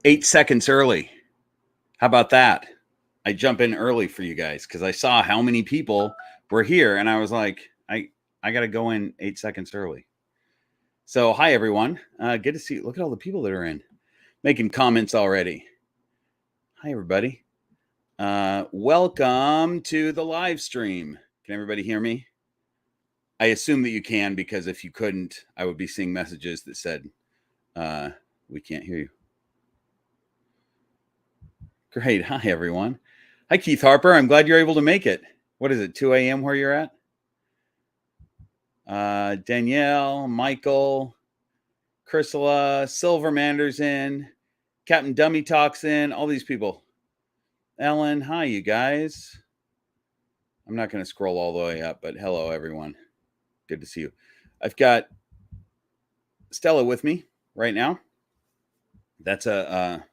8 seconds early. How about that? I jump in early for you guys because I saw how many people were here, and I was like, I got to go in 8 seconds early. So, hi everyone. Good to see you. Look at all the people that are in, making comments already. Hi everybody. Welcome to the live stream. Can everybody hear me? I assume that you can, because if you couldn't, I would be seeing messages that said, we can't hear you. Great. Hi, everyone. Hi, Keith Harper. I'm glad you're able to make it. What is it, 2 a.m. where you're at? Danielle, Michael, Chrysula, Silvermander's in, Captain Dummy Talks in, all these people. Ellen, hi, you guys. I'm not going to scroll all the way up, but hello, everyone. Good to see you. I've got Stella with me right now. That's a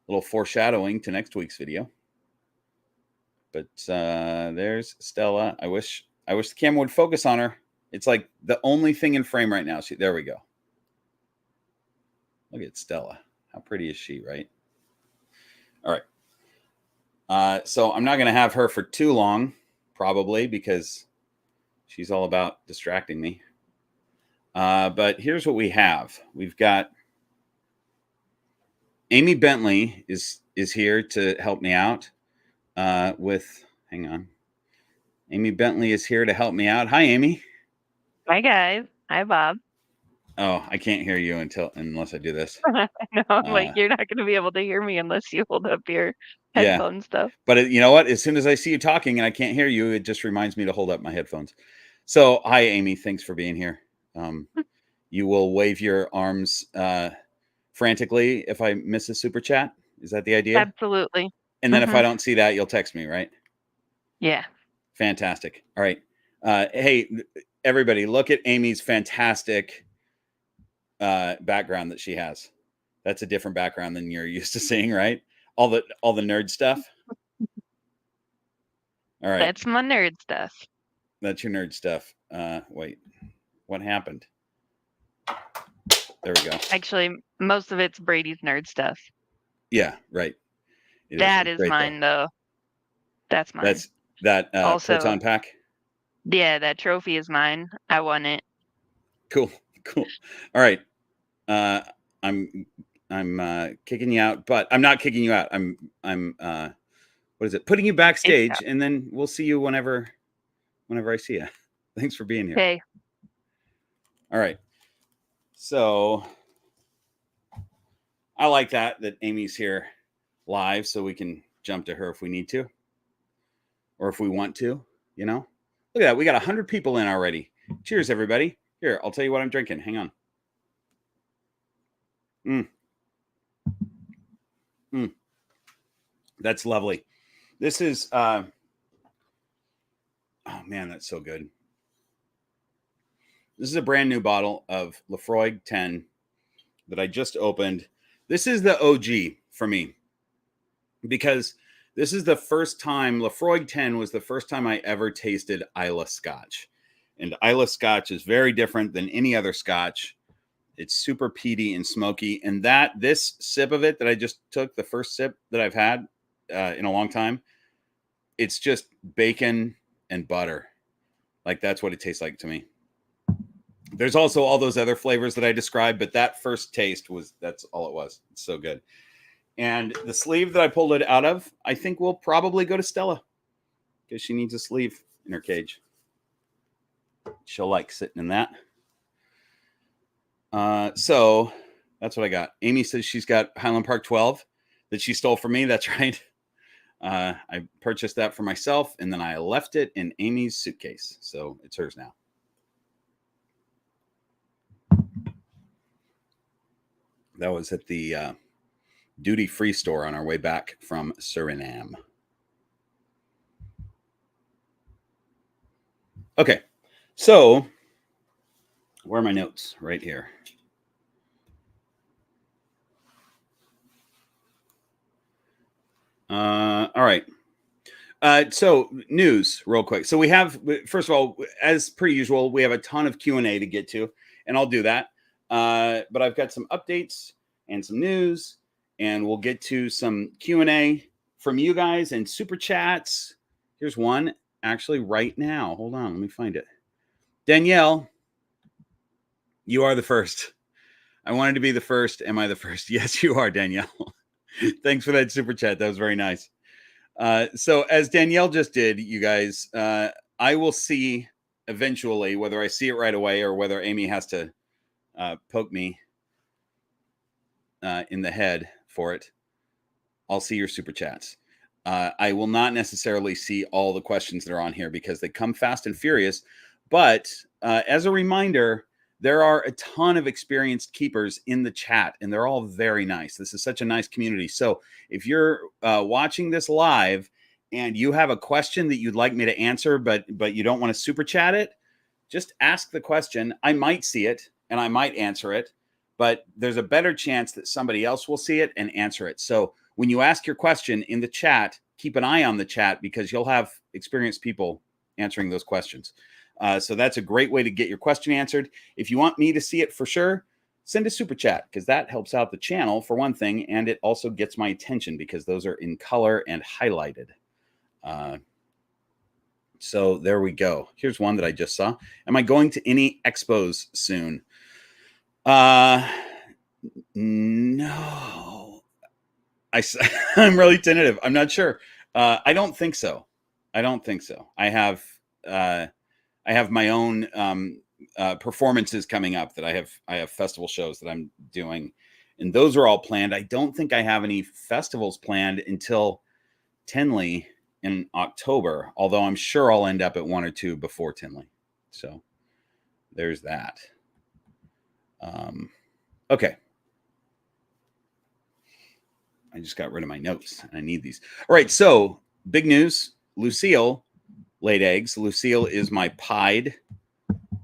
little foreshadowing to next week's video. But there's Stella. I wish the camera would focus on her. It's like the only thing in frame right now. There we go. Look at Stella. How pretty is she, right? All right. So I'm not going to have her for too long, probably, because she's all about distracting me. But here's what we have. We've got Amy Bentley is here to help me out hang on. Amy Bentley is here to help me out. Hi, Amy. Hi, guys. Hi, Bob. Oh, I can't hear you unless I do this. No, like you're not going to be able to hear me unless you hold up your headphone stuff. But you know what? As soon as I see you talking and I can't hear you, it just reminds me to hold up my headphones. So, hi, Amy. Thanks for being here. You will wave your arms frantically if I miss a super chat. Is that the idea? Absolutely. And then if I don't see that, you'll text me, right? Yeah. Fantastic. All right. Hey, everybody, look at Amy's fantastic background that she has. That's a different background than you're used to seeing, right? All the nerd stuff. All right. That's my nerd stuff. That's your nerd stuff. Wait, what happened? There we go. Actually, most of it's Brady's nerd stuff. Yeah, right. That is mine, though. That's mine. That's that also, proton pack. Yeah, that trophy is mine. I won it. Cool. All right. I'm kicking you out, but I'm not kicking you out. I'm what is it? Putting you backstage, and then we'll see you whenever I see you. Thanks for being here. Okay. All right. So I like that Amy's here live, so we can jump to her if we need to, or if we want to. You know, look at that. We got 100 people in already. Cheers, everybody. Here, I'll tell you what I'm drinking. Hang on. That's lovely. This is, oh man, that's so good. This is a brand new bottle of Laphroaig 10 that I just opened. This is the OG for me, because this is the first time, Laphroaig 10 was the first time I ever tasted Islay Scotch. And Islay Scotch is very different than any other Scotch. It's super peaty and smoky. And this sip of it that I just took, the first sip that I've had in a long time, it's just bacon and butter. Like, that's what it tastes like to me. There's also all those other flavors that I described, but that first taste that's all it was. It's so good. And the sleeve that I pulled it out of, I think will probably go to Stella, because she needs a sleeve in her cage. She'll like sitting in that. So that's what I got. Amy says she's got Highland Park 12 that she stole from me. That's right. I purchased that for myself, and then I left it in Amy's suitcase. So it's hers now. That was at the duty-free store on our way back from Suriname. Okay, so where are my notes? Right here. All right. So news real quick. So we have, first of all, as per usual, we have a ton of Q&A to get to, and I'll do that. But I've got some updates and some news and we'll get to some Q&A from you guys and super chats. Here's one actually right now. Hold on, let me find it. Danielle, you are the first. I wanted to be the first. Am I the first? Yes, you are, Danielle. Thanks for that super chat. That was very nice. So as Danielle just did, you guys, I will see eventually whether I see it right away or whether Amy has to poke me in the head for it. I'll see your super chats. I will not necessarily see all the questions that are on here because they come fast and furious. But as a reminder, there are a ton of experienced keepers in the chat, and they're all very nice. This is such a nice community. So if you're watching this live and you have a question that you'd like me to answer, but you don't want to super chat it, just ask the question. I might see it and I might answer it, but there's a better chance that somebody else will see it and answer it. So when you ask your question in the chat, keep an eye on the chat because you'll have experienced people answering those questions. So that's a great way to get your question answered. If you want me to see it for sure, send a super chat because that helps out the channel for one thing, and it also gets my attention because those are in color and highlighted. So there we go. Here's one that I just saw. Am I going to any expos soon? No. I'm really tentative. I'm not sure. I don't think so. I have my own performances coming up that I have festival shows that I'm doing, and those are all planned. I don't think I have any festivals planned until Tinley in October, although I'm sure I'll end up at one or two before Tinley. So there's that. Okay. I just got rid of my notes. I need these. All right. So big news. Lucille laid eggs. Lucille is my pied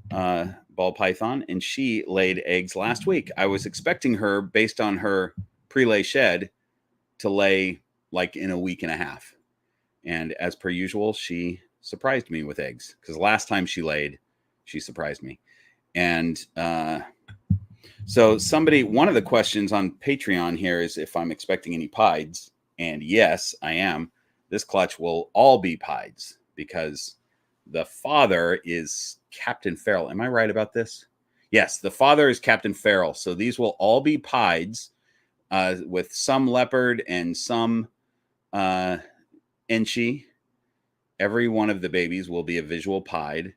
ball python, and she laid eggs last week. I was expecting her, based on her pre-lay shed, to lay like in a week and a half. And as per usual, she surprised me with eggs because last time she laid, she surprised me. And so one of the questions on Patreon here is if I'm expecting any pieds. And yes, I am. This clutch will all be pieds because the father is Captain Farrell. Am I right about this? Yes, the father is Captain Farrell. So these will all be pieds with some leopard and some Enchi. Every one of the babies will be a visual pied.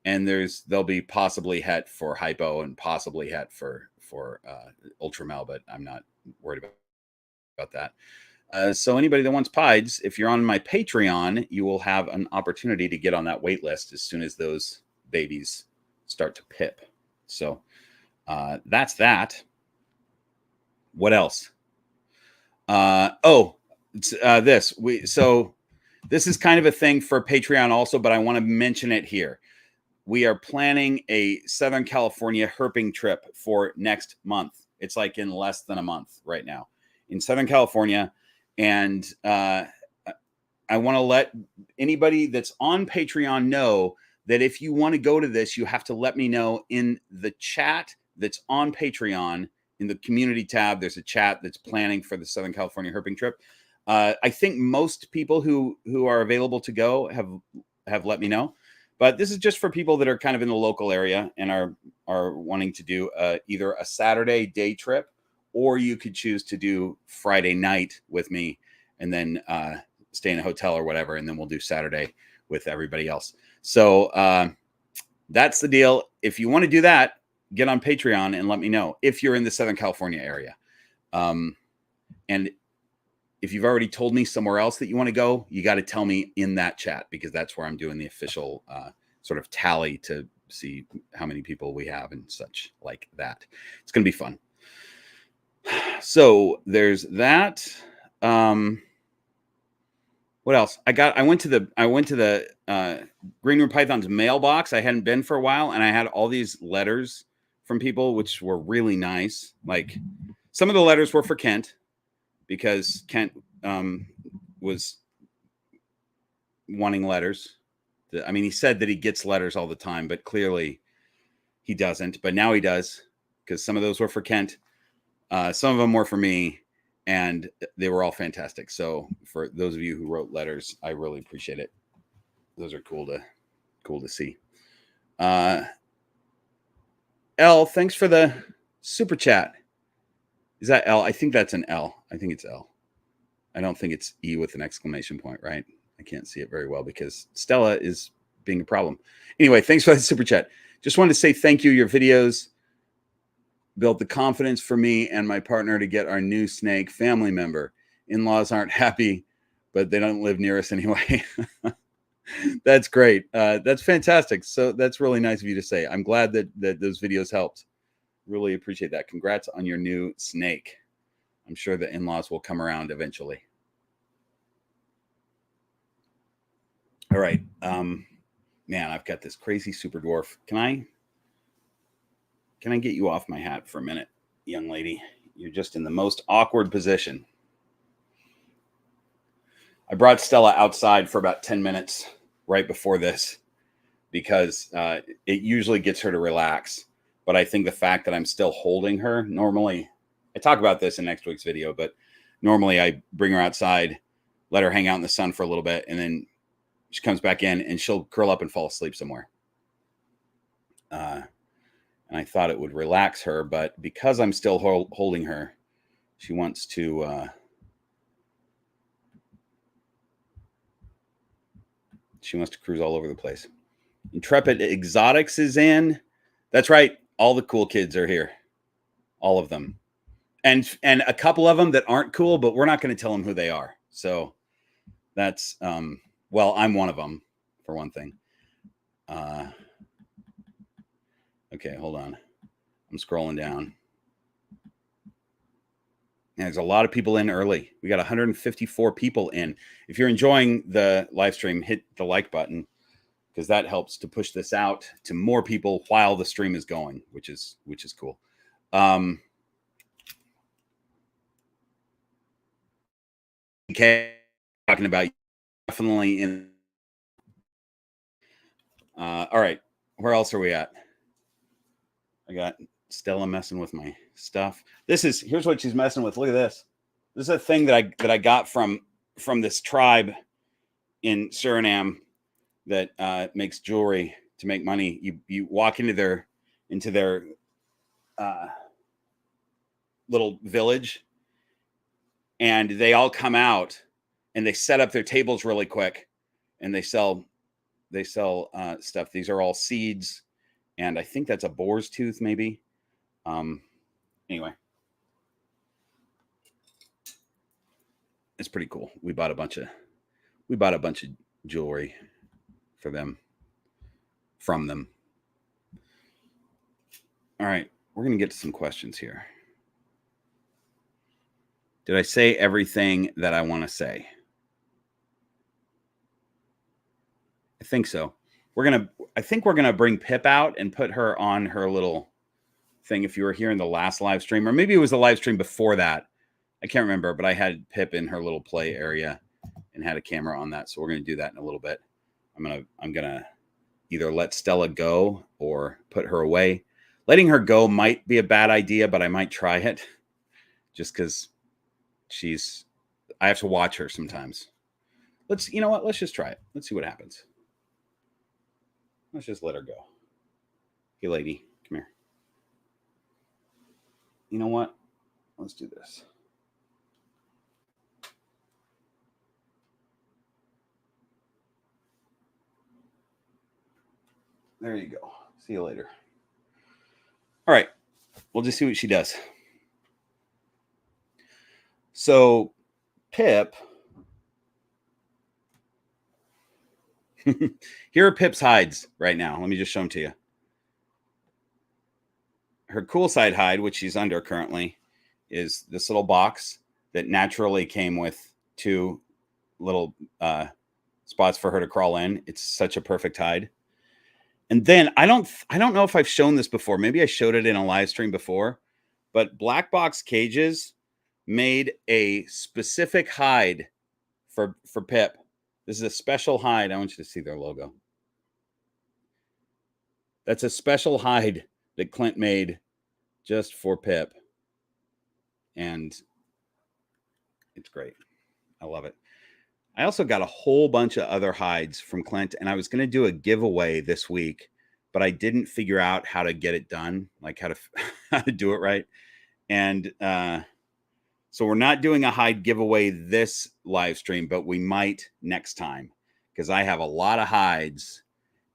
And there'll be possibly het for hypo and possibly het for ultramel, but I'm not worried about that. So anybody that wants pieds, if you're on my Patreon, you will have an opportunity to get on that wait list as soon as those babies start to pip. So that's that. What else? This is kind of a thing for Patreon also, but I want to mention it here. We are planning a Southern California herping trip for next month. It's like in less than a month right now in Southern California. And I want to let anybody that's on Patreon know that if you want to go to this, you have to let me know in the chat that's on Patreon. In the community tab, there's a chat that's planning for the Southern California herping trip. I think most people who are available to go have let me know. But this is just for people that are kind of in the local area and are wanting to do either a Saturday day trip, or you could choose to do Friday night with me and then stay in a hotel or whatever, and then we'll do Saturday with everybody else. So that's the deal. If you want to do that, get on Patreon and let me know if you're in the Southern California area. And if you've already told me somewhere else that you want to go, you got to tell me in that chat because that's where I'm doing the official sort of tally to see how many people we have and such like that. It's going to be fun. So there's that. What else? I went to the Green Room Python's mailbox. I hadn't been for a while, and I had all these letters from people, which were really nice. Like some of the letters were for Kent, because Kent was wanting letters. I mean, he said that he gets letters all the time, but clearly he doesn't. But now he does, because some of those were for Kent. Some of them were for me. and they were all fantastic. So for those of you who wrote letters, I really appreciate it. Those are cool to see. L, thanks for the super chat. Is that L? I think that's an L. I think it's L. I don't think it's E with an exclamation point, right? I can't see it very well because Stella is being a problem. Anyway, thanks for the super chat. Just wanted to say thank you. Your videos built the confidence for me and my partner to get our new snake family member. In-laws aren't happy, but they don't live near us anyway. That's great. That's fantastic. So that's really nice of you to say. I'm glad that those videos helped. Really appreciate that. Congrats on your new snake. I'm sure the in-laws will come around eventually. All right. Man, I've got this crazy super dwarf. Can I get you off my hat for a minute, young lady? You're just in the most awkward position. I brought Stella outside for about 10 minutes right before this because it usually gets her to relax. But I think the fact that I'm still holding her, normally, I talk about this in next week's video, but normally I bring her outside, let her hang out in the sun for a little bit, and then she comes back in and she'll curl up and fall asleep somewhere. And I thought it would relax her, but because I'm still holding her, she wants to cruise all over the place. Intrepid Exotics is in. That's right. All the cool kids are here. All of them. And a couple of them that aren't cool, but we're not going to tell them who they are. So that's, well, I'm one of them, for one thing. Okay, hold on. I'm scrolling down. And there's a lot of people in early. We got 154 people in. If you're enjoying the live stream, hit the like button because that helps to push this out to more people while the stream is going, which is cool. Okay, talking about definitely in. All right, where else are we at? I got Stella messing with my stuff. Here's what she's messing with. Look at this. This is a thing that I got from this tribe in Suriname that makes jewelry to make money. You walk into their little village, and they all come out and they set up their tables really quick, and they sell stuff. These are all seeds, and I think that's a boar's tooth, maybe. Anyway, it's pretty cool. We bought a bunch of jewelry from them. All right, we're gonna get to some questions here. Did I say everything that I want to say? I think so. I think we're gonna bring Pip out and put her on her little thing. If you were here in the last live stream, or maybe it was the live stream before that, I can't remember, but I had Pip in her little play area and had a camera on that. So we're gonna do that in a little bit. I'm gonna either let Stella go or put her away. Letting her go might be a bad idea, but I might try it just because I have to watch her sometimes. You know what? Let's just try it. Let's see what happens. Let's just let her go. Hey, lady, come here. You know what? Let's do this. There you go. See you later. All right. We'll just see what she does. So, Pip. Here are Pip's hides right now. Let me just show them to you. Her cool side hide, which she's under currently, is this little box that naturally came with 2 little spots for her to crawl in. It's such a perfect hide. And then I don't know if I've shown this before. Maybe I showed it in a live stream before, but Black Box Cages made a specific hide for Pip. This is a special hide. I want you to see their logo. That's a special hide that Clint made just for Pip. And It's great. I love it. I also got a whole bunch of other hides from Clint, and I was going to do a giveaway this week, but I didn't figure out how to get it done, like how to how to do it right. And so we're not doing a hide giveaway this live stream, but we might next time because I have a lot of hides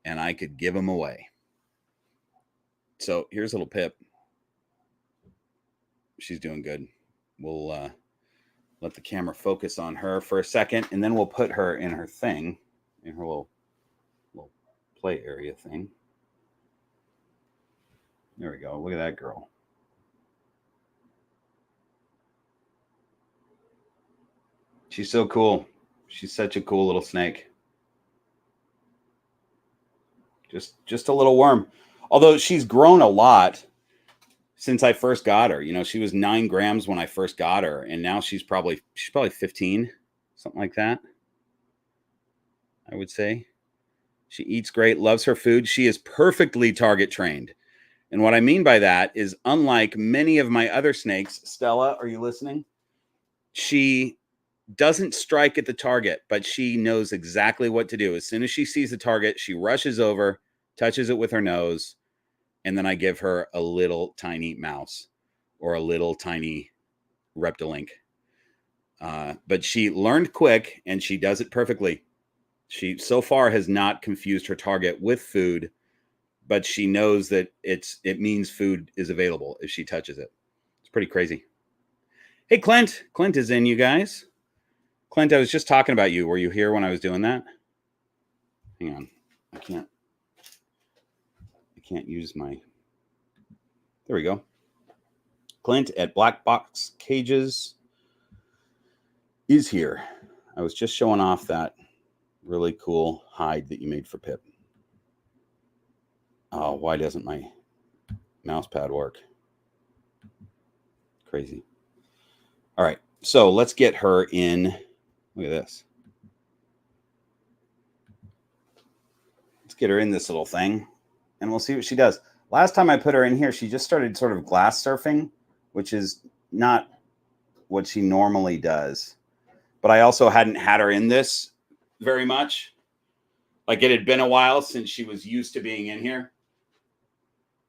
and I could give them away. So here's little Pip. She's doing good. We'll let the camera focus on her for a second, and then we'll put her in her thing, in her little play area thing. There we go. Look at that girl. She's so cool. She's such a cool little snake. Just a little worm. Although she's grown a lot since I first got her. You know, she was 9 grams when I first got her, and now she's probably 15, something like that, I would say. She eats great, loves her food. She is perfectly target trained. And what I mean by that is, unlike many of my other snakes, Stella, are you listening? She doesn't strike at the target, but she knows exactly what to do. As soon as she sees the target, she rushes over, touches it with her nose, and then I give her a little tiny mouse or a little tiny reptile. But she learned quick, and she does it perfectly. She so far has not confused her target with food, but she knows that it means food is available if she touches it. It's pretty crazy. Hey, Clint. Clint is in, you guys. Clint, I was just talking about you. Were you here when I was doing that? Hang on. I can't use my... There we go. Clint at Black Box Cages is here. I was just showing off that really cool hide that you made for Pip. Oh, why doesn't my mouse pad work? Crazy. All right, so let's get her in. Look at this. Let's get her in this little thing, and we'll see what she does. Last time I put her in here, she just started sort of glass surfing, which is not what she normally does. But I also hadn't had her in this very much. Like, it had been a while since she was used to being in here.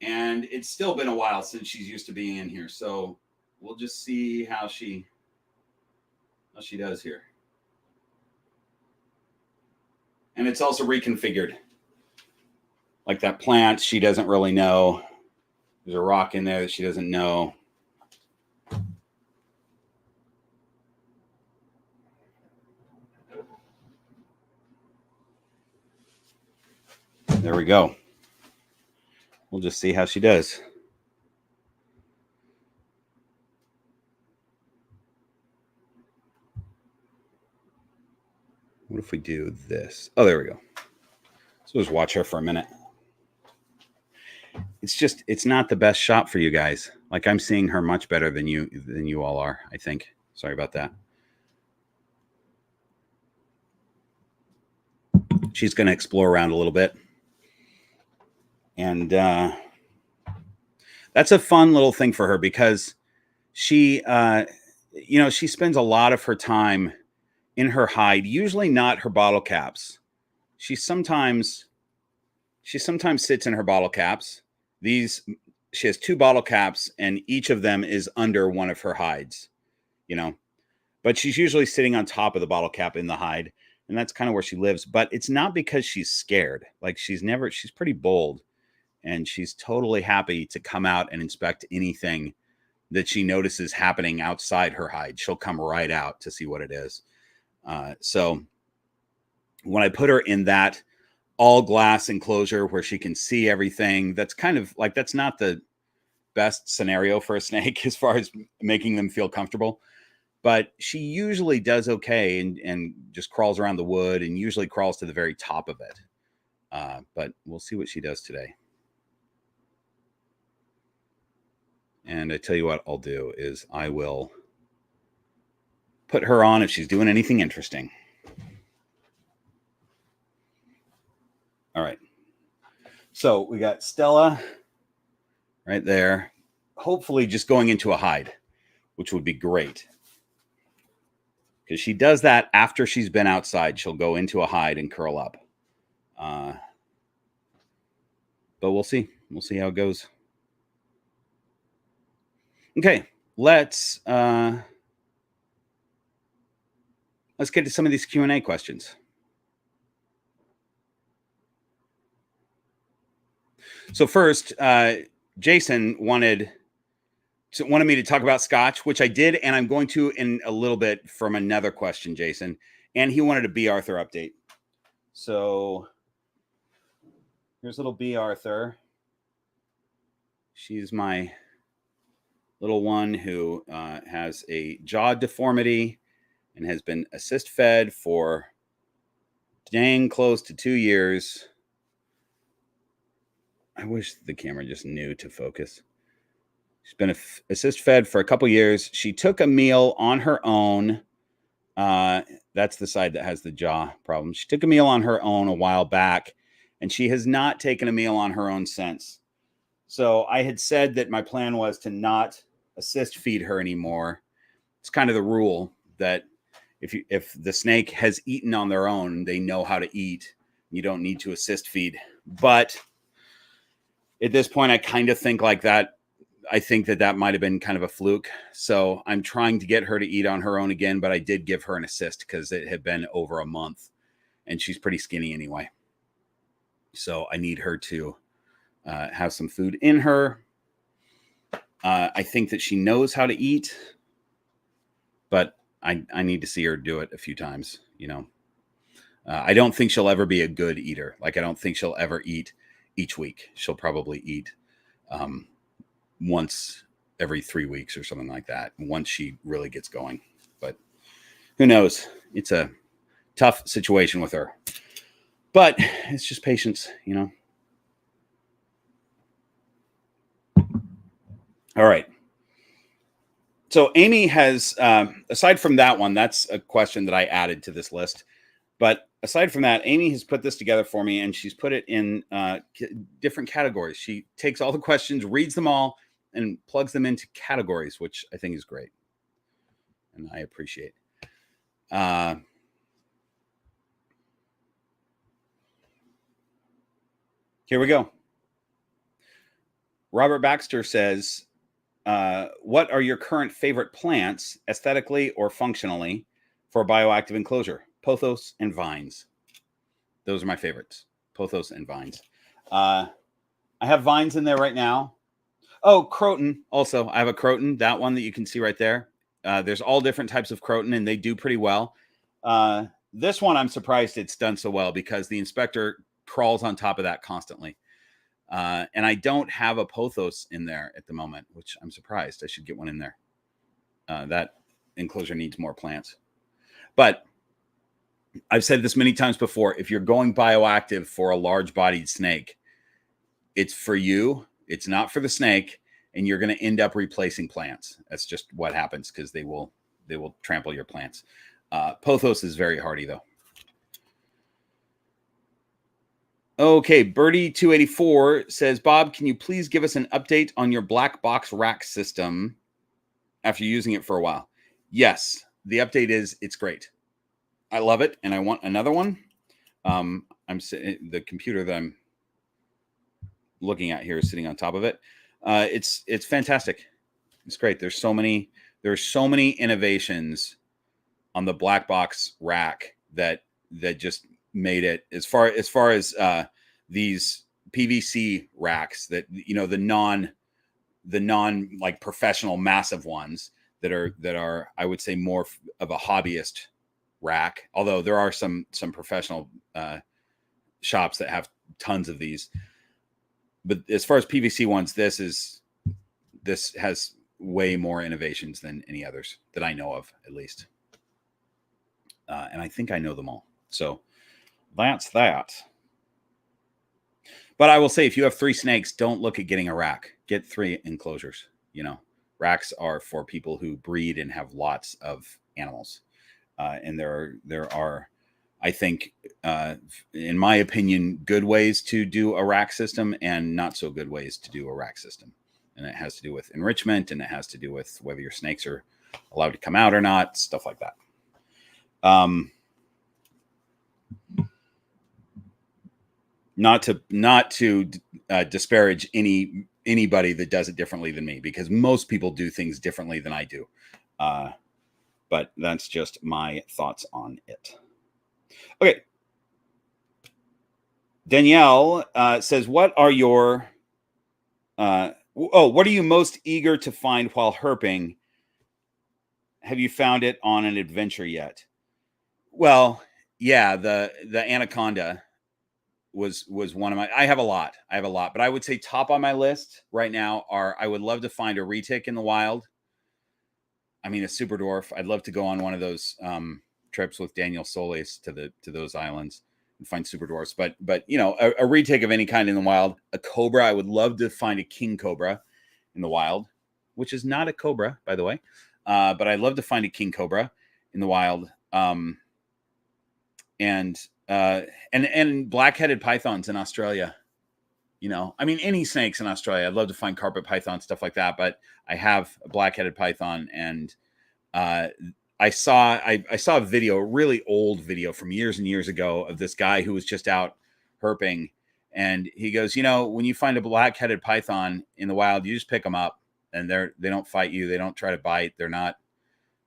And it's still been a while since she's used to being in here. So we'll just see how she does here. And it's also reconfigured. Like that plant, she doesn't really know. There's a rock in there that she doesn't know. There we go. We'll just see how she does. What if we do this? Oh, there we go. So just watch her for a minute. It's not the best shot for you guys. Like, I'm seeing her much better than you all are, I think. Sorry about that. She's going to explore around a little bit. And that's a fun little thing for her because she, she spends a lot of her time in her hide, usually not her bottle caps. She sometimes sits in her bottle caps. She has 2 bottle caps, and each of them is under one of her hides, but she's usually sitting on top of the bottle cap in the hide. And that's kind of where she lives, but it's not because she's scared. Like, she's pretty bold, and she's totally happy to come out and inspect anything that she notices happening outside her hide. She'll come right out to see what it is. So when I put her in that all glass enclosure where she can see everything, that's kind of like, that's not the best scenario for a snake as far as making them feel comfortable. But she usually does okay and just crawls around the wood and usually crawls to the very top of it. But we'll see what she does today. And I tell you what I'll do is I will put her on if she's doing anything interesting. All right. So we got Stella right there, hopefully just going into a hide, which would be great. because she does that after she's been outside. She'll go into a hide and curl up. But we'll see. We'll see how it goes. Okay, let's get to some of these Q&A questions. So first, Jason wanted me to talk about Scotch, which I did, and I'm going to in a little bit from another question, Jason. And he wanted a B. Arthur update. So here's little B. Arthur. She's my little one who has a jaw deformity and has been assist fed for dang close to 2 years. I wish the camera just knew to focus. She's been assist fed for a couple years. She took a meal on her own. That's the side that has the jaw problem. She took a meal on her own a while back, and she has not taken a meal on her own since. So I had said that my plan was to not assist feed her anymore. It's kind of the rule that if the snake has eaten on their own, they know how to eat. You don't need to assist feed. But at this point, I kind of think like that. I think that might have been kind of a fluke. So I'm trying to get her to eat on her own again, but I did give her an assist because it had been over a month and she's pretty skinny anyway. So I need her to have some food in her. I think that she knows how to eat, but I need to see her do it a few times, you know. I don't think she'll ever be a good eater. Like, I don't think she'll ever eat each week. She'll probably eat once every 3 weeks or something like that, once she really gets going. But who knows? It's a tough situation with her. But it's just patience, you know. All right. So Amy has, aside from that one, that's a question that I added to this list. But aside from that, Amy has put this together for me, and she's put it in different categories. She takes all the questions, reads them all, and plugs them into categories, which I think is great. And I appreciate. Here we go. Robert Baxter says, what are your current favorite plants, aesthetically or functionally, for bioactive enclosure? Pothos and vines. Those are my favorites. Pothos and vines. I have vines in there right now. Oh, croton. Also, I have a croton, that one that you can see right there. There's all different types of croton, and they do pretty well. This one, I'm surprised it's done so well because the inspector crawls on top of that constantly. And I don't have a pothos in there at the moment, which I'm surprised. I should get one in there. That enclosure needs more plants. But I've said this many times before. If you're going bioactive for a large-bodied snake, it's for you. It's not for the snake, and you're going to end up replacing plants. That's just what happens because they will trample your plants. Pothos is very hardy, though. Okay, Birdie284 says, Bob, can you please give us an update on your black box rack system after using it for a while? Yes, the update is it's great. I love it, and I want another one. The computer that I'm looking at here is sitting on top of it. It's fantastic. It's great. There's so many innovations on the black box rack that just made it as far as these PVC racks that, you know, the non like professional massive ones that are I would say more of a hobbyist rack, although there are some professional shops that have tons of these. But as far as PVC ones, this has way more innovations than any others that I know of, at least. And I think I know them all. So that's that. But I will say, if you have 3 snakes, don't look at getting a rack. Get 3 enclosures. You know, racks are for people who breed and have lots of animals. And there are, I think, in my opinion, good ways to do a rack system and not so good ways to do a rack system. And it has to do with enrichment, and it has to do with whether your snakes are allowed to come out or not, stuff like that. Not to disparage anybody that does it differently than me, because most people do things differently than I do. But that's just my thoughts on it. Okay. Danielle says, what are you most eager to find while herping? Have you found it on an adventure yet? Well, yeah, the anaconda was one of my, I have a lot, but I would say top on my list right now I would love to find a retic in the wild. I mean, a super dwarf. I'd love to go on one of those trips with Daniel Solis to those islands and find super dwarfs. But you know, a retic of any kind in the wild. A cobra. I would love to find a king cobra in the wild, which is not a cobra, by the way. But I'd love to find a king cobra in the wild. And black-headed pythons in Australia. You know, I mean, any snakes in Australia. I'd love to find carpet python, stuff like that. But I have a black-headed python, and I saw a video, a really old video from years and years ago, of this guy who was just out herping, and he goes, you know, when you find a black-headed python in the wild, you just pick them up, and they don't fight you, they don't try to bite, they'll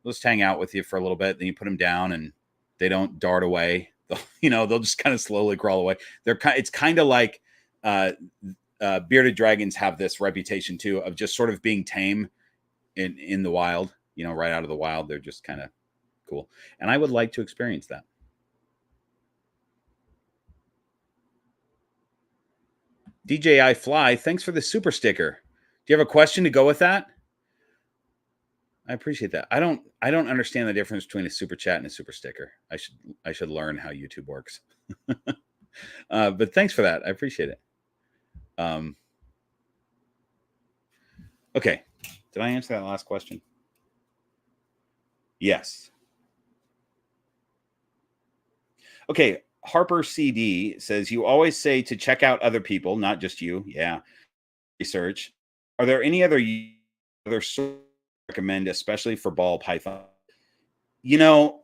just hang out with you for a little bit, then you put them down, and they don't dart away. They'll just kind of slowly crawl away. It's kind of like bearded dragons have this reputation too of just sort of being tame in the wild. You know, right out of the wild, they're just kind of cool, and I would like to experience that. DJI Fly, thanks for the super sticker. Do you have a question to go with that? I appreciate that. I don't understand the difference between a super chat and a super sticker. I should learn how YouTube works. But thanks for that. I appreciate it. Okay. Did I answer that last question? Yes. Okay. Harper CD says, you always say to check out other people, not just you. Yeah. Research. Are there any other sources recommend, especially for ball python? You know,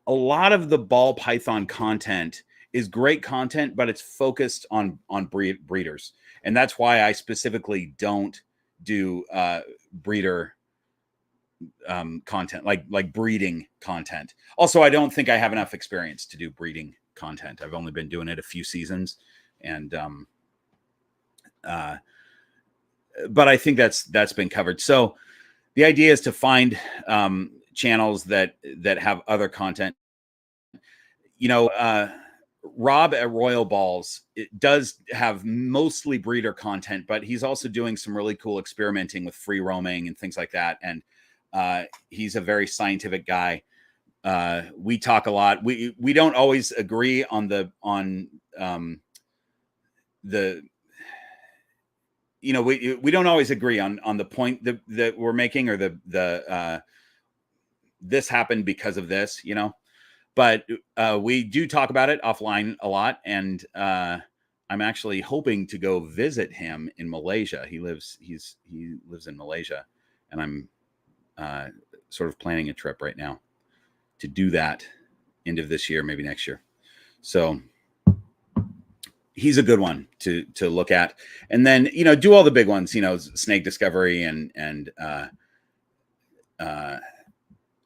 a lot of the ball python content is great content, but it's focused on breeders, and that's why I specifically don't do breeder content, like breeding content. Also, I don't think I have enough experience to do breeding content. I've only been doing it a few seasons, and but I think that's been covered. So the idea is to find channels that have other content. You know, Rob at Royal Balls, it does have mostly breeder content, but he's also doing some really cool experimenting with free roaming and things like that. And he's a very scientific guy. We talk a lot. We don't always agree on the you know, we don't always agree on the point that we're making, or the this happened because of this, you know, but we do talk about it offline a lot. And I'm actually hoping to go visit him in Malaysia. He lives in Malaysia, and I'm sort of planning a trip right now to do that end of this year, maybe next year. So he's a good one to look at. And then, you know, do all the big ones, you know, Snake Discovery and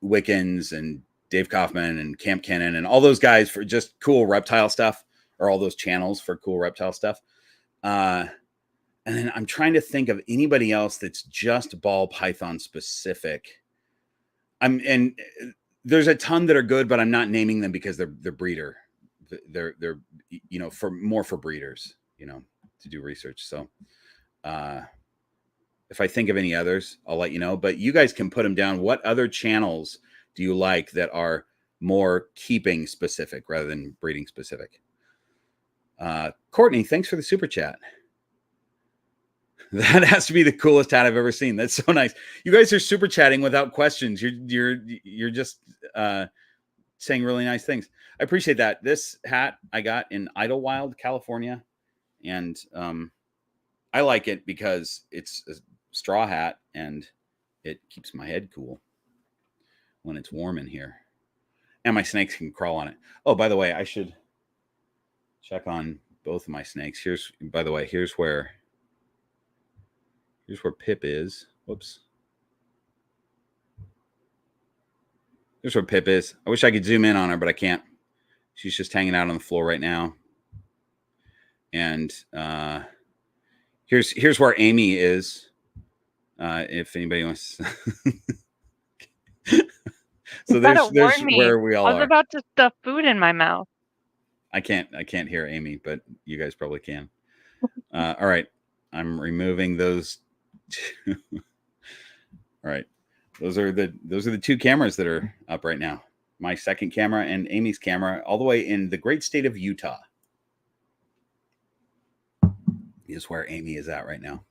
Wickens and Dave Kaufman and Camp Cannon and all those guys for just cool reptile stuff, or all those channels for cool reptile stuff. And then I'm trying to think of anybody else that's just ball python specific. And there's a ton that are good, but I'm not naming them because they're breeder. They're you know, for breeders, you know, to do research. So if I think of any others, I'll let you know, but you guys can put them down. What other channels do you like that are more keeping specific rather than breeding specific? Courtney, thanks for the super chat. That has to be the coolest hat I've ever seen. That's so nice. You guys are super chatting without questions. You're just saying really nice things. I appreciate that. This hat I got in Idlewild, California, and I like it because it's a straw hat and it keeps my head cool when it's warm in here. And my snakes can crawl on it. Oh, by the way, I should check on both of my snakes. Here's where Pip is. Whoops. Here's where Pip is. I wish I could zoom in on her, but I can't. She's just hanging out on the floor right now. And here's where Amy is. If anybody wants. So there's where we all are. I was about to stuff food in my mouth. I can't hear Amy, but you guys probably can. All right. I'm removing those two. All right. Those are the two cameras that are up right now. My second camera and Amy's camera, all the way in the great state of Utah. Is where Amy is at right now.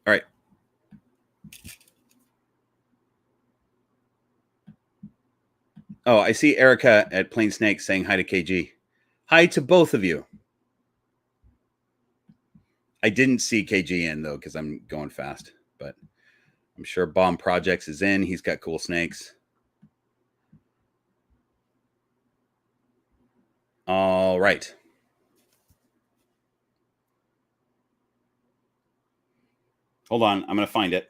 All right. Oh, I see Erica at Plain Snake saying hi to KG. Hi to both of you. I didn't see KG in, though, because I'm going fast. But I'm sure Bomb Projects is in. He's got cool snakes. All right. Hold on. I'm going to find it.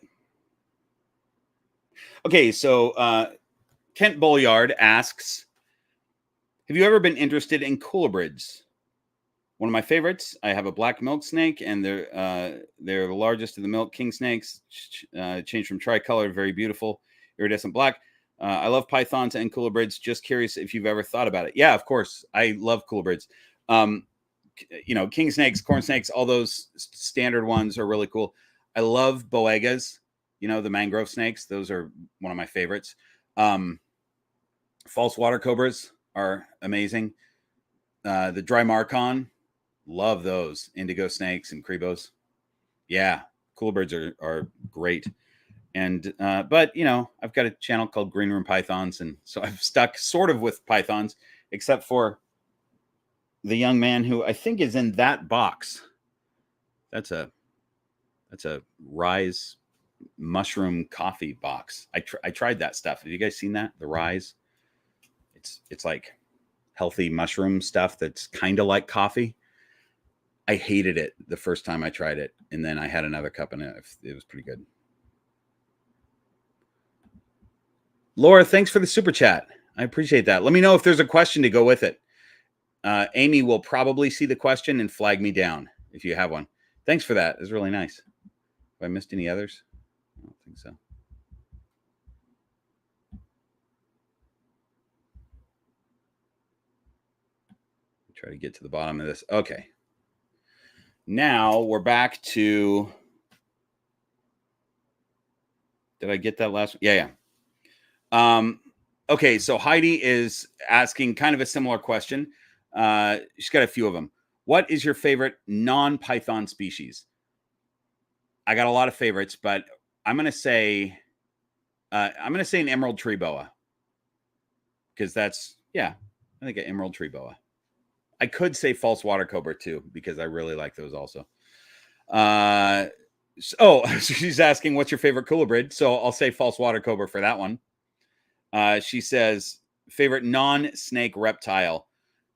Okay, so Kent Bolliard asks, have you ever been interested in coolibrids? One of my favorites. I have a black milk snake, and they're the largest of the milk king snakes. Changed from tricolor, very beautiful, iridescent black. I love pythons and coolibrids. Just curious if you've ever thought about it. Yeah, of course. I love coolibrids. King snakes, corn snakes, all those standard ones are really cool. I love boegas, the mangrove snakes. Those are one of my favorites. False water cobras are amazing. The dry marcon, love those. Indigo snakes and crebos. Yeah, coolibrids are great. And but I've got a channel called Green Room Pythons, and so I've stuck sort of with pythons, except for the young man who I think is in that box. That's a Rise mushroom coffee box. I tried that stuff. Have you guys seen that? The Rise. It's like healthy mushroom stuff that's kind of like coffee. I hated it the first time I tried it, and then I had another cup, and it was pretty good. Laura, thanks for the super chat. I appreciate that. Let me know if there's a question to go with it. Amy will probably see the question and flag me down if you have one. Thanks for that. It's really nice. Have I missed any others? I don't think so. Try to get to the bottom of this. Okay. Now we're back to. Did I get that last one? Yeah. Okay, so Heidi is asking kind of a similar question. She's got a few of them. What is your favorite non-python species? I got a lot of favorites, but I'm gonna say an emerald tree boa, because that's I think an emerald tree boa. I could say false water cobra too, because I really like those also. She's asking what's your favorite coolibrid, so I'll say false water cobra for that one. She says favorite non-snake reptile.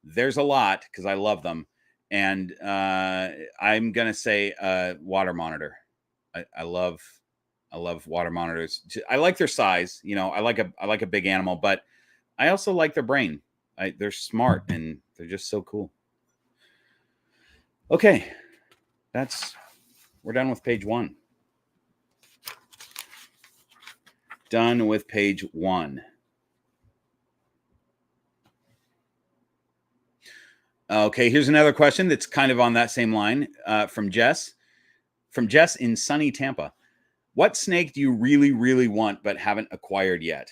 There's a lot because I love them, and I'm gonna say water monitor. I love water monitors. I like their size. I like a big animal, but I also like their brain. They're smart and they're just so cool. Okay, we're done with page 1. Done with page 1. Okay, here's another question that's kind of on that same line from Jess. From Jess in sunny Tampa. What snake do you really, really want but haven't acquired yet?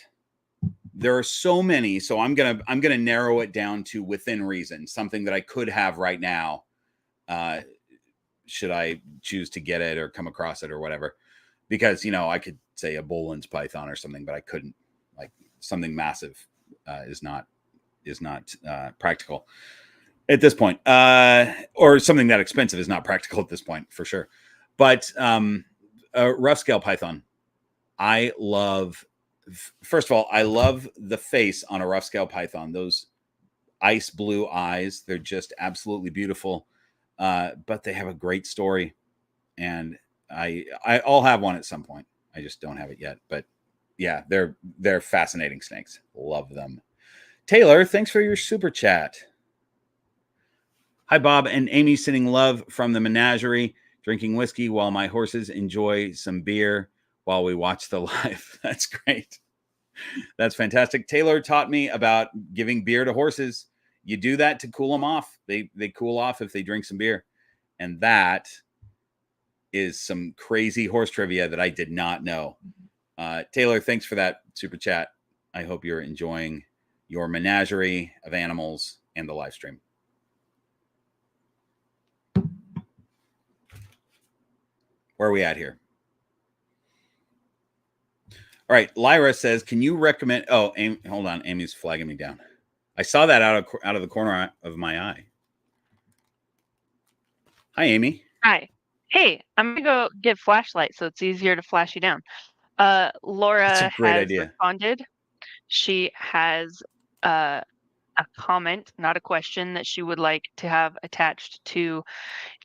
There are so many, so I'm gonna narrow it down to within reason, something that I could have right now, should I choose to get it or come across it or whatever. Because I could say a Boland's python or something, but I couldn't. Like something massive is not practical at this point, or something that expensive is not practical at this point for sure. But a rough scale python, I love first of all, I love the face on a rough scale python. Those ice blue eyes, they're just absolutely beautiful. But they have a great story, and I'll have one at some point. I just don't have it yet. But yeah, they're fascinating snakes. Love them. Taylor, thanks for your super chat. Hi, Bob and Amy, sending love from the menagerie, drinking whiskey while my horses enjoy some beer while we watch the live. That's great. That's fantastic. Taylor taught me about giving beer to horses. You do that to cool them off. They cool off if they drink some beer. And that is some crazy horse trivia that I did not know. Taylor, thanks for that super chat. I hope you're enjoying your menagerie of animals and the live stream. Where are we at here? All right. Lyra says, can you recommend... Oh, Amy, hold on. Amy's flagging me down. I saw that out of the corner of my eye. Hi, Amy. Hi. Hey, I'm going to go get flashlight so it's easier to flash you down. Laura That's a great has idea. responded. She has a comment, not a question, that she would like to have attached to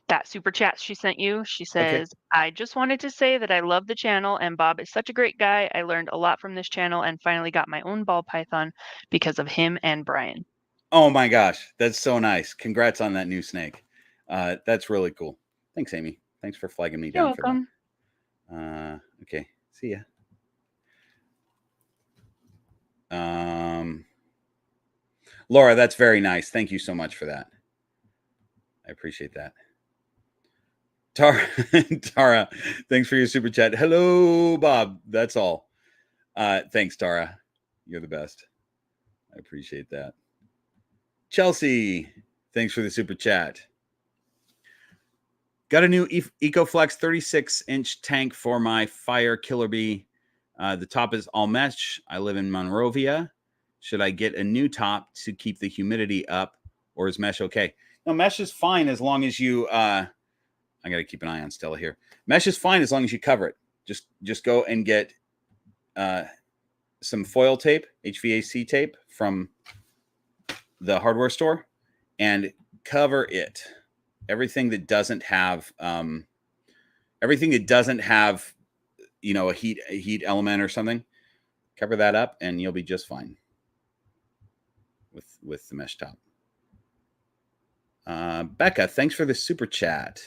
that super chat she sent you. She says, I just wanted to say that I love the channel and Bob is such a great guy. I learned a lot from this channel and finally got my own ball python because of him and Brian. Oh my gosh, that's so nice. Congrats on that new snake. That's really cool. Thanks, Amy. Thanks for flagging me down. You're welcome. For that. Okay, see ya. Laura, that's very nice. Thank you so much for that. I appreciate that. Tara, thanks for your super chat. Hello, Bob. That's all. Thanks, Tara. You're the best. I appreciate that. Chelsea, thanks for the super chat. Got a new EcoFlex 36-inch tank for my fire killer bee. The top is all mesh. I live in Monrovia. Should I get a new top to keep the humidity up, or is mesh okay? No, mesh is fine as long as you... I got to keep an eye on Stella here. Mesh is fine as long as you cover it. Just go and get some foil tape, HVAC tape from the hardware store, and cover it. Everything that doesn't have, a heat element or something, cover that up, and you'll be just fine with the mesh top. Becca, thanks for the super chat.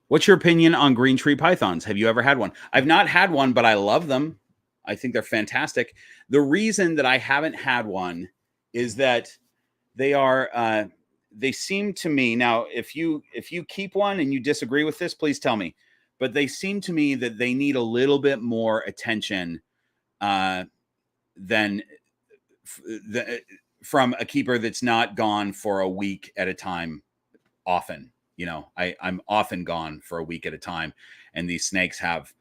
What's your opinion on green tree pythons? Have you ever had one? I've not had one, but I love them. I think they're fantastic. The reason that I haven't had one is that they seem to me, now, if you keep one and you disagree with this, please tell me. But they seem to me that they need a little bit more attention than from a keeper that's not gone for a week at a time often. I'm often gone for a week at a time, and these snakes have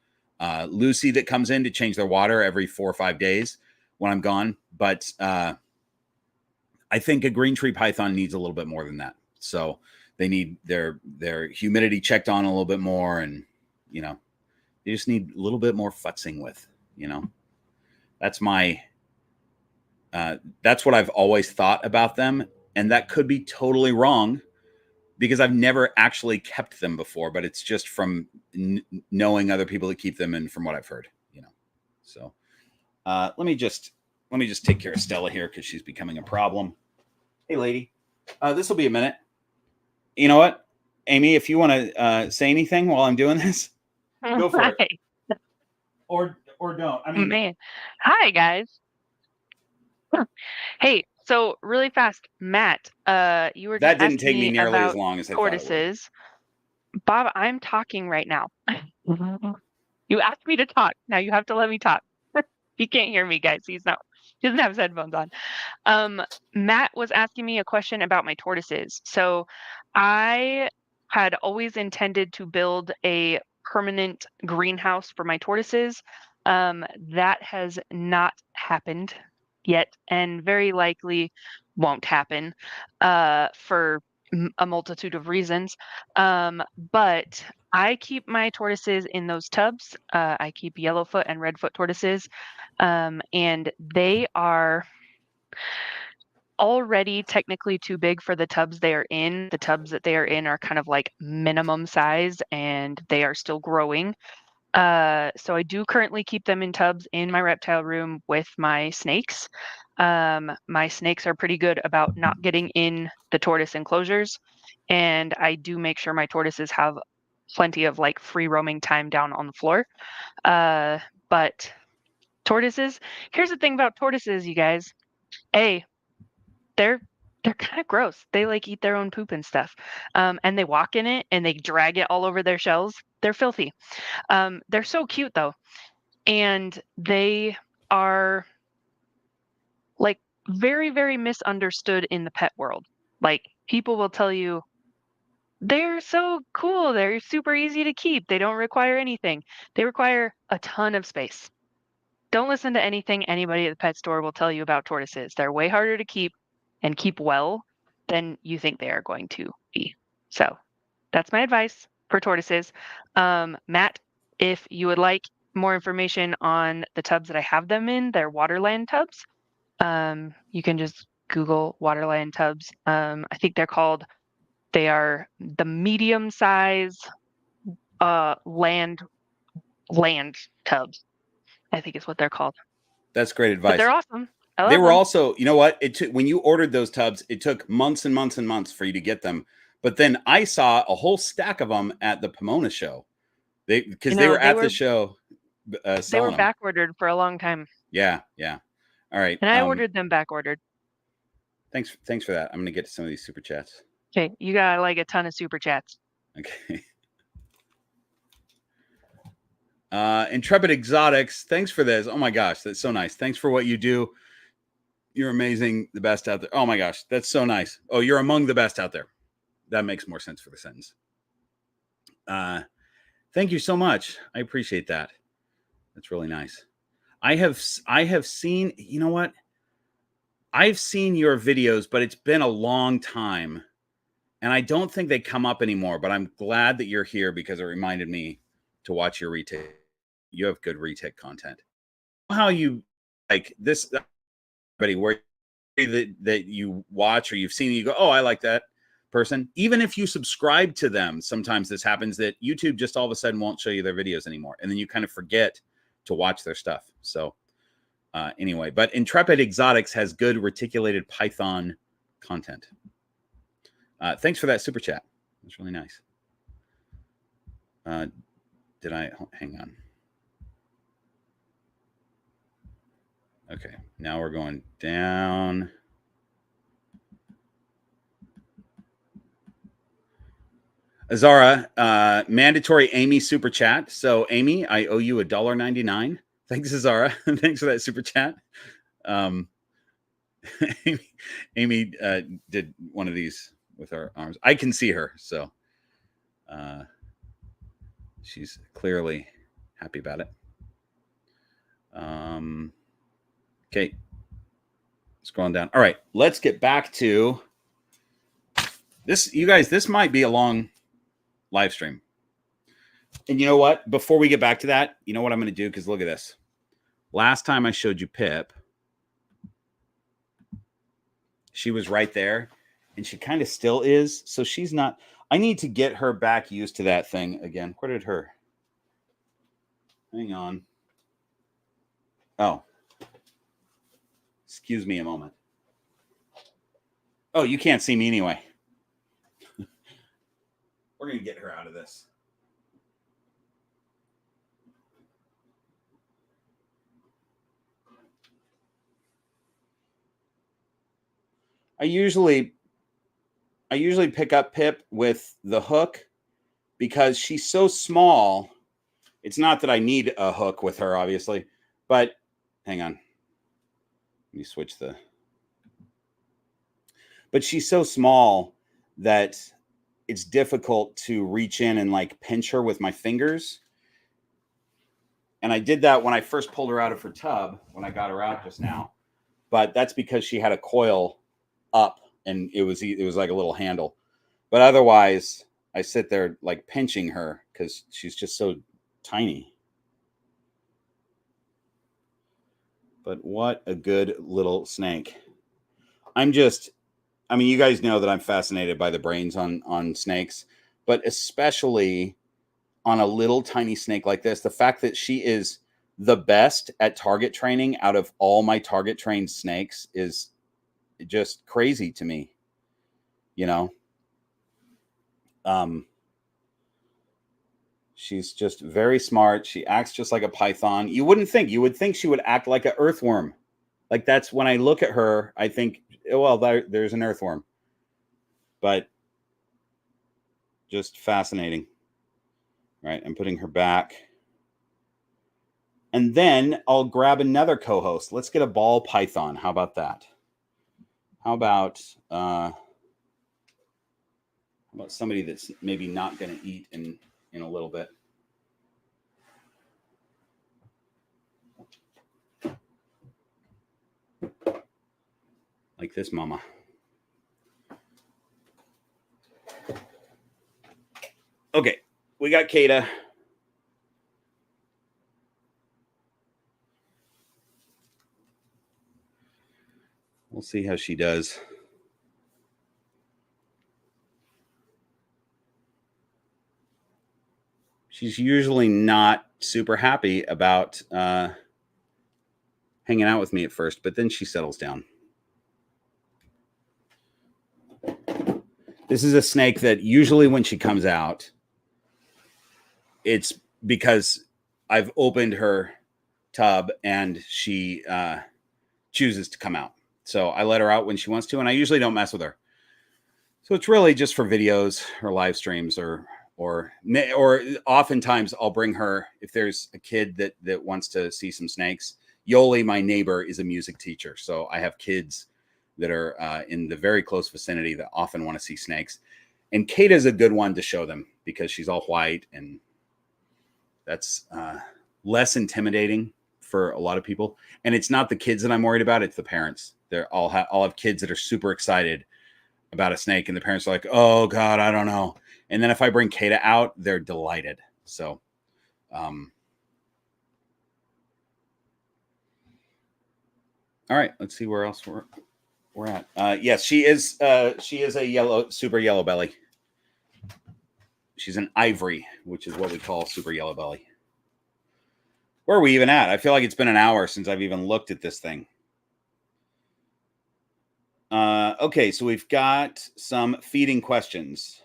Lucy that comes in to change their water every 4 or 5 days when I'm gone. But I think a green tree python needs a little bit more than that. So they need their humidity checked on a little bit more, and they just need a little bit more futzing with. That's what I've always thought about them, and that could be totally wrong, because I've never actually kept them before, but it's just from knowing other people that keep them and from what I've heard, So let me just take care of Stella here, because she's becoming a problem. Hey, lady, this will be a minute. You know what, Amy, if you want to say anything while I'm doing this, go for it. Or don't. I mean, man. Hi, guys. Hey, so really fast, Matt, you were that just didn't take me nearly as long as I thought it would. Tortoises. Bob, I'm talking right now. You asked me to talk. Now you have to let me talk. He can't hear me, guys. He doesn't have his headphones on. Matt was asking me a question about my tortoises. So I had always intended to build a permanent greenhouse for my tortoises. That has not happened yet, and very likely won't happen for a multitude of reasons. But I keep my tortoises in those tubs. I keep yellowfoot and redfoot tortoises, and they are already technically too big for the tubs they are in. The tubs that they are in are kind of like minimum size, and they are still growing. So I do currently keep them in tubs in my reptile room with my snakes. My snakes are pretty good about not getting in the tortoise enclosures, and I do make sure my tortoises have plenty of like free roaming time down on the floor. But tortoises, here's the thing about tortoises, you guys. They're they're kind of gross. They like eat their own poop and stuff. And they walk in it and they drag it all over their shells. They're filthy. They're so cute though. And they are like very, very misunderstood in the pet world. Like people will tell you they're so cool. They're super easy to keep. They don't require anything. They require a ton of space. Don't listen to anything anybody at the pet store will tell you about tortoises. They're way harder to keep and keep well than you think they are going to be. So that's my advice for tortoises. Matt, if you would like more information on the tubs that I have them in, they're waterland tubs. You can just Google waterland tubs. I think they are the medium size land tubs, I think is what they're called. That's great advice. But they're awesome. They were also, you know what? It took, when you ordered those tubs, it took months and months and months for you to get them. But then I saw a whole stack of them at the Pomona show. Because they were at the show. They were back ordered for a long time. Yeah, yeah. All right. And I ordered them back ordered. Thanks for that. I'm going to get to some of these super chats. Okay, you got like a ton of super chats. Okay. Intrepid Exotics, thanks for this. Oh my gosh, that's so nice. Thanks for what you do. You're amazing, the best out there. Oh my gosh, that's so nice. Oh, you're among the best out there. That makes more sense for the sentence. Thank you so much. I appreciate that. That's really nice. I have seen, you know what? I've seen your videos, but it's been a long time. And I don't think they come up anymore, but I'm glad that you're here because it reminded me to watch your retake. You have good retake content. How you like this, where that you watch or you've seen, you go, oh, I like that person. Even if you subscribe to them, sometimes this happens that YouTube just all of a sudden won't show you their videos anymore. And then you kind of forget to watch their stuff. So anyway, but Intrepid Exotics has good reticulated python content. Thanks for that super chat. It's really nice. Did I hang on? Okay, now we're going down. Azara, mandatory Amy super chat. So Amy, I owe you $1.99. Thanks, Azara. Thanks for that super chat. Amy did one of these with her arms. I can see her, so she's clearly happy about it. Okay, scrolling down. All right, let's get back to this. You guys, this might be a long live stream. And you know what? Before we get back to that, you know what I'm going to do? Because look at this. Last time I showed you Pip, she was right there, and she kind of still is. So she's not. I need to get her back used to that thing again. Where did her? Hang on. Oh. Excuse me a moment. Oh, you can't see me anyway. We're going to get her out of this. I usually pick up Pip with the hook because she's so small. It's not that I need a hook with her, obviously, but hang on. Let me switch the. But she's so small that it's difficult to reach in and like pinch her with my fingers. And I did that when I first pulled her out of her tub, when I got her out just now. But that's because she had a coil up and it was like a little handle. But otherwise, I sit there like pinching her because she's just so tiny. But what a good little snake. I mean, you guys know that I'm fascinated by the brains on snakes, but especially on a little tiny snake like this. The fact that she is the best at target training out of all my target trained snakes is just crazy to me, you know? She's just very smart. She acts just like a python. You would think she would act like an earthworm. Like, that's when I look at her, I think, well, there's an earthworm. But just fascinating. Right, I'm putting her back. And then I'll grab another co-host. Let's get a ball python. How about that? How about somebody that's maybe not going to eat in a little bit? Like this mama. Okay, we got Kata. We'll see how she does. She's usually not super happy about hanging out with me at first, but then she settles down. This is a snake that usually when she comes out, it's because I've opened her tub and she chooses to come out. So I let her out when she wants to, and I usually don't mess with her. So it's really just for videos or live streams, or oftentimes I'll bring her if there's a kid that wants to see some snakes. Yoli, my neighbor, is a music teacher, so I have kids that are in the very close vicinity that often want to see snakes. And Kata is a good one to show them because she's all white, and that's less intimidating for a lot of people. And it's not the kids that I'm worried about; it's the parents. They're all have kids that are super excited about a snake, and the parents are like, "Oh God, I don't know." And then if I bring Kata out, they're delighted. So, all right, let's see where else we're at. Yes, she is a super yellow belly. She's an ivory, which is what we call super yellow belly. Where are we even at? I feel like it's been an hour since I've even looked at this thing. Okay, so we've got some feeding questions.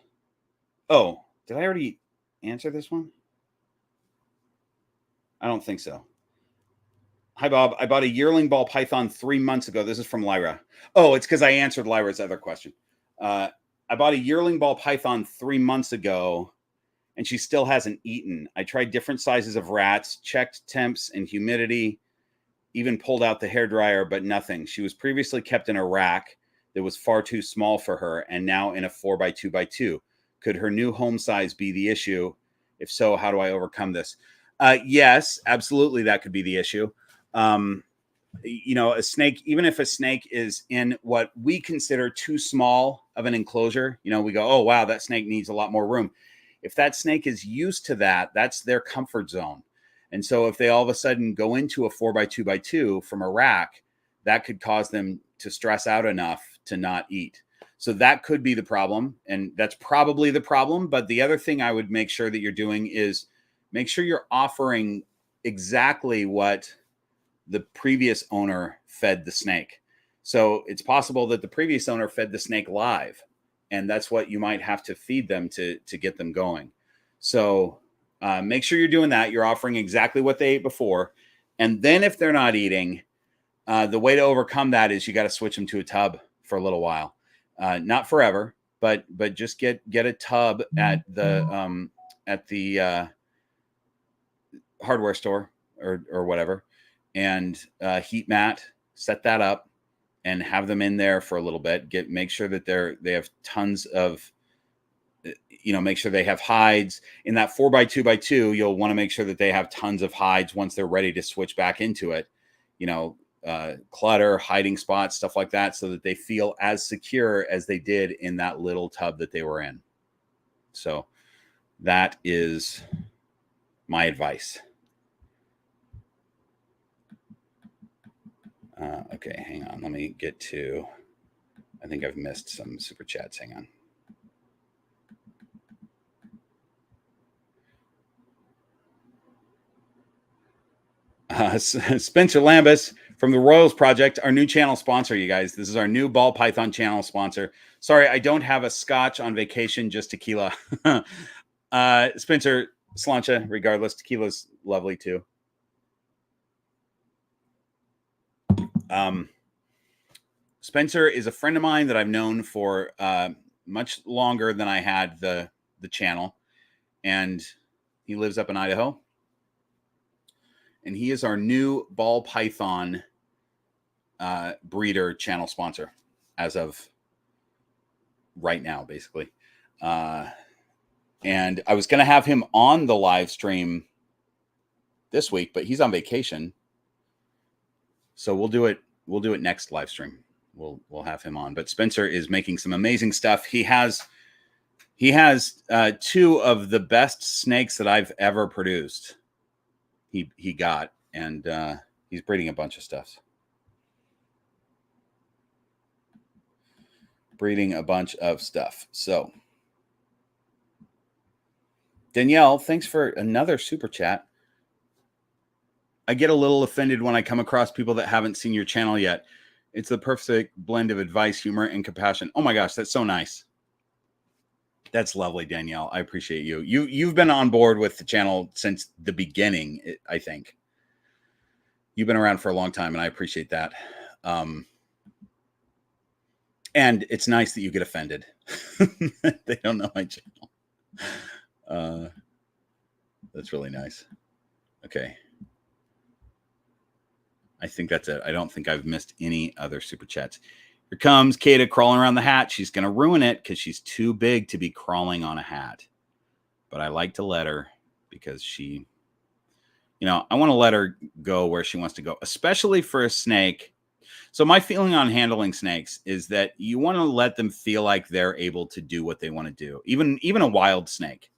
Oh, did I already answer this one? I don't think so. Hi, Bob. I bought a yearling ball python 3 months ago. This is from Lyra. Oh, it's because I answered Lyra's other question. I bought a yearling ball python 3 months ago, and she still hasn't eaten. I tried different sizes of rats, checked temps and humidity, even pulled out the hairdryer, but nothing. She was previously kept in a rack that was far too small for her, and now in a 4x2x2. Could her new home size be the issue? If so, how do I overcome this? Yes, absolutely, that could be the issue. A snake, even if a snake is in what we consider too small of an enclosure, we go, oh, wow, that snake needs a lot more room. If that snake is used to that, that's their comfort zone. And so if they all of a sudden go into a 4x2x2 from a rack, that could cause them to stress out enough to not eat. So that could be the problem. And that's probably the problem. But the other thing I would make sure that you're doing is make sure you're offering exactly what the previous owner fed the snake. So it's possible that the previous owner fed the snake live, and that's what you might have to feed them to get them going. So make sure you're doing that. You're offering exactly what they ate before. And then if they're not eating, the way to overcome that is you got to switch them to a tub for a little while. Not forever, but just get a tub at the hardware store or whatever, and heat mat, set that up, and have them in there for a little bit. Make sure that they have tons of, make sure they have hides. In that 4x2x2, you'll want to make sure that they have tons of hides once they're ready to switch back into it. clutter, hiding spots, stuff like that, so that they feel as secure as they did in that little tub that they were in. So that is my advice. Okay, hang on. Let me get to, I think I've missed some super chats. Hang on. Spencer Lambus from the Royals Project, our new channel sponsor, you guys. This is our new ball python channel sponsor. Sorry, I don't have a Scotch on vacation, just tequila. Spencer, Slancha, regardless, tequila's lovely too. Spencer is a friend of mine that I've known for much longer than I had the channel, and he lives up in Idaho. And he is our new ball python breeder channel sponsor as of right now, basically. And I was going to have him on the live stream this week, but he's on vacation. So we'll do it next live stream. We'll have him on. But Spencer is making some amazing stuff. He has two of the best snakes that I've ever produced. He got, and he's breeding a bunch of stuff. So Danielle, thanks for another super chat. I get a little offended when I come across people that haven't seen your channel yet. It's the perfect blend of advice, humor, and compassion. Oh my gosh, that's so nice. That's lovely, Danielle. I appreciate you. You've been on board with the channel since the beginning, I think. You've been around for a long time, and I appreciate that. And it's nice that you get offended. They don't know my channel. That's really nice. Okay. I think that's it. I don't think I've missed any other super chats. Here comes Kata crawling around the hat. She's going to ruin it because she's too big to be crawling on a hat. But I like to let her because she, I want to let her go where she wants to go, especially for a snake. So my feeling on handling snakes is that you want to let them feel like they're able to do what they want to do. Even a wild snake,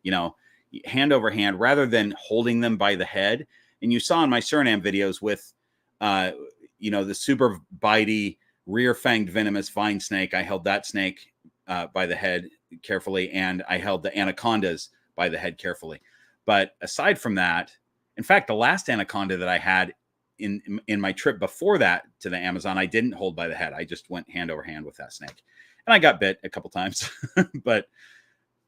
hand over hand, rather than holding them by the head. And you saw in my Suriname videos with, the super bitey, rear-fanged venomous vine snake. I held that snake by the head carefully, and I held the anacondas by the head carefully. But aside from that, in fact, the last anaconda that I had in my trip before that to the Amazon, I didn't hold by the head. I just went hand over hand with that snake. And I got bit a couple times. But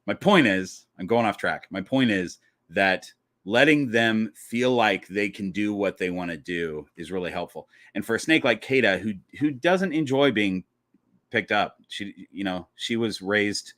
my point is, I'm going off track. My point is that letting them feel like they can do what they want to do is really helpful. And for a snake like Kata, who doesn't enjoy being picked up, she was raised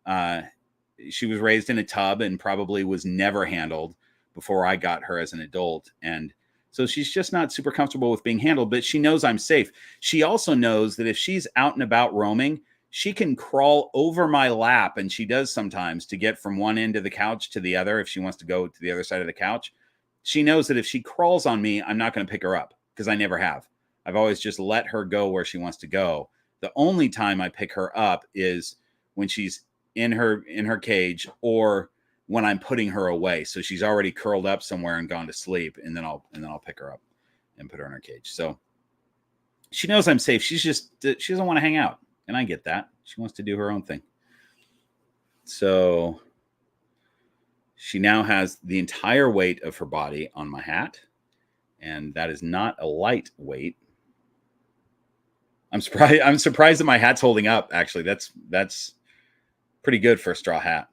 in a tub and probably was never handled before I got her as an adult. And so she's just not super comfortable with being handled, but she knows I'm safe. She also knows that if she's out and about roaming, she can crawl over my lap, and she does sometimes, to get from one end of the couch to the other if she wants to go to the other side of the couch. She knows that if she crawls on me, I'm not going to pick her up, because I never have. I've always just let her go where she wants to go. The only time I pick her up is when she's in her cage, or when I'm putting her away. So she's already curled up somewhere and gone to sleep, and then I'll pick her up and put her in her cage. So she knows I'm safe. She doesn't want to hang out. And I get that. She wants to do her own thing. So she now has the entire weight of her body on my hat. And that is not a light weight. I'm surprised that my hat's holding up, actually. That's pretty good for a straw hat.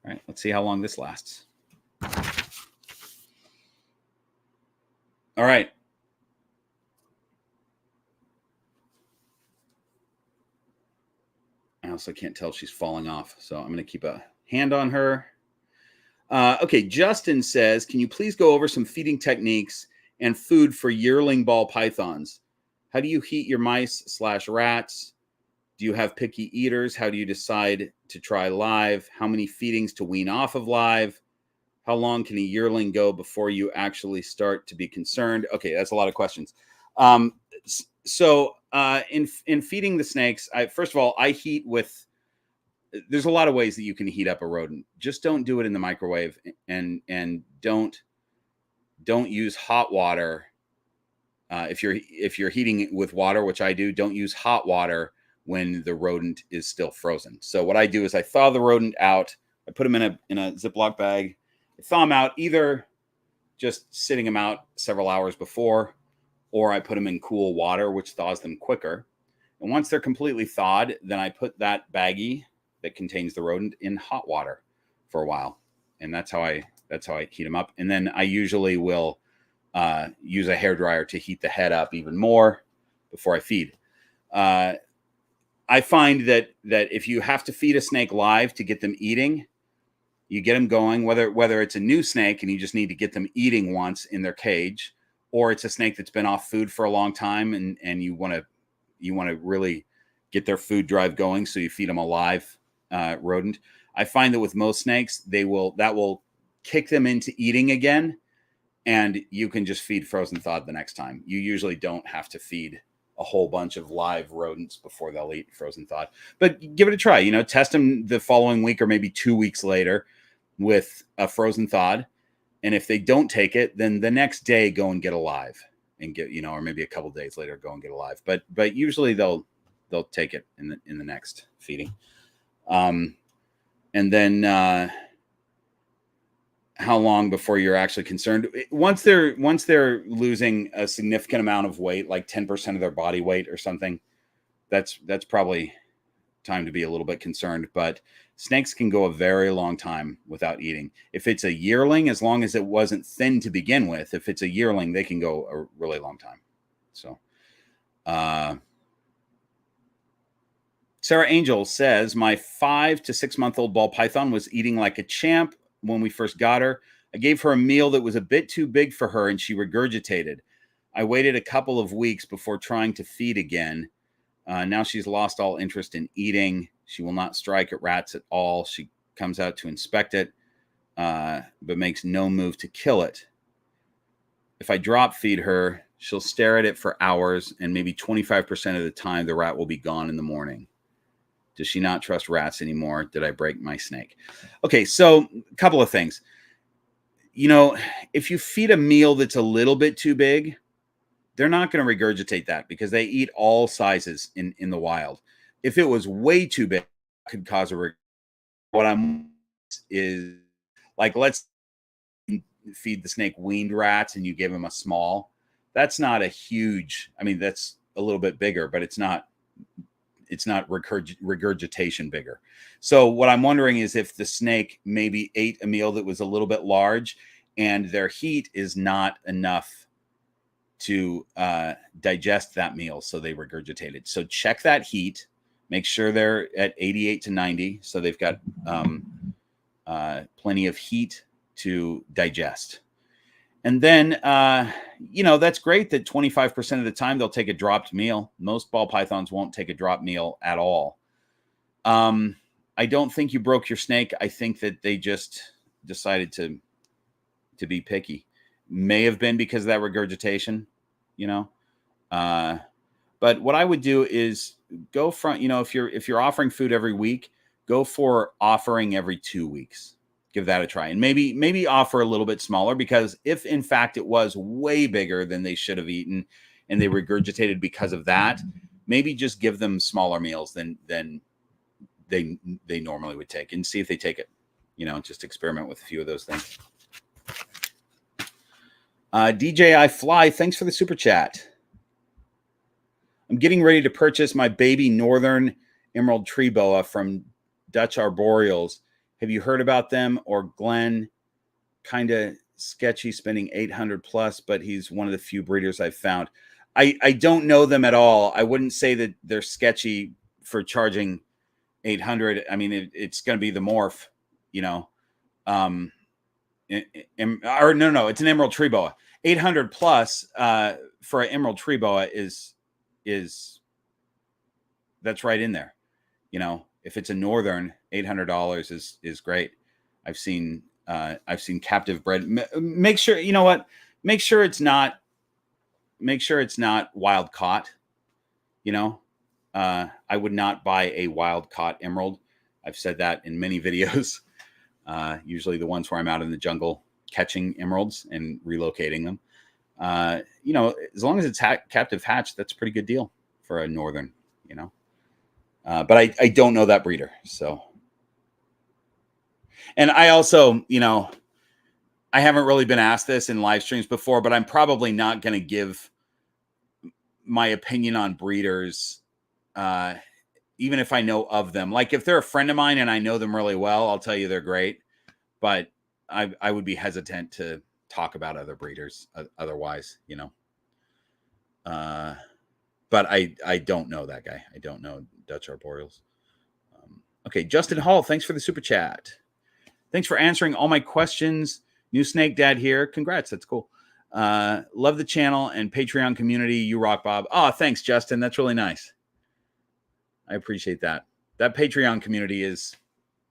All right, let's see how long this lasts. All right. I also can't tell if she's falling off, so I'm going to keep a hand on her. Okay, Justin says, can you please go over some feeding techniques and food for yearling ball pythons? How do you heat your mice/rats? Do you have picky eaters? How do you decide to try live? How many feedings to wean off of live? How long can a yearling go before you actually start to be concerned? Okay, that's a lot of questions. So in feeding the snakes, first of all, I heat with. There's a lot of ways that you can heat up a rodent. Just don't do it in the microwave, and don't use hot water. If you're heating it with water, which I do, don't use hot water when the rodent is still frozen. So what I do is I thaw the rodent out. I put them in a Ziploc bag. I thaw them out, either just sitting them out several hours before, or I put them in cool water, which thaws them quicker. And once they're completely thawed, then I put that baggie that contains the rodent in hot water for a while, and that's how I heat them up. And then I usually will use a hairdryer to heat the head up even more before I feed. I find that if you have to feed a snake live to get them eating, you get them going, whether it's a new snake and you just need to get them eating once in their cage, or it's a snake that's been off food for a long time and you want to really get their food drive going, so you feed them a live rodent. I find that with most snakes, that will kick them into eating again, and you can just feed frozen thawed the next time. You usually don't have to feed a whole bunch of live rodents before they'll eat frozen thawed. But give it a try. Test them the following week or maybe 2 weeks later with a frozen thawed. And if they don't take it, then the next day go and get a live, and get, or maybe a couple days later go and get a live. But usually they'll take it in the next feeding. And then how long before you're actually concerned? Once they're losing a significant amount of weight, like 10% of their body weight or something, that's probably time to be a little bit concerned. But snakes can go a very long time without eating. If it's a yearling, as long as it wasn't thin to begin with, if it's a yearling, they can go a really long time. So, Sarah Angel says, my 5 to 6 month old ball python was eating like a champ when we first got her. I gave her a meal that was a bit too big for her, and she regurgitated. I waited a couple of weeks before trying to feed again. Now she's lost all interest in eating. She will not strike at rats at all. She comes out to inspect it, but makes no move to kill it. If I drop feed her, she'll stare at it for hours, and maybe 25% of the time the rat will be gone in the morning. Does she not trust rats anymore? Did I break my snake? Okay, so a couple of things. If you feed a meal that's a little bit too big, they're not going to regurgitate that, because they eat all sizes in the wild. If it was way too big, it could cause a what I'm is like, let's feed the snake weaned rats and you give him a small. That's not a huge, that's a little bit bigger, but it's not regurgitation bigger. So what I'm wondering is if the snake maybe ate a meal that was a little bit large and their heat is not enough to digest that meal, so they regurgitated. So check that heat. Make sure they're at 88 to 90, so they've got plenty of heat to digest. And then, that's great that 25% of the time they'll take a dropped meal. Most ball pythons won't take a dropped meal at all. I don't think you broke your snake. I think that they just decided to be picky. May have been because of that regurgitation, but what I would do is go from, if you're offering food every week, go for offering every 2 weeks. Give that a try, and maybe offer a little bit smaller, because if in fact it was way bigger than they should have eaten and they regurgitated because of that, maybe just give them smaller meals than they normally would take, and see if they take it. Just experiment with a few of those things. DJI Fly, thanks for the super chat. I'm getting ready to purchase my baby northern emerald tree boa from Dutch Arboreals. Have you heard about them? Or Glenn, kind of sketchy, spending 800 plus, but he's one of the few breeders I've found. I don't know them at all. I wouldn't say that they're sketchy for charging 800. It's going to be the morph, or no, it's an emerald tree boa. 800 plus for an emerald tree boa is that's right in there. If it's a northern, $800 is great. I've seen captive bred. Make sure, make sure it's not make sure it's not wild caught. You know, I would not buy a wild caught emerald. I've said that in many videos. Usually the ones where I'm out in the jungle catching emeralds and relocating them. You know, as long as it's captive hatched, that's a pretty good deal for a northern, you know. But I don't know that breeder. So, and I also, you know, I haven't really been asked this in live streams before, but I'm probably not going to give my opinion on breeders, even if I know of them. Like if they're a friend of mine and I know them really well, I'll tell you they're great. But I would be hesitant to talk about other breeders otherwise, you know. But I don't know that guy. I don't know Dutch Arboreals. Okay, Justin Hall, thanks for the super chat. Thanks for answering all my questions. New Snake Dad here. Congrats, that's cool. Love the channel and Patreon community. You rock, Bob. Oh, thanks, Justin. That's really nice. I appreciate that. That Patreon community is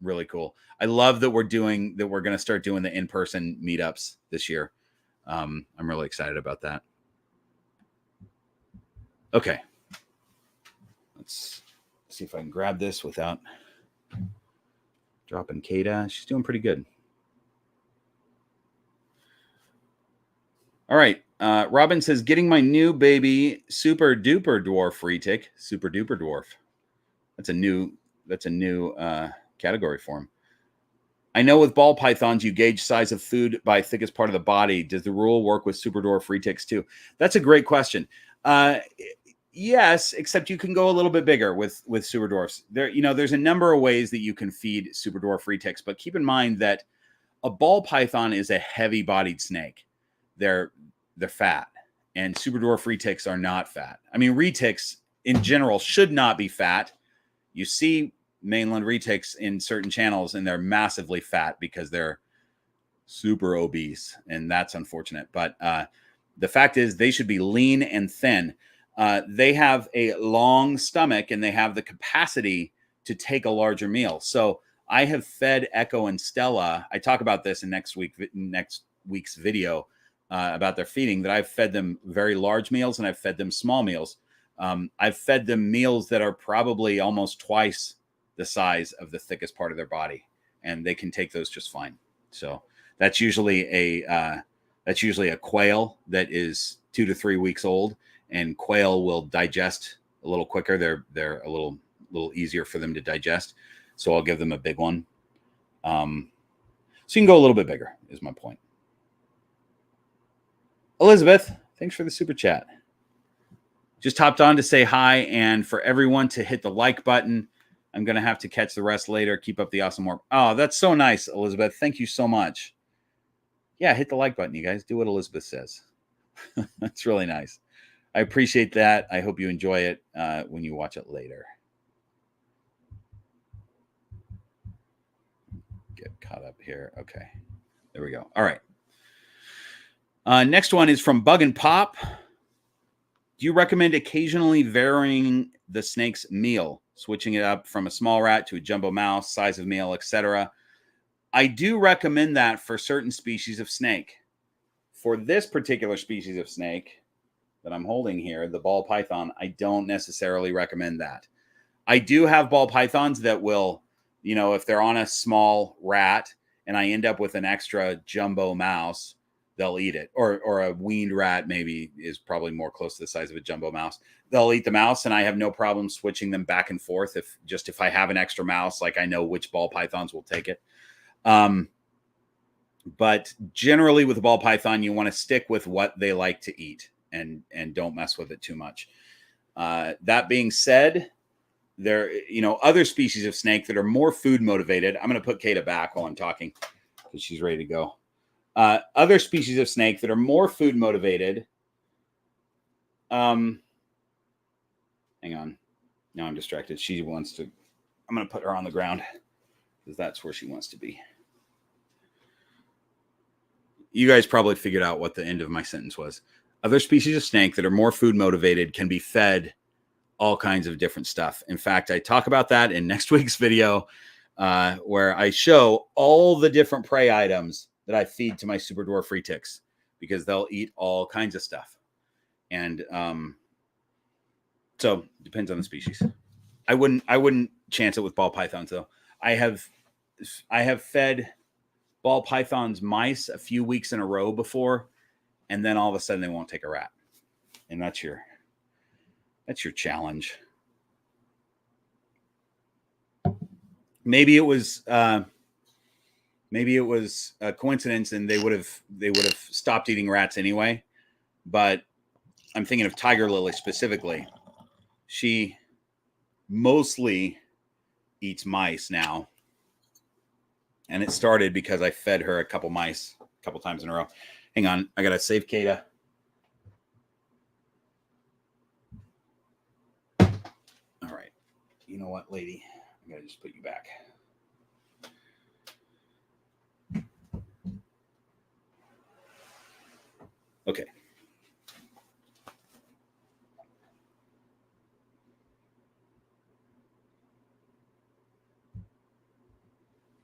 really cool. I love that we're going to start doing the in-person meetups this year. I'm really excited about that. Okay. Let's see if I can grab this without dropping Kata. She's doing pretty good. All right. Robin says, getting my new baby super duper dwarf retic. Super duper dwarf. That's a new category for him. I know with ball pythons, you gauge size of food by thickest part of the body. Does the rule work with super dwarf retics too? That's a great question. Yes, except you can go a little bit bigger with super dwarfs. There's a number of ways that you can feed super dwarf retics, but keep in mind that a ball python is a heavy-bodied snake. They're fat, and super dwarf retics are not fat. I mean, retics in general should not be fat. You see mainland retics in certain channels, and they're massively fat because they're super obese, and that's unfortunate. But the fact is, they should be lean and thin. They have a long stomach, and they have the capacity to take a larger meal. So I have fed Echo and Stella. I talk about this in next week's video about their feeding, that I've fed them very large meals and I've fed them small meals. I've fed them meals that are probably almost twice the size of the thickest part of their body, and they can take those just fine. So that's usually a quail that is 2 to 3 weeks old, and quail will digest a little quicker. They're a little easier for them to digest. So I'll give them a big one. So you can go a little bit bigger is my point. Elizabeth, thanks for the super chat. Just hopped on to say hi, and for everyone to hit the like button. I'm going to have to catch the rest later. Keep up the awesome work. Oh, that's so nice, Elizabeth. Thank you so much. Yeah, hit the like button, you guys. Do what Elizabeth says. That's really nice. I appreciate that. I hope you enjoy it when you watch it later. Get caught up here. Okay. There we go. All right. Next one is from Bug and Pop. Do you recommend occasionally varying the snake's meal, switching it up from a small rat to a jumbo mouse, size of meal, etc.? I do recommend that for certain species of snake. For this particular species of snake that I'm holding here, the ball python, I don't necessarily recommend that. I do have ball pythons that will, if they're on a small rat and I end up with an extra jumbo mouse, they'll eat it. Or a weaned rat maybe is probably more close to the size of a jumbo mouse. They'll eat the mouse, and I have no problem switching them back and forth if I have an extra mouse, like I know which ball pythons will take it. But generally with a ball python, you want to stick with what they like to eat and don't mess with it too much. That being said, there, other species of snake that are more food motivated. I'm going to put Kata back while I'm talking because she's ready to go. Other species of snake that are more food motivated. Hang on. Now I'm distracted. She wants to, I'm going to put her on the ground because that's where she wants to be. You guys probably figured out what the end of my sentence was. Other species of snake that are more food motivated can be fed all kinds of different stuff. In fact, I talk about that in next week's video where I show all the different prey items that I feed to my super dwarf retics because they'll eat all kinds of stuff. And so depends on the species. I wouldn't chance it with ball pythons though. I have fed ball pythons mice a few weeks in a row before, and then all of a sudden they won't take a rat. And that's your challenge. Maybe it was a coincidence and they would have stopped eating rats anyway. But I'm thinking of Tiger Lily specifically. She mostly eats mice now. And it started because I fed her a couple mice a couple times in a row. Hang on, I gotta save Kata. All right. You know what, lady? I gotta just put you back. Okay.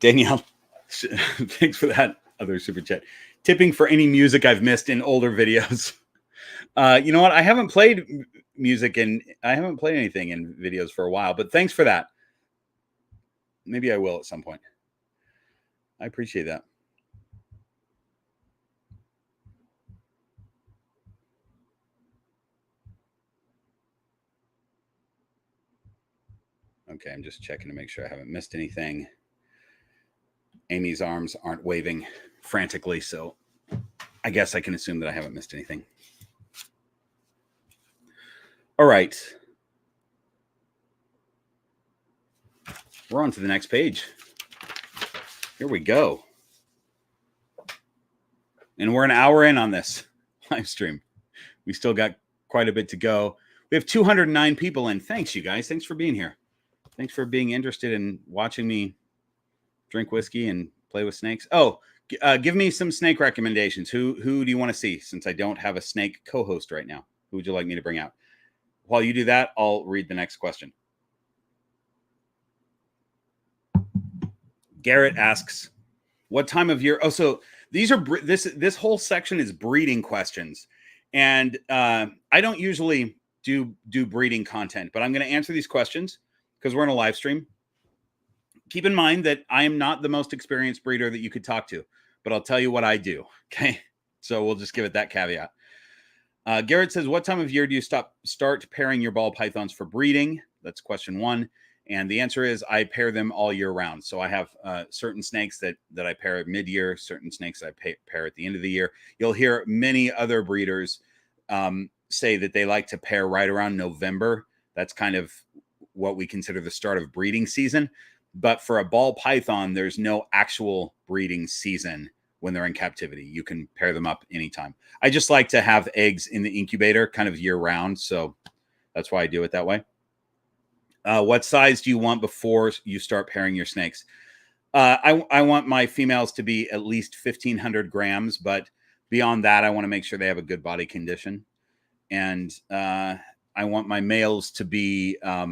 Danielle, thanks for that other super chat. Tipping for any music I've missed in older videos. You know what? I haven't played music and I haven't played anything in videos for a while, but thanks for that. Maybe I will at some point. I appreciate that. Okay, I'm just checking to make sure I haven't missed anything. Amy's arms aren't waving frantically, so I guess I can assume that I haven't missed anything. All right. We're on to the next page. Here we go. And we're an hour in on this live stream. We still got quite a bit to go. We have 209 people in. Thanks, you guys. Thanks for being here. Thanks for being interested in watching me drink whiskey and play with snakes. Oh, give me some snake recommendations. Who do you want to see? Since I don't have a snake co-host right now, who would you like me to bring out? While you do that, I'll read the next question. Garrett asks, what time of year? Oh, so these are this whole section is breeding questions. And I don't usually do breeding content, but I'm going to answer these questions because we're in a live stream. Keep in mind that I am not the most experienced breeder that you could talk to, but I'll tell you what I do. Okay. So we'll just give it that caveat. Garrett says, what time of year do you start pairing your ball pythons for breeding? That's question one. And the answer is I pair them all year round. So I have certain snakes that I pair at mid-year, certain snakes I pair at the end of the year. You'll hear many other breeders say that they like to pair right around November. That's kind of what we consider the start of breeding season. But for a ball python, there's no actual breeding season when they're in captivity. You can pair them up anytime. I just like to have eggs in the incubator kind of year round. So that's why I do it that way. What size do you want before you start pairing your snakes? I want my females to be at least 1,500 grams, but beyond that, I want to make sure they have a good body condition. And I want my males to be, I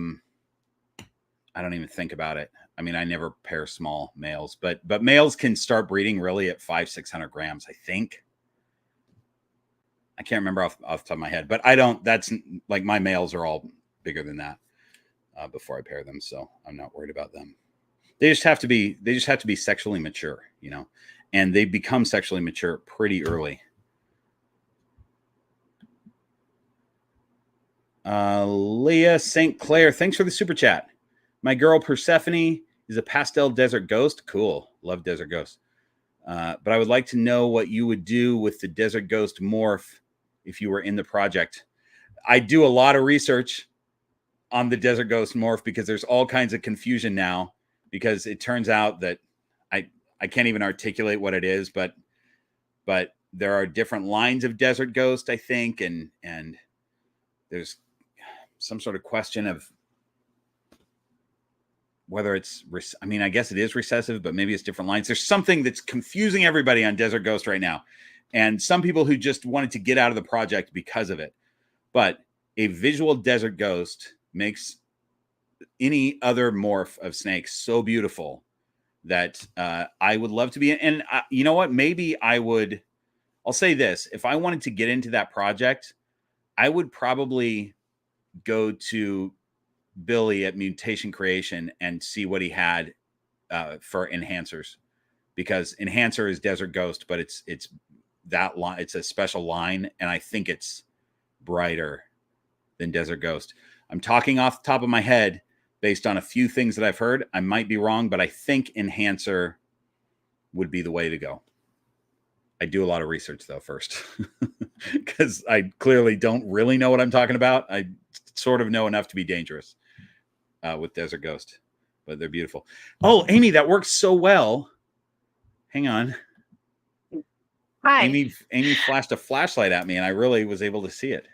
don't even think about it. I mean, I never pair small males, but males can start breeding really at 500-600 grams, I think. I can't remember off the top of my head, but I don't, that's like my males are all bigger than that before I pair them. So I'm not worried about them. They just have to be sexually mature, you know, and they become sexually mature pretty early. Leah St. Clair, thanks for the super chat. My girl Persephone is a pastel desert ghost. Cool. Love desert ghosts. But I would like to know what you would do with the desert ghost morph if you were in the project. I do a lot of research on the desert ghost morph because there's all kinds of confusion now because it turns out that I can't even articulate what it is, but there are different lines of desert ghost, I think, and there's some sort of question of whether it's, I mean, I guess it is recessive, but maybe it's different lines. There's something that's confusing everybody on Desert Ghost right now. And some people who just wanted to get out of the project because of it. But a visual Desert Ghost makes any other morph of snakes so beautiful that I would love to be in. And you know what? Maybe I'll say this. If I wanted to get into that project, I would probably go to Billy at Mutation Creation and see what he had for enhancers, because enhancer is Desert Ghost, but it's that line. It's a special line, and I think it's brighter than Desert Ghost. I'm talking off the top of my head based on a few things that I've heard. I might be wrong, but I think enhancer would be the way to go. I do a lot of research though first, because I clearly don't really know what I'm talking about. I sort of know enough to be dangerous with Desert Ghost, but they're beautiful. Oh, Amy, that works so well. Hang on. Hi. Amy flashed a flashlight at me, and I really was able to see it.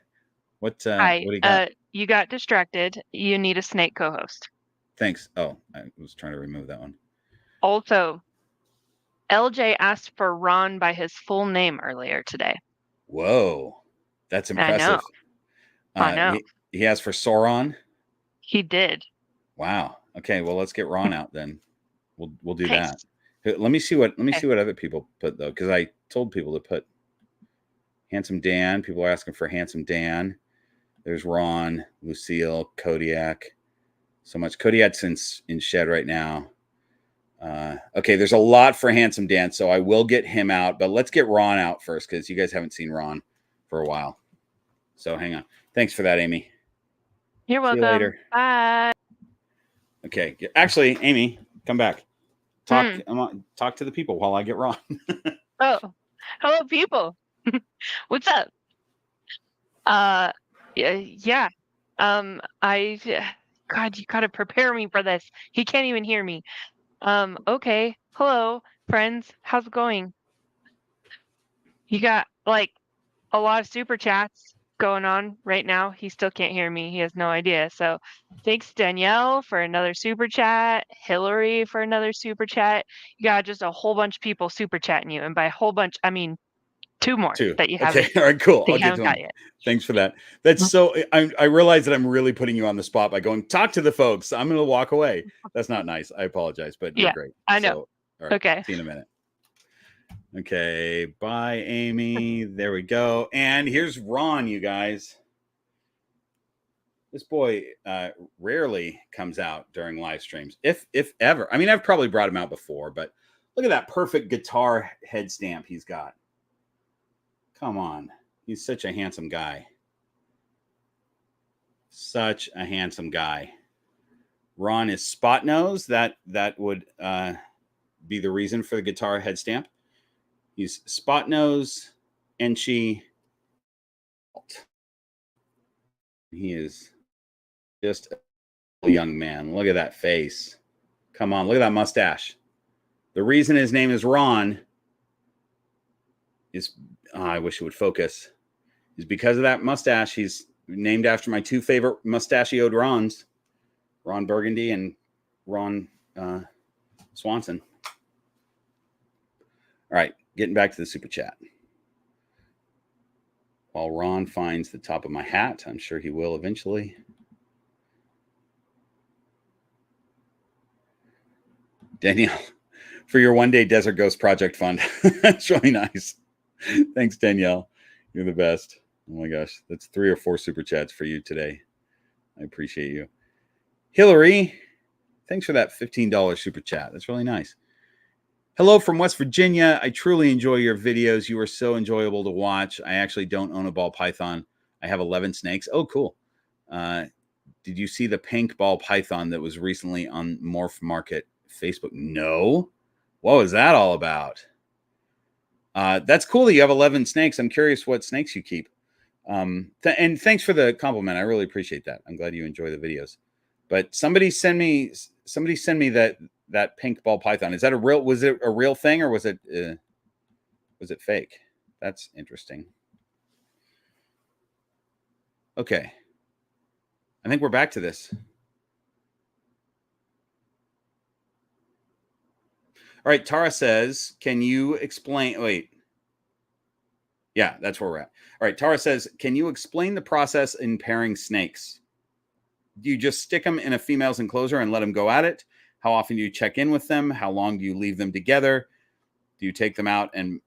What do you got? You got distracted. You need a snake co-host. Thanks. Oh, I was trying to remove that one. Also, LJ asked for Ron by his full name earlier today. Whoa, that's impressive. I know. He asked for Sauron. He did. Wow. Okay. Well, let's get Ron out then. We'll do Thanks. that. Let me see what other people put though, because I told people to put Handsome Dan. People are asking for Handsome Dan. There's Ron, Lucille, Kodiak. So much. Kodiak's in shed right now. Okay, there's a lot for Handsome Dan, so I will get him out, but let's get Ron out first, because you guys haven't seen Ron for a while. So hang on. Thanks for that, Amy. You're welcome. See you later. Bye. Okay. Actually, Amy, come back. Talk to the people while I get Ron. Oh, hello, people. What's up? Yeah. God, you gotta prepare me for this. He can't even hear me. Okay. Hello, friends. How's it going? You got like a lot of super chats going on right now. He still can't hear me. He has no idea. So thanks, Danielle, for another super chat. Hillary for another super chat. You got just a whole bunch of people super chatting you. And by a whole bunch, I mean two more that you haven't. Okay. All right, cool. That I'll you get haven't to got them. yet. Thanks for that. That's so, I realize that I'm really putting you on the spot by going, talk to the folks. I'm going to walk away. That's not nice. I apologize, but you're great. I know. So, all right, Okay. See you in a minute. Okay. Bye, Amy. There we go. And here's Ron, you guys. This boy rarely comes out during live streams, if ever. I mean, I've probably brought him out before, but look at that perfect guitar head stamp he's got. Come on. He's such a handsome guy. Such a handsome guy. Ron is spot nose. That would be the reason for the guitar head stamp. He's spot nose, Enchi. He is just a young man. Look at that face. Come on, look at that mustache. The reason his name is Ron is, I wish it would focus, is because of that mustache. He's named after my two favorite mustachioed Rons, Ron Burgundy and Ron Swanson. All right, getting back to the super chat. While Ron finds the top of my hat, I'm sure he will eventually. Danielle, for your one-day Desert Ghost Project Fund. That's really nice. Thanks, Danielle. You're the best. Oh my gosh, that's 3 or 4 super chats for you today. I appreciate you. Hillary, thanks for that $15 super chat. That's really nice. Hello from West Virginia. I truly enjoy your videos. You are so enjoyable to watch. I actually don't own a ball python. I have 11 snakes. Oh, cool. Did you see the pink ball python that was recently on Morph Market Facebook? No. What was that all about? That's cool that you have 11 snakes. I'm curious what snakes you keep. And thanks for the compliment. I really appreciate that. I'm glad you enjoy the videos. But somebody send me that pink ball python. Is that was it a real thing, or was it fake? That's interesting. Okay. I think we're back to this. All right. Tara says, can you explain? Wait. Yeah, that's where we're at. All right. Tara says, can you explain the process in pairing snakes? Do you just stick them in a female's enclosure and let them go at it? How often do you check in with them? How long do you leave them together? Do you take them out and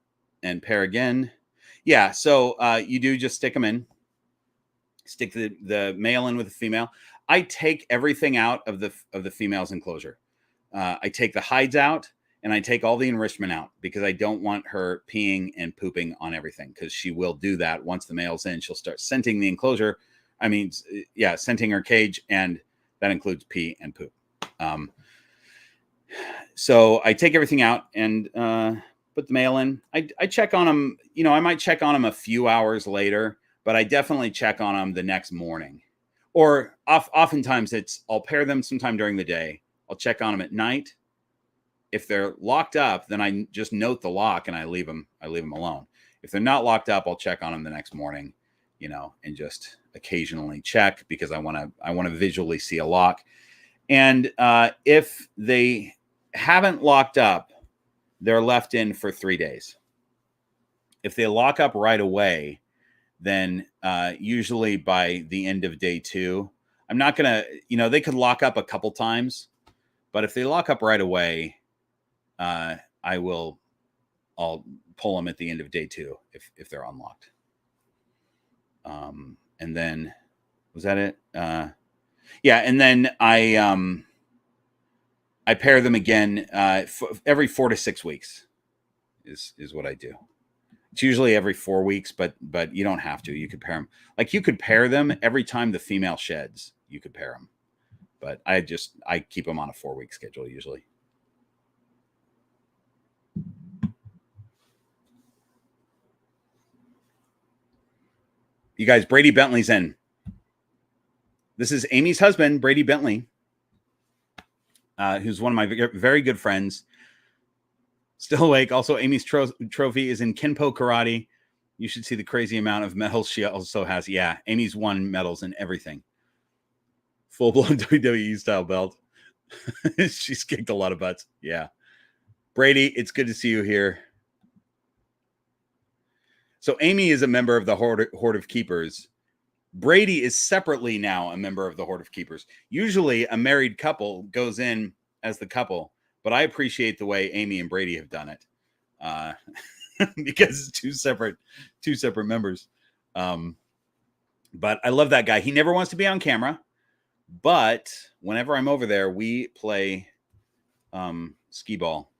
pair again? Yeah, so you do just stick them in. stick the male in with the female. I take everything out of the female's enclosure. I take the hides out, and I take all the enrichment out because I don't want her peeing and pooping on everything, because she will do that once the male's in. She'll start scenting the enclosure. I mean, yeah, scenting her cage, and that includes pee and poop. So I take everything out and put the male in. I check on him. You know, I might check on him a few hours later, but I definitely check on him the next morning. Or oftentimes I'll pair them sometime during the day. I'll check on them at night. If they're locked up, then I just note the lock and I leave them alone. If they're not locked up, I'll check on them the next morning, you know, and just occasionally check because I want to visually see a lock. And if they haven't locked up, they're left in for 3 days. If they lock up right away, then usually by the end of day 2, I'm not going to, you know, they could lock up a couple times, but if they lock up right away, I'll pull them at the end of day 2 if they're unlocked. And then, was that it? Yeah. And then I pair them again every 4 to 6 weeks is what I do. It's usually every 4 weeks, but you don't have to. You could pair them. Like, you could pair them every time the female sheds. You could pair them. But I keep them on a 4-week schedule usually. You guys, Brady Bentley's in. This is Amy's husband, Brady Bentley, who's one of my very good friends. Still awake. Also, Amy's trophy is in Kenpo Karate. You should see the crazy amount of medals she also has. Yeah, Amy's won medals in everything. Full-blown WWE style belt. She's kicked a lot of butts. Yeah. Brady, it's good to see you here. So Amy is a member of the Horde of Keepers. Brady is separately now a member of the Horde of Keepers. Usually a married couple goes in as the couple, but I appreciate the way Amy and Brady have done it because it's two separate members. But I love that guy. He never wants to be on camera, but whenever I'm over there, we play skee ball,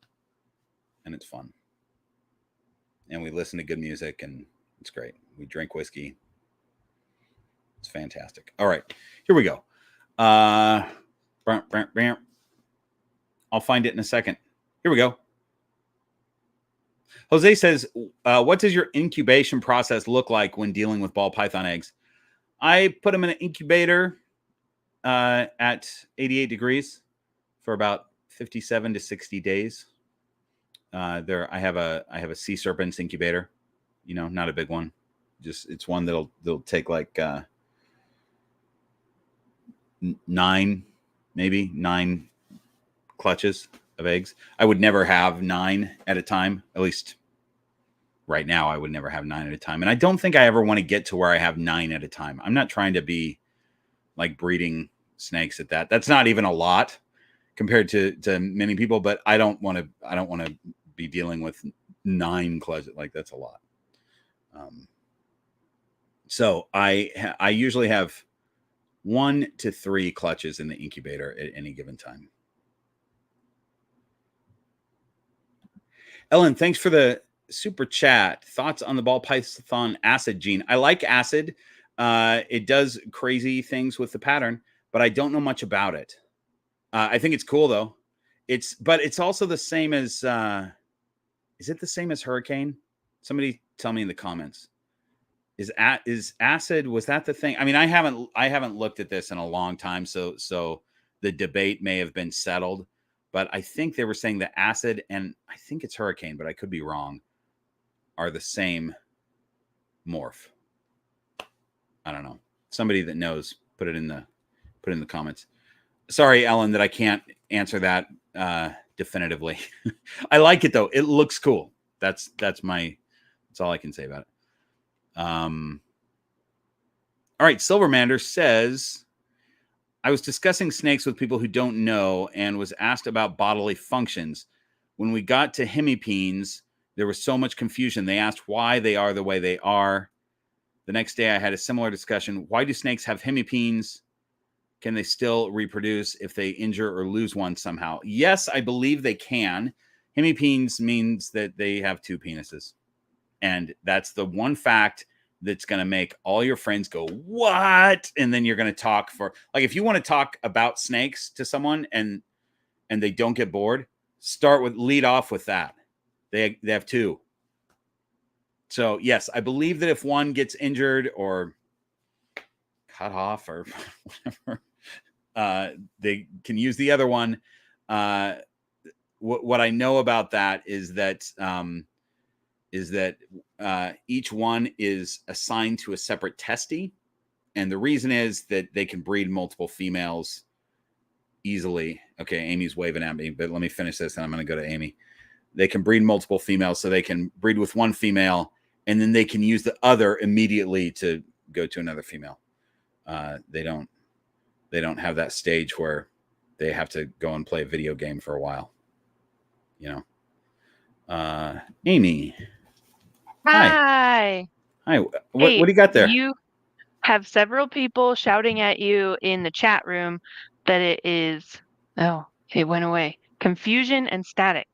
and it's fun. And we listen to good music, and it's great. We drink whiskey. It's fantastic. All right, here we go. I'll find it in a second. Here we go. Jose says, what does your incubation process look like when dealing with ball python eggs? I put them in an incubator at 88 degrees for about 57 to 60 days. I have a sea serpents incubator, you know, not a big one. Just, it's one that'll take like 9 clutches of eggs. I would never have 9 at a time. At least right now, I would never have 9 at a time. And I don't think I ever want to get to where I have 9 at a time. I'm not trying to be like breeding snakes at that. That's not even a lot compared to many people, but I don't want to be dealing with 9 clutches. Like, that's a lot. So I usually have 1 to 3 clutches in the incubator at any given time. Ellen, thanks for the super chat. Thoughts on the ball python acid gene? I like acid. It does crazy things with the pattern, but I don't know much about it. I think it's cool though. But it's also the same as, is it the same as hurricane? Somebody tell me in the comments. Is acid, was that the thing? I mean, I haven't looked at this in a long time, so the debate may have been settled, but I think they were saying that acid, and I think it's hurricane, but I could be wrong, are the same morph. I don't know. Somebody that knows, put it in the comments. Sorry, Ellen, that I can't answer that definitively. I like it though. It looks cool. That's all I can say about it. All right, Silvermander says, I was discussing snakes with people who don't know and was asked about bodily functions. When we got to hemipenes, there was so much confusion. They asked why they are the way they are. The next day I had a similar discussion. Why do snakes have hemipenes? Can they still reproduce if they injure or lose one somehow? Yes, I believe they can. Hemipenes means that they have 2 penises. And that's the one fact that's going to make all your friends go, what? And then you're going to talk for, like, if you want to talk about snakes to someone and they don't get bored, lead off with that. They have 2. So yes, I believe that if one gets injured or cut off or whatever, they can use the other one. What I know about that is that each one is assigned to a separate testy, and the reason is that they can breed multiple females easily. Okay, Amy's waving at me, but let me finish this, and I'm going to go to Amy. They can breed multiple females, so they can breed with one female, and then they can use the other immediately to go to another female. They don't have that stage where they have to go and play a video game for a while. You know, Amy. Hi. What do you got there? You have several people shouting at you in the chat room that it is, oh, it went away. Confusion and static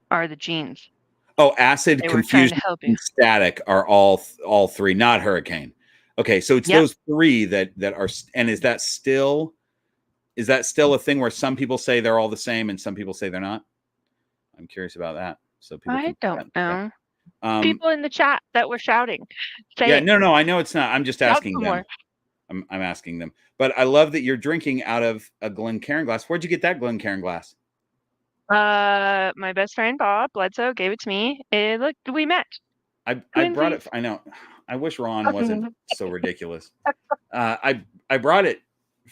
are the genes. Oh, acid, They were trying to confusion, help you. and static are all 3, not hurricane. Okay, so it's those 3 that are, and is that still a thing where some people say they're all the same and some people say they're not? I'm curious about that. So people I don't know. Yeah. People in the chat that were shouting. No, I know it's not. I'm just asking them. More. I'm asking them. But I love that you're drinking out of a Glencairn glass. Where'd you get that Glencairn glass? My best friend Bob Bledsoe gave it to me. We met. I brought it. I know. I wish Ron wasn't so ridiculous. I brought it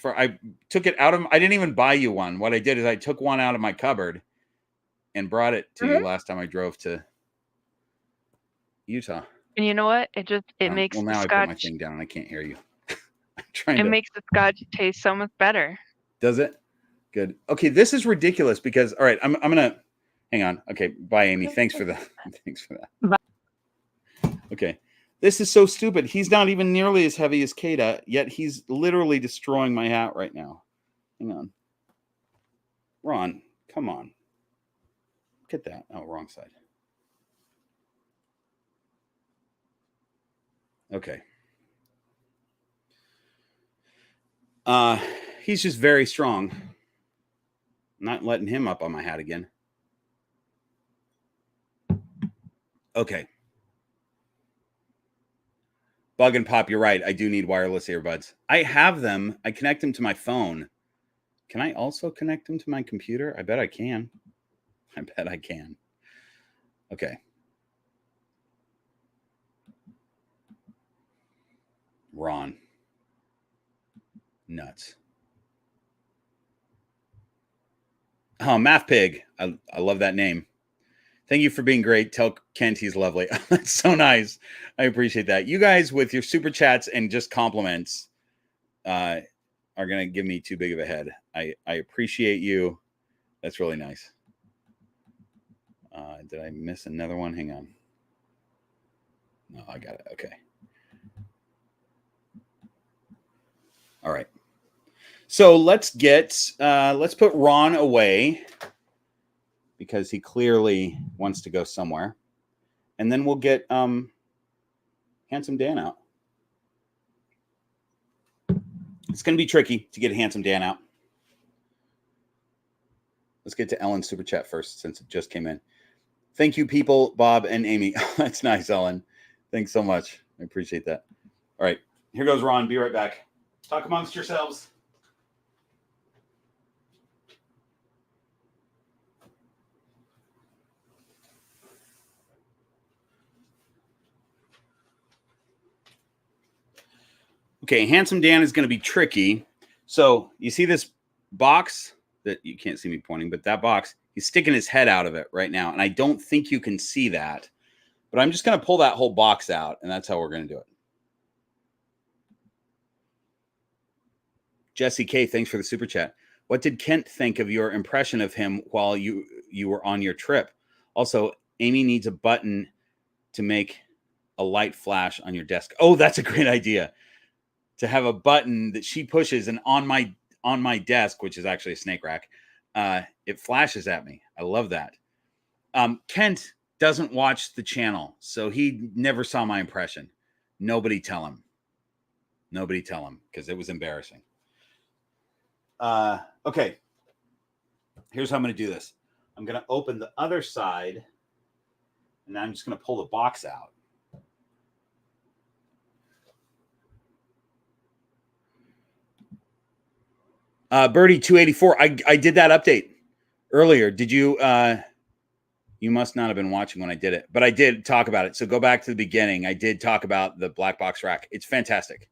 I took it out of. I didn't even buy you one. What I did is I took one out of my cupboard and brought it to you last time I drove to Utah. And you know what? It makes well, the now Scotch. I put my thing down and I can't hear you. It makes the Scotch taste so much better. Does it? Good. Okay, this is ridiculous because all right, I'm gonna hang on. Okay, bye, Amy. Thanks for that. Bye. Okay, this is so stupid. He's not even nearly as heavy as Kata, yet he's literally destroying my hat right now. Hang on, Ron. Come on. Look at that. Oh, wrong side. Okay. He's just very strong. I'm not letting him up on my hat again. Okay. Bug and Pop, you're right. I do need wireless earbuds. I have them. I connect them to my phone. Can I also connect them to my computer? I bet I can. Okay. Ron. Nuts. Oh, Math Pig. I love that name. Thank you for being great. Tell Kent he's lovely. That's so nice. I appreciate that. You guys with your super chats and just compliments are going to give me too big of a head. I appreciate you. That's really nice. Did I miss another one? Hang on. No, I got it. Okay. All right. So let's put Ron away because he clearly wants to go somewhere. And then we'll get Handsome Dan out. It's going to be tricky to get Handsome Dan out. Let's get to Ellen's super chat first since it just came in. Thank you, people, Bob and Amy. That's nice, Ellen. Thanks so much. I appreciate that. All right. Here goes Ron. Be right back. Talk amongst yourselves. Okay, Handsome Dan is going to be tricky. So you see this box that you can't see me pointing, but that box, he's sticking his head out of it right now. And I don't think you can see that, but I'm just going to pull that whole box out, and that's how we're going to do it. Jesse K, thanks for the super chat. What did Kent think of your impression of him while you were on your trip? Also, Amy needs a button to make a light flash on your desk. Oh, that's a great idea. To have a button that she pushes, and on my desk, which is actually a snake rack, it flashes at me. I love that. Kent doesn't watch the channel, so he never saw my impression. Nobody tell him. Nobody tell him, because it was embarrassing. Okay. Here's how I'm going to do this. I'm going to open the other side, and I'm just going to pull the box out. Birdie 284. I did that update earlier. Did you? You must not have been watching when I did it, but I did talk about it. So go back to the beginning. I did talk about the black box rack. It's fantastic.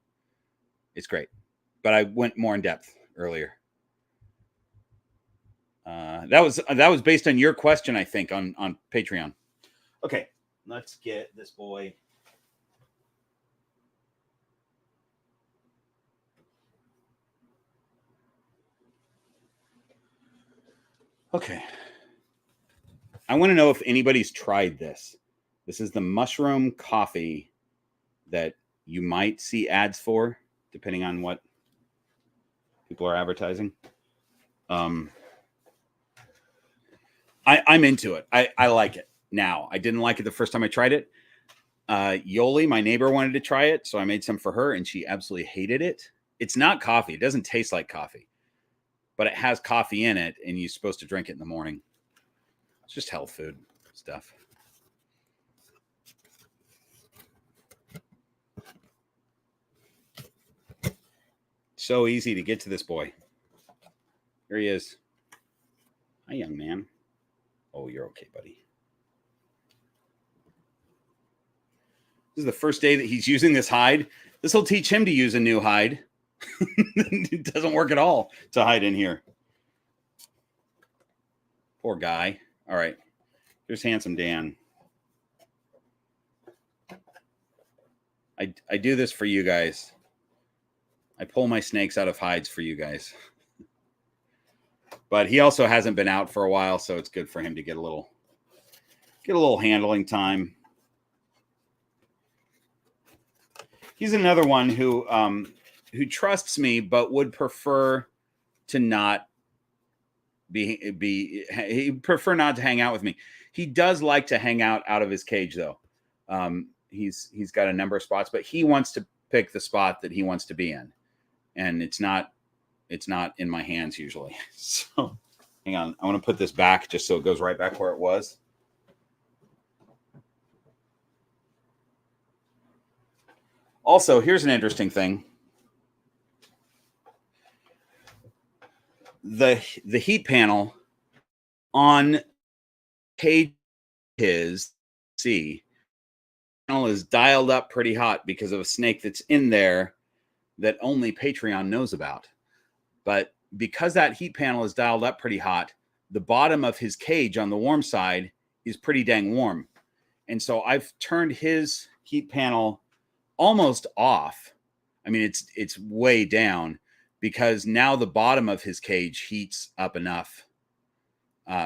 It's great, but I went more in depth earlier. That was based on your question, I think, on Patreon. Okay, let's get this boy. Okay. I want to know if anybody's tried this. This is the mushroom coffee that you might see ads for, depending on what people are advertising. I'm into it. I like it now. I didn't like it the first time I tried it. Yoli, my neighbor, wanted to try it, so I made some for her, and she absolutely hated it. It's not coffee. It doesn't taste like coffee, but it has coffee in it, and you're supposed to drink it in the morning. It's just health food stuff. So easy to get to this boy. Here he is. Hi, young man. Oh, you're okay, buddy. This is the first day that he's using this hide. This will teach him to use a new hide. It doesn't work at all to hide in here. Poor guy. All right. Here's Handsome Dan. I do this for you guys. I pull my snakes out of hides for you guys. But he also hasn't been out for a while, so it's good for him to get a little handling time. He's another one who trusts me, but would prefer to not he prefer not to hang out with me. He does like to hang out of his cage, though. He's got a number of spots, but he wants to pick the spot that he wants to be in, and it's not in my hands usually. So hang on, I want to put this back just so it goes right back where it was. Also, here's an interesting thing. The heat panel on cage is panel is dialed up pretty hot because of a snake that's in there that only Patreon knows about. But because that heat panel is dialed up pretty hot, the bottom of his cage on the warm side is pretty dang warm. And so I've turned his heat panel almost off. I mean, it's way down because now the bottom of his cage heats up enough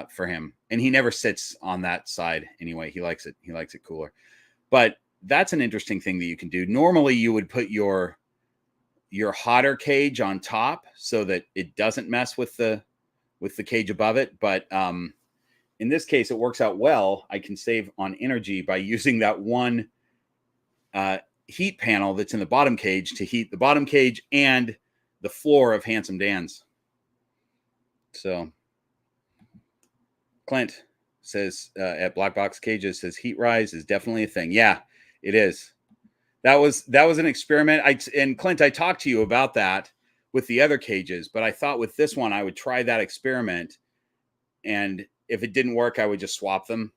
for him. And he never sits on that side anyway. He likes it. He likes it cooler. But that's an interesting thing that you can do. Normally you would put your hotter cage on top so that it doesn't mess with the cage above it. But in this case, it works out well. I can save on energy by using that one heat panel that's in the bottom cage to heat the bottom cage and the floor of Handsome Dan's. So Clint says at Black Box Cages says heat rise is definitely a thing. Yeah, it is. That was an experiment. And Clint, I talked to you about that with the other cages, but I thought with this one I would try that experiment, and if it didn't work, I would just swap them.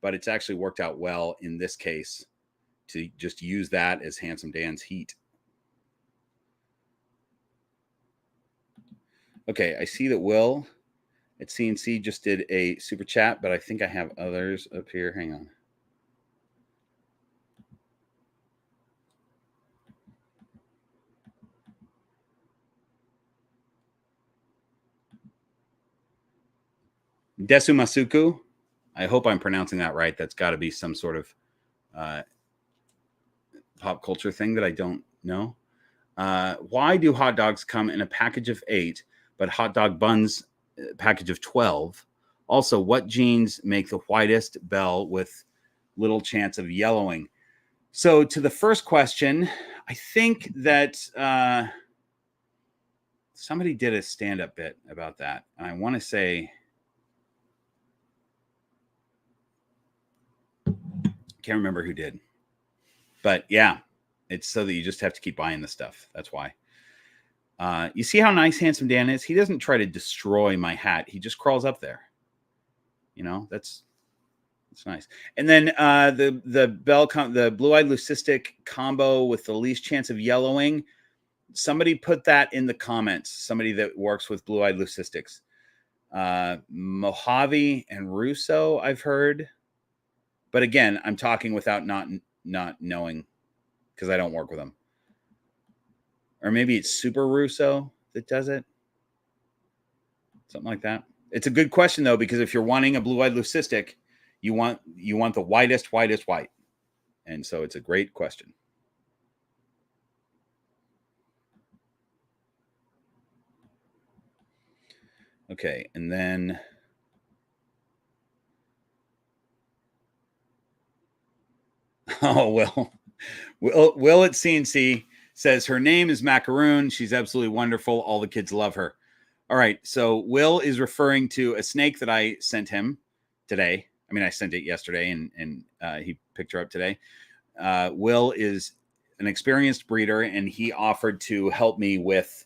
But it's actually worked out well in this case to just use that as Handsome Dan's heat. Okay, I see that Will at CNC just did a super chat, but I think I have others up here. Hang on. Desumasuku. I hope I'm pronouncing that right. That's got to be some sort of pop culture thing that I don't know. Why do hot dogs come in a package of 8, but hot dog buns package of 12? Also, what genes make the whitest bell with little chance of yellowing? So to the first question, I think that somebody did a stand-up bit about that. And I want to say, can't remember who did. But yeah, it's so that you just have to keep buying the stuff. That's why. You see how nice Handsome Dan is? He doesn't try to destroy my hat. He just crawls up there. You know, that's nice. And then the blue-eyed leucistic combo with the least chance of yellowing. Somebody put that in the comments. Somebody that works with blue-eyed leucistics. Mojave and Russo, I've heard. But again, I'm talking without not knowing, because I don't work with them. Or maybe it's Super Russo that does it. Something like that. It's a good question, though, because if you're wanting a blue-eyed leucistic, you want the whitest white. And so it's a great question. Okay, and then Will at CNC says her name is Macaroon. She's absolutely wonderful. All the kids love her. All right, so Will is referring to a snake that I sent him today. I mean, I sent it yesterday, and he picked her up today. Will is an experienced breeder, and he offered to help me with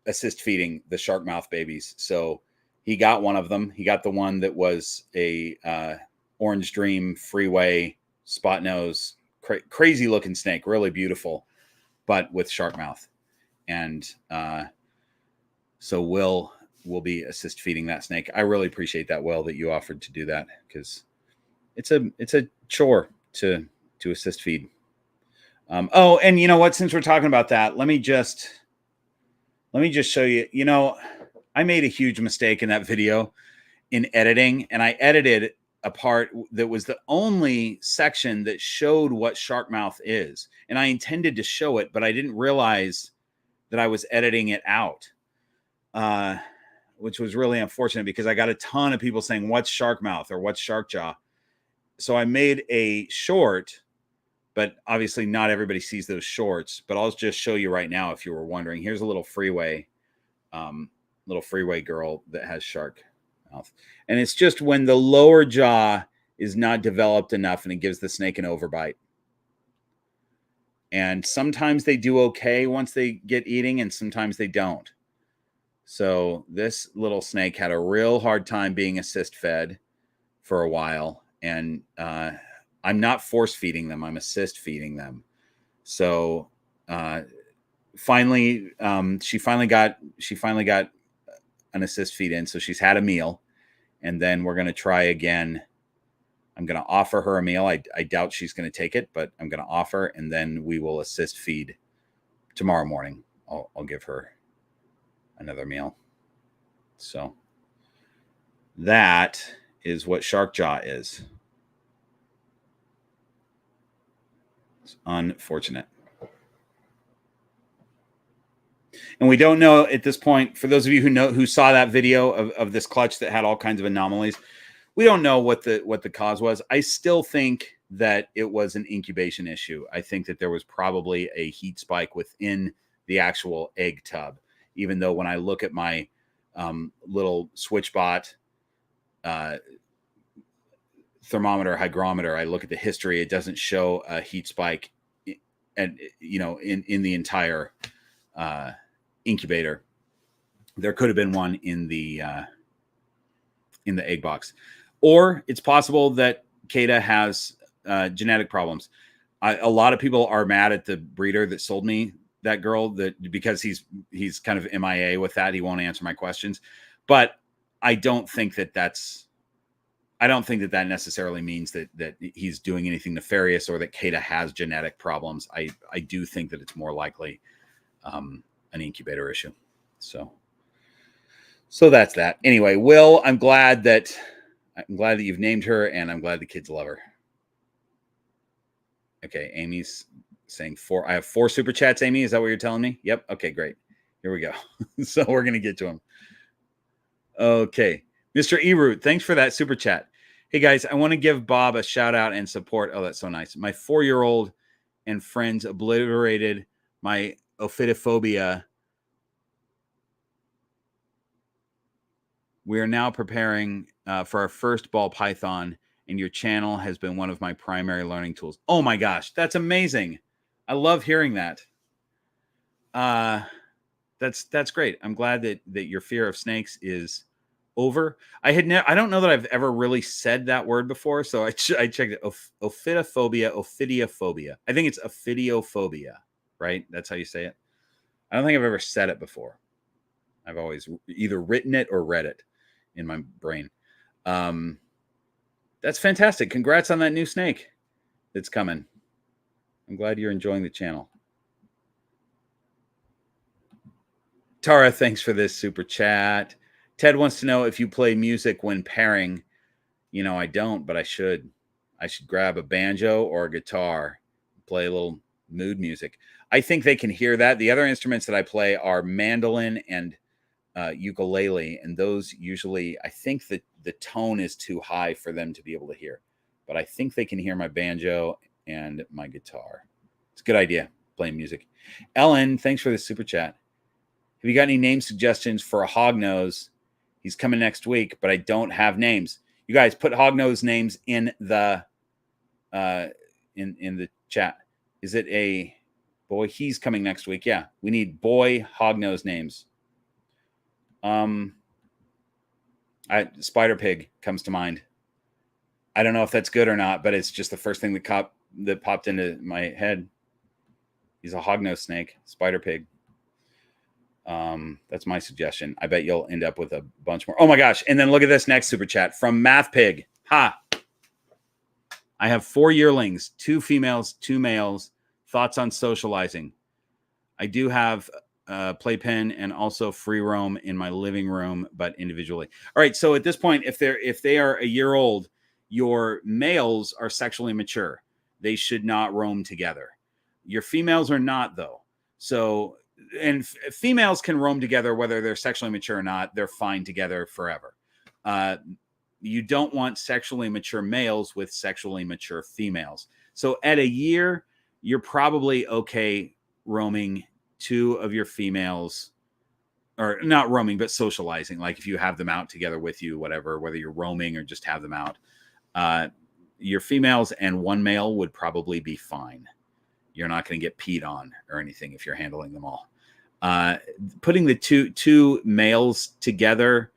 assist feeding the shark mouth babies. So he got one of them. He got the one that was a Orange Dream Freeway spot nose, crazy looking snake, really beautiful, but with shark mouth. And so Will be assist feeding that snake. I really appreciate that, Will, that you offered to do that, because it's a chore to assist feed. Oh, and you know what? Since we're talking about that, let me just show you. You know, I made a huge mistake in that video in editing, and I edited a part that was the only section that showed what shark mouth is. And I intended to show it, but I didn't realize that I was editing it out, which was really unfortunate, because I got a ton of people saying, what's shark mouth or what's shark jaw? So I made a short, but obviously not everybody sees those shorts, but I'll just show you right now if you were wondering. Here's a little freeway girl that has shark mouth. And it's just when the lower jaw is not developed enough and it gives the snake an overbite. And sometimes they do okay once they get eating, and sometimes they don't. So this little snake had a real hard time being assist fed for a while. And I'm not force feeding them. I'm assist feeding them. So finally, she finally got an assist feed in. So she's had a meal, and then we're going to try again. I'm going to offer her a meal. I doubt she's going to take it, but I'm going to offer, and then we will assist feed tomorrow morning. I'll give her another meal. So that is what shark jaw is. It's unfortunate. And we don't know at this point, for those of you who saw that video of this clutch that had all kinds of anomalies, we don't know what the cause was. I still think that it was an incubation issue. I think that there was probably a heat spike within the actual egg tub, even though when I look at my little SwitchBot thermometer, hygrometer, I look at the history, it doesn't show a heat spike in the entire incubator. There could have been one in the egg box, or it's possible that Kata has genetic problems. A lot of people are mad at the breeder that sold me that girl, because he's kind of MIA with that. He won't answer my questions, but I don't think that necessarily means that he's doing anything nefarious, or that Kata has genetic problems. I do think that it's more likely an incubator issue. So that's that. Anyway, Will, I'm glad that you've named her, and I'm glad the kids love her. Okay, Amy's saying 4. I have 4 super chats, Amy. Is that what you're telling me? Yep. Okay, great. Here we go. So we're going to get to them. Okay. Mr. Eroot, thanks for that super chat. Hey, guys, I want to give Bob a shout out and support. Oh, that's so nice. My 4-year-old and friends obliterated my ophidiophobia. We are now preparing for our first ball python, and your channel has been one of my primary learning tools. Oh my gosh, that's amazing. I love hearing that. That's great. I'm glad that your fear of snakes is over. I don't know that I've ever really said that word before, so I checked it. Ophidiophobia. I think it's ophidiophobia, right? That's how you say it. I don't think I've ever said it before. I've always either written it or read it in my brain. That's fantastic. Congrats on that new snake that's coming. I'm glad you're enjoying the channel. Tara, thanks for this super chat. Ted wants to know if you play music when pairing. You know, I don't, but I should. I should grab a banjo or a guitar, play a little mood music. I think they can hear that. The other instruments that I play are mandolin and ukulele, and those usually, I think that the tone is too high for them to be able to hear. But I think they can hear my banjo and my guitar. It's a good idea, playing music. Ellen, thanks for the super chat. Have you got any name suggestions for a hognose? He's coming next week, but I don't have names. You guys put hognose names in the in the chat. Is it a boy? He's coming next week. Yeah, we need boy hognose names. Spider Pig comes to mind. I don't know if that's good or not, but it's just the first thing that popped into my head. He's a hognose snake, Spider Pig. That's my suggestion. I bet you'll end up with a bunch more. Oh my gosh. And then look at this next super chat from Math Pig. Ha. I have 4 yearlings, 2 females, 2 males. Thoughts on socializing? I do have a playpen and also free roam in my living room, but individually. All right. So at this point, if they are a year old, your males are sexually mature. They should not roam together. Your females are not, though. So, and females can roam together, whether they're sexually mature or not. They're fine together forever. You don't want sexually mature males with sexually mature females. So at a year, you're probably okay roaming 2 of your females, or not roaming, but socializing. Like if you have them out together with you, whatever, whether you're roaming or just have them out, your females and 1 male would probably be fine. You're not going to get peed on or anything if you're handling them all. Putting the two males together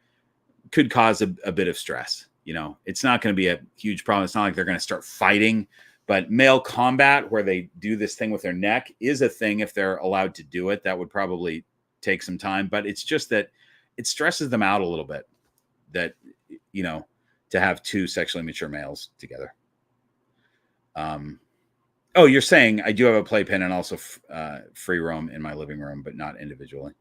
could cause a bit of stress. You know, it's not going to be a huge problem. It's not like they're going to start fighting, but male combat, where they do this thing with their neck, is a thing if they're allowed to do it. That would probably take some time, but it's just that it stresses them out a little bit that, you know, to have 2 sexually mature males together. Oh, you're saying I do have a playpen and also free roam in my living room, but not individually.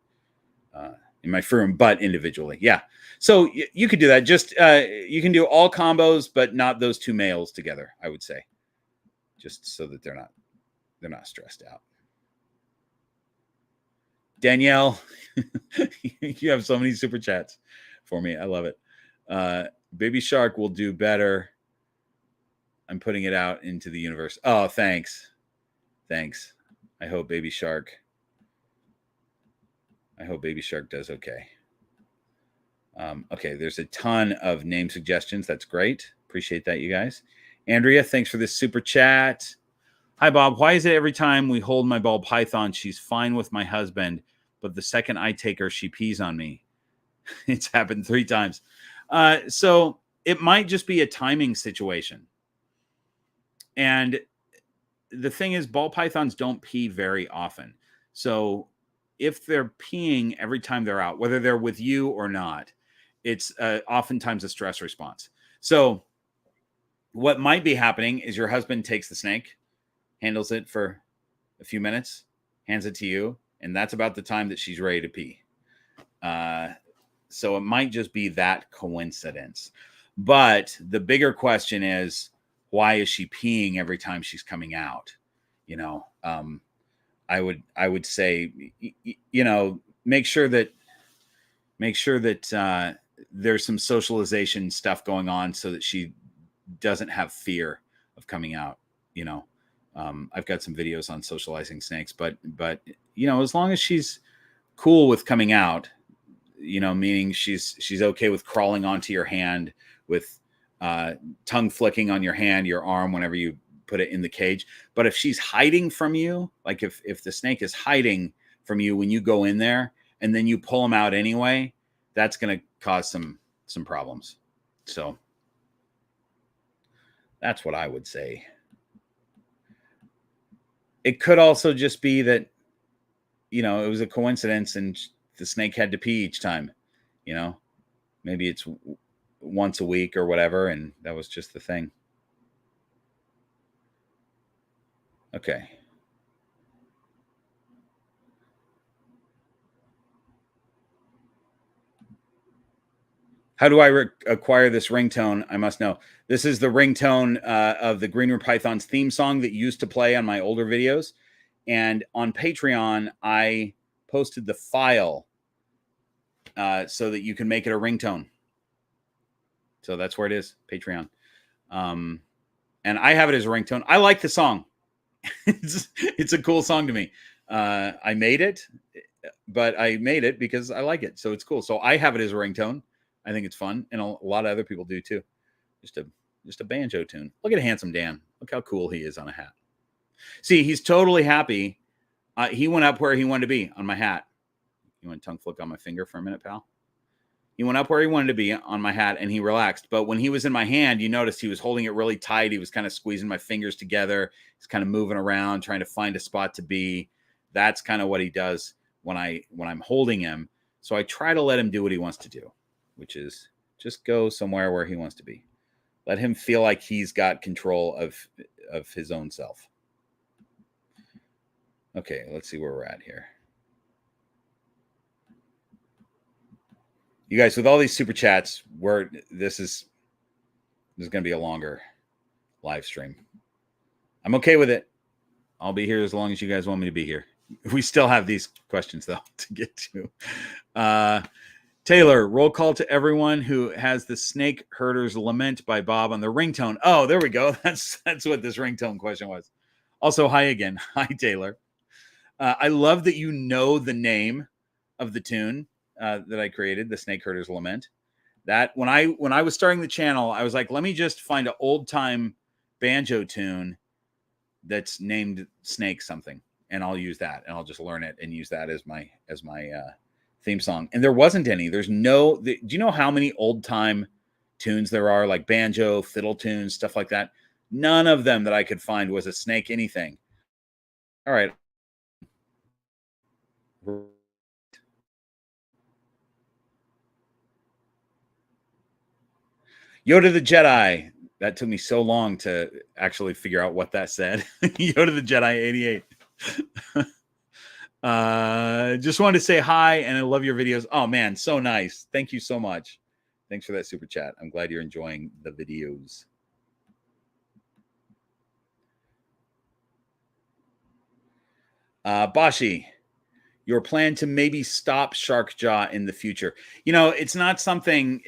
In my free room, but individually. Yeah. So you could do that. Just you can do all combos, but not those 2 males together, I would say. Just so that they're not stressed out. Danielle, you have so many super chats for me. I love it. Baby Shark will do better. I'm putting it out into the universe. Oh, thanks. Thanks. I hope Baby Shark does okay. Okay, there's a ton of name suggestions. That's great. Appreciate that, you guys. Andrea, thanks for this super chat. Hi, Bob. Why is it every time we hold my ball python, she's fine with my husband, but the second I take her, she pees on me? It's happened 3 times. So it might just be a timing situation. And the thing is, ball pythons don't pee very often. So if they're peeing every time they're out, whether they're with you or not, it's oftentimes a stress response. So what might be happening is your husband takes the snake, handles it for a few minutes, hands it to you, and that's about the time that she's ready to pee. So it might just be that coincidence. But the bigger question is, why is she peeing every time she's coming out? I would say, make sure that there's some socialization stuff going on so that she doesn't have fear of coming out. I've got some videos on socializing snakes, but as long as she's cool with coming out, meaning she's okay with crawling onto your hand, with tongue flicking on your hand, your arm, whenever you put it in the cage. But if she's hiding from you, like if the snake is hiding from you when you go in there and then you pull them out anyway, that's going to cause some problems. So that's what I would say. It could also just be that, it was a coincidence and the snake had to pee each time, maybe it's once a week or whatever. And that was just the thing. Okay. How do I acquire this ringtone? I must know. This is the ringtone of the Green Room Pythons theme song that used to play on my older videos. And on Patreon, I posted the file so that you can make it a ringtone. So that's where it is, Patreon. And I have it as a ringtone. I like the song. It's a cool song to me. I made it, but I made it because I like it. So it's cool. So I have it as a ringtone. I think it's fun. And a lot of other people do too. Just a banjo tune. Look at Handsome Dan. Look how cool he is on a hat. See, he's totally happy. He went up where he wanted to be on my hat. You want to tongue flick on my finger for a minute, pal? He went up where he wanted to be on my hat and he relaxed. But when he was in my hand, you noticed he was holding it really tight. He was kind of squeezing my fingers together. He's kind of moving around, trying to find a spot to be. That's kind of what he does when I'm holding him. So I try to let him do what he wants to do, which is just go somewhere where he wants to be. Let him feel like he's got control of his own self. Okay, let's see where we're at here. You guys, with all these super chats, this is going to be a longer live stream. I'm okay with it. I'll be here as long as you guys want me to be here. We still have these questions, though, to get to. Taylor, roll call to everyone who has the Snake Herder's Lament by Bob on the ringtone. Oh, there we go. That's what this ringtone question was. Also, hi again. Hi, Taylor. I love that you know the name of the tune that I created, the Snake Herder's Lament. That when I was starting the channel, I was like, let me just find an old time banjo tune that's named Snake something, and I'll use that, and I'll just learn it and use that as my theme song. And there wasn't any. There's no. Do you know how many old time tunes there are, like banjo, fiddle tunes, stuff like that? None of them that I could find was a snake anything. All right. Yoda the Jedi. That took me so long to actually figure out what that said. Yoda the Jedi 88. Just wanted to say hi, and I love your videos. Oh, man, so nice. Thank you so much. Thanks for that super chat. I'm glad you're enjoying the videos. Bashi, your plan to maybe stop shark jaw in the future. It's not something...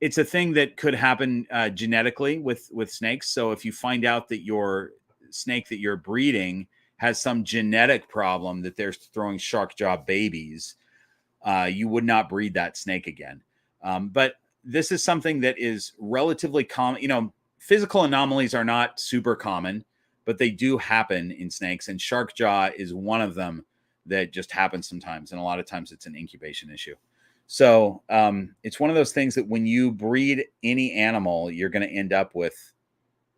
It's a thing that could happen genetically with snakes. So if you find out that your snake that you're breeding has some genetic problem, that they're throwing shark jaw babies, you would not breed that snake again. But this is something that is relatively common. Physical anomalies are not super common, but they do happen in snakes. And shark jaw is one of them that just happens sometimes. And a lot of times it's an incubation issue. So it's one of those things that when you breed any animal, you're going to end up with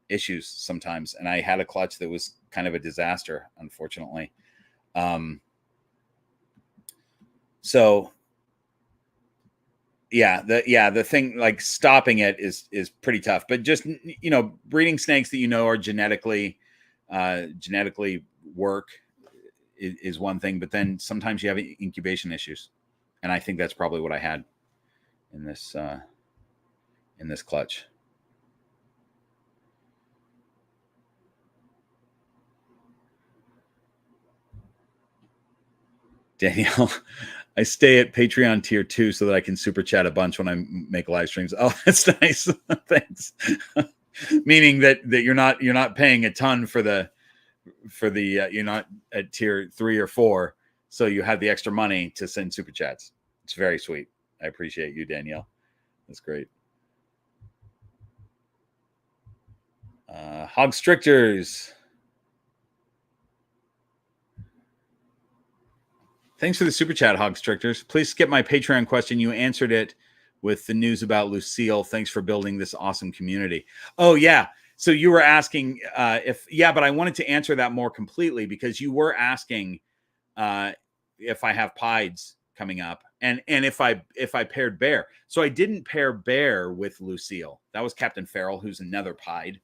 issues sometimes. And I had a clutch that was kind of a disaster, unfortunately. So the thing, like, stopping it is pretty tough. But just, breeding snakes that are genetically work is one thing. But then sometimes you have incubation issues. And I think that's probably what I had in this clutch. Danielle, I stay at Patreon tier 2 so that I can super chat a bunch when I make live streams. Oh, that's nice. Thanks. Meaning that you're not paying a ton for the you're not at tier 3 or 4, so you have the extra money to send super chats. It's very sweet. I appreciate you, Danielle. That's great. Hog Stricters. Thanks for the super chat, Hog Stricters. Please skip my Patreon question. You answered it with the news about Lucille. Thanks for building this awesome community. Oh, yeah. So you were asking but I wanted to answer that more completely because you were asking if I have pieds coming up and if I paired Bear. So I didn't pair Bear with Lucille. That was Captain Farrell, who's another pied.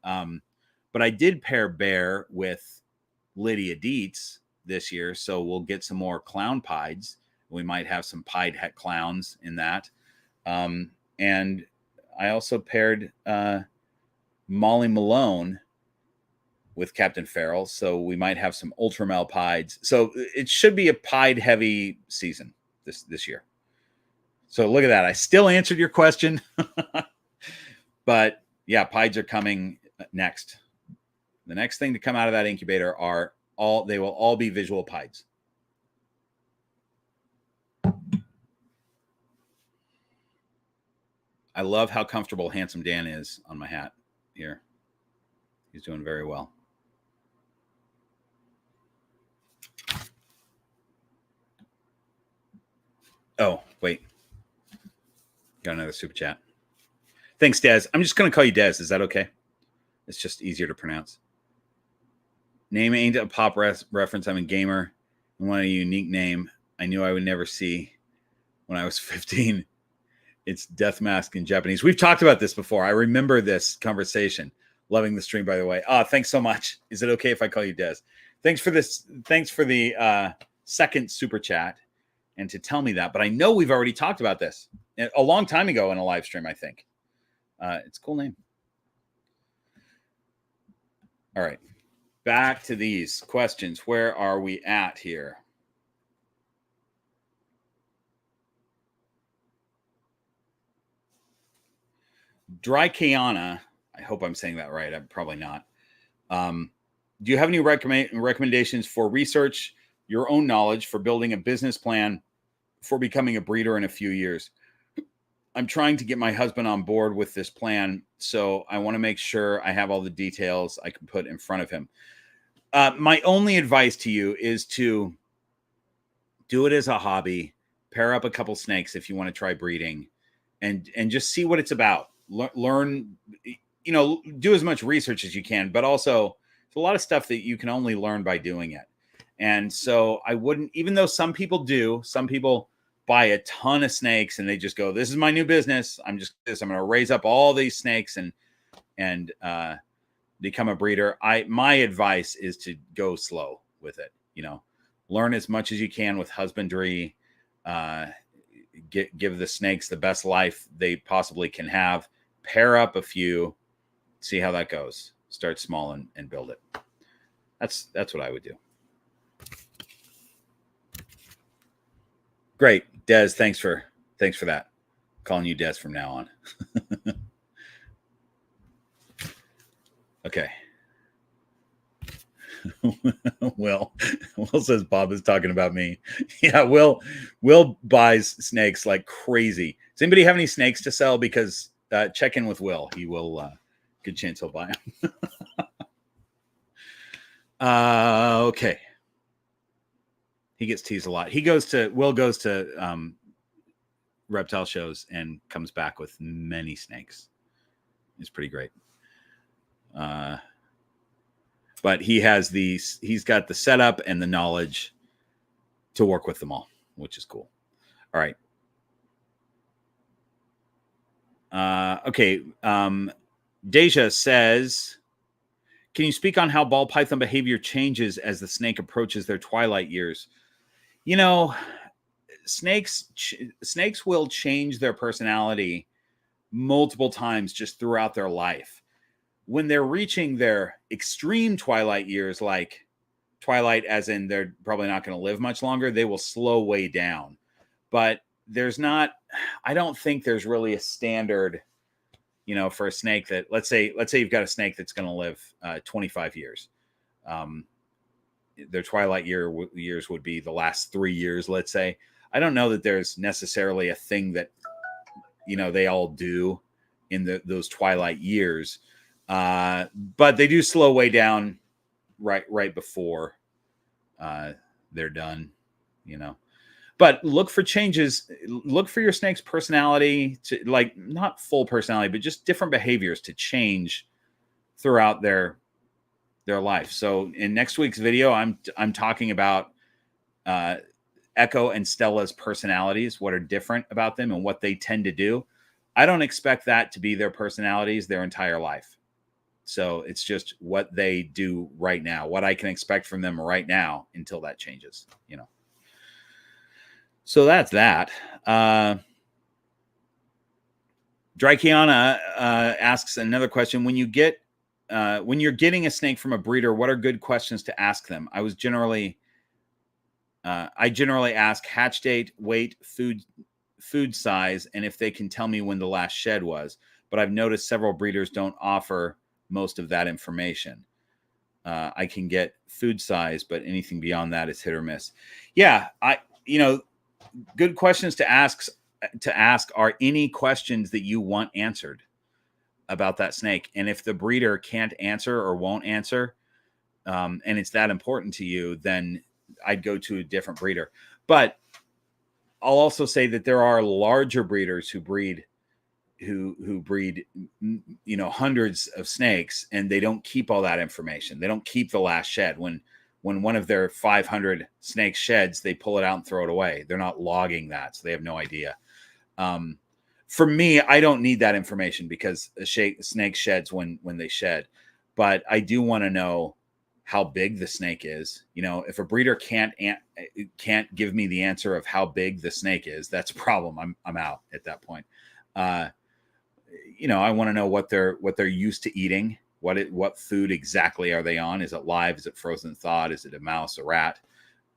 But I did pair Bear with Lydia Dietz this year, so we'll get some more clown pieds. We might have some pied het clowns in that. And I also paired Molly Malone with Captain Farrell, so we might have some Ultramel pieds. So it should be a pied heavy season this year. So look at that. I still answered your question. But yeah, pieds are coming next. The next thing to come out of that incubator they will all be visual pieds. I love how comfortable Handsome Dan is on my hat here. He's doing very well. Oh, wait. Got another super chat. Thanks, Des. I'm just going to call you Des. Is that okay? It's just easier to pronounce. Name ain't a pop reference. I'm a gamer and want a unique name I knew I would never see when I was 15. It's Death Mask in Japanese. We've talked about this before. I remember this conversation. Loving the stream, by the way. Thanks so much. Is it okay if I call you Des? Thanks for this. Thanks for the second super chat and to tell me that. But I know we've already talked about this a long time ago in a live stream, I think. It's a cool name. All right. Back to these questions. Where are we at here? Dry Kiana. I hope I'm saying that right. I'm probably not. Do you have any recommendations for research, your own knowledge for building a business plan for becoming a breeder in a few years? I'm trying to get my husband on board with this plan, so I want to make sure I have all the details I can put in front of him. My only advice to you is to do it as a hobby, pair up a couple snakes if you want to try breeding, and just see what it's about. Learn, do as much research as you can, but also there's a lot of stuff that you can only learn by doing it. And so I wouldn't, even though some people buy a ton of snakes and they just go, this is my new business. I'm going to raise up all these snakes and become a breeder. My advice is to go slow with it. Learn as much as you can with husbandry, give the snakes the best life they possibly can have, pair up a few, see how that goes. Start small and build it. That's what I would do. Great. Des, thanks for that. Calling you Des from now on. Okay. Will says Bob is talking about me. Yeah, Will buys snakes like crazy. Does anybody have any snakes to sell? Because check in with Will. He will good chance he'll buy them. Okay. He gets teased a lot. Will goes to reptile shows and comes back with many snakes. It's pretty great. But he's got the setup and the knowledge to work with them all, which is cool. All right. Okay. Deja says, can you speak on how ball python behavior changes as the snake approaches their twilight years? Snakes will change their personality multiple times just throughout their life. When they're reaching their extreme twilight years, like twilight as in they're probably not going to live much longer. They will slow way down. But there's not, I don't think there's really a standard, you know, for a snake that, let's say you've got a snake that's going to live 25 years. Their twilight years would be the last 3 years, let's say. I don't know that there's necessarily a thing that, you know, they all do in those twilight years. But they do slow way down right before they're done, you know. But look for changes. Look for your snake's personality to, like, not full personality, but just different behaviors to change throughout their life. So in next week's video, I'm talking about Echo and Stella's personalities, what are different about them and what they tend to do. I don't expect that to be their personalities their entire life. So it's just what they do right now, what I can expect from them right now until that changes, you know. So that's that. Drykiana asks another question. When you're getting a snake from a breeder, what are good questions to ask them? I generally ask hatch date, weight, food size, and if they can tell me when the last shed was. But I've noticed several breeders don't offer most of that information. I can get food size, but anything beyond that is hit or miss. Yeah, good questions to ask are any questions that you want answered about that snake. And if the breeder can't answer or won't answer, and it's that important to you, then I'd go to a different breeder. But I'll also say that there are larger breeders who breed, you know, hundreds of snakes, and they don't keep all that information. They don't keep the last shed. When one of their 500 snake sheds, they pull it out and throw it away. They're not logging that, so they have no idea. For me, I don't need that information because a snake sheds when they shed. But I do want to know how big the snake is. You know, if a breeder can't give me the answer of how big the snake is, that's a problem. I'm out at that point. You know, I want to know what they're used to eating. What food exactly are they on? Is it live? Is it frozen thawed? Is it a mouse, a rat?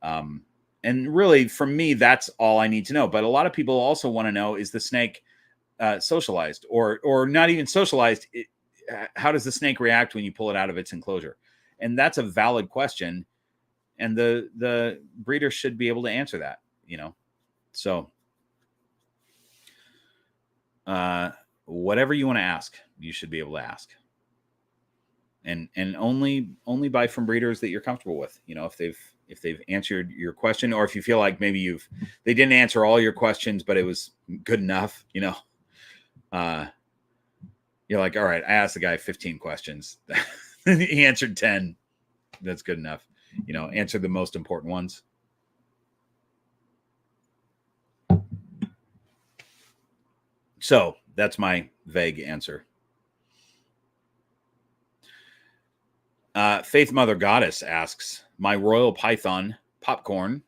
And really, for me, that's all I need to know. But a lot of people also want to know, is the snake socialized or not even socialized? How does the snake react when you pull it out of its enclosure? And that's a valid question. And the breeder should be able to answer that, you know. So whatever you want to ask, you should be able to ask. And only buy from breeders that you're comfortable with. You know, if they've answered your question, or if you feel like maybe they didn't answer all your questions, but it was good enough, you know, you're like, all right, I asked the guy 15 questions. He answered 10. That's good enough. You know, answer the most important ones. So that's my vague answer. Faith Mother Goddess asks, my royal python, Popcorn,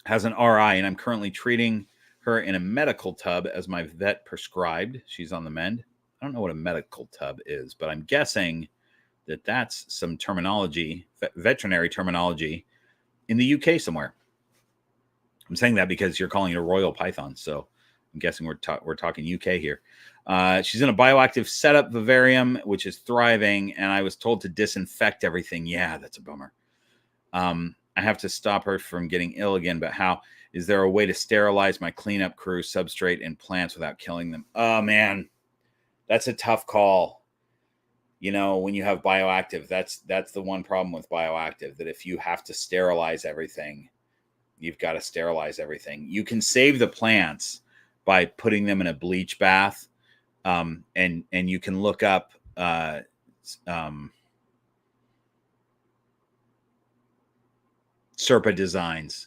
has an RI, and I'm currently treating her in a medical tub as my vet prescribed. She's on the mend. I don't know what a medical tub is, but I'm guessing that that's some terminology, veterinary terminology in the UK somewhere. I'm saying that because you're calling it a royal python, so I'm guessing we're talking UK here. She's in a bioactive setup vivarium, which is thriving, and I was told to disinfect everything. Yeah, that's a bummer. I have to stop her from getting ill again, but how? Is there a way to sterilize my cleanup crew, substrate, and plants without killing them? Oh, man, that's a tough call. You know, when you have bioactive, that's the one problem with bioactive, that if you have to sterilize everything, you've got to sterilize everything. You can save the plants by putting them in a bleach bath. And you can look up Serpa Designs.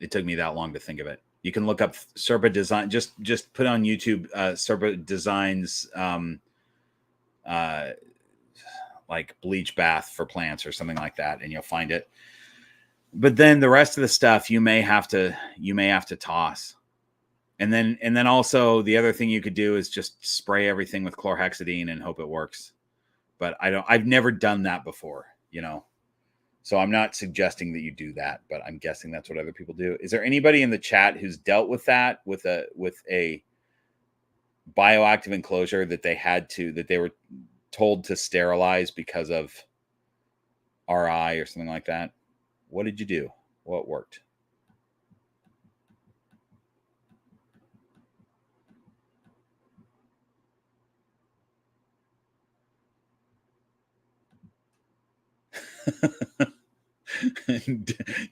It took me that long to think of it. You can look up Serpa Design. Just put on YouTube Serpa Designs, like bleach bath for plants or something like that, and you'll find it. But then the rest of the stuff you may have to toss. And then also the other thing you could do is just spray everything with chlorhexidine and hope it works. But I've never done that before, you know. So I'm not suggesting that you do that, but I'm guessing that's what other people do. Is there anybody in the chat who's dealt with that, with a bioactive enclosure that they were told to sterilize because of RI or something like that? What did you do? What worked?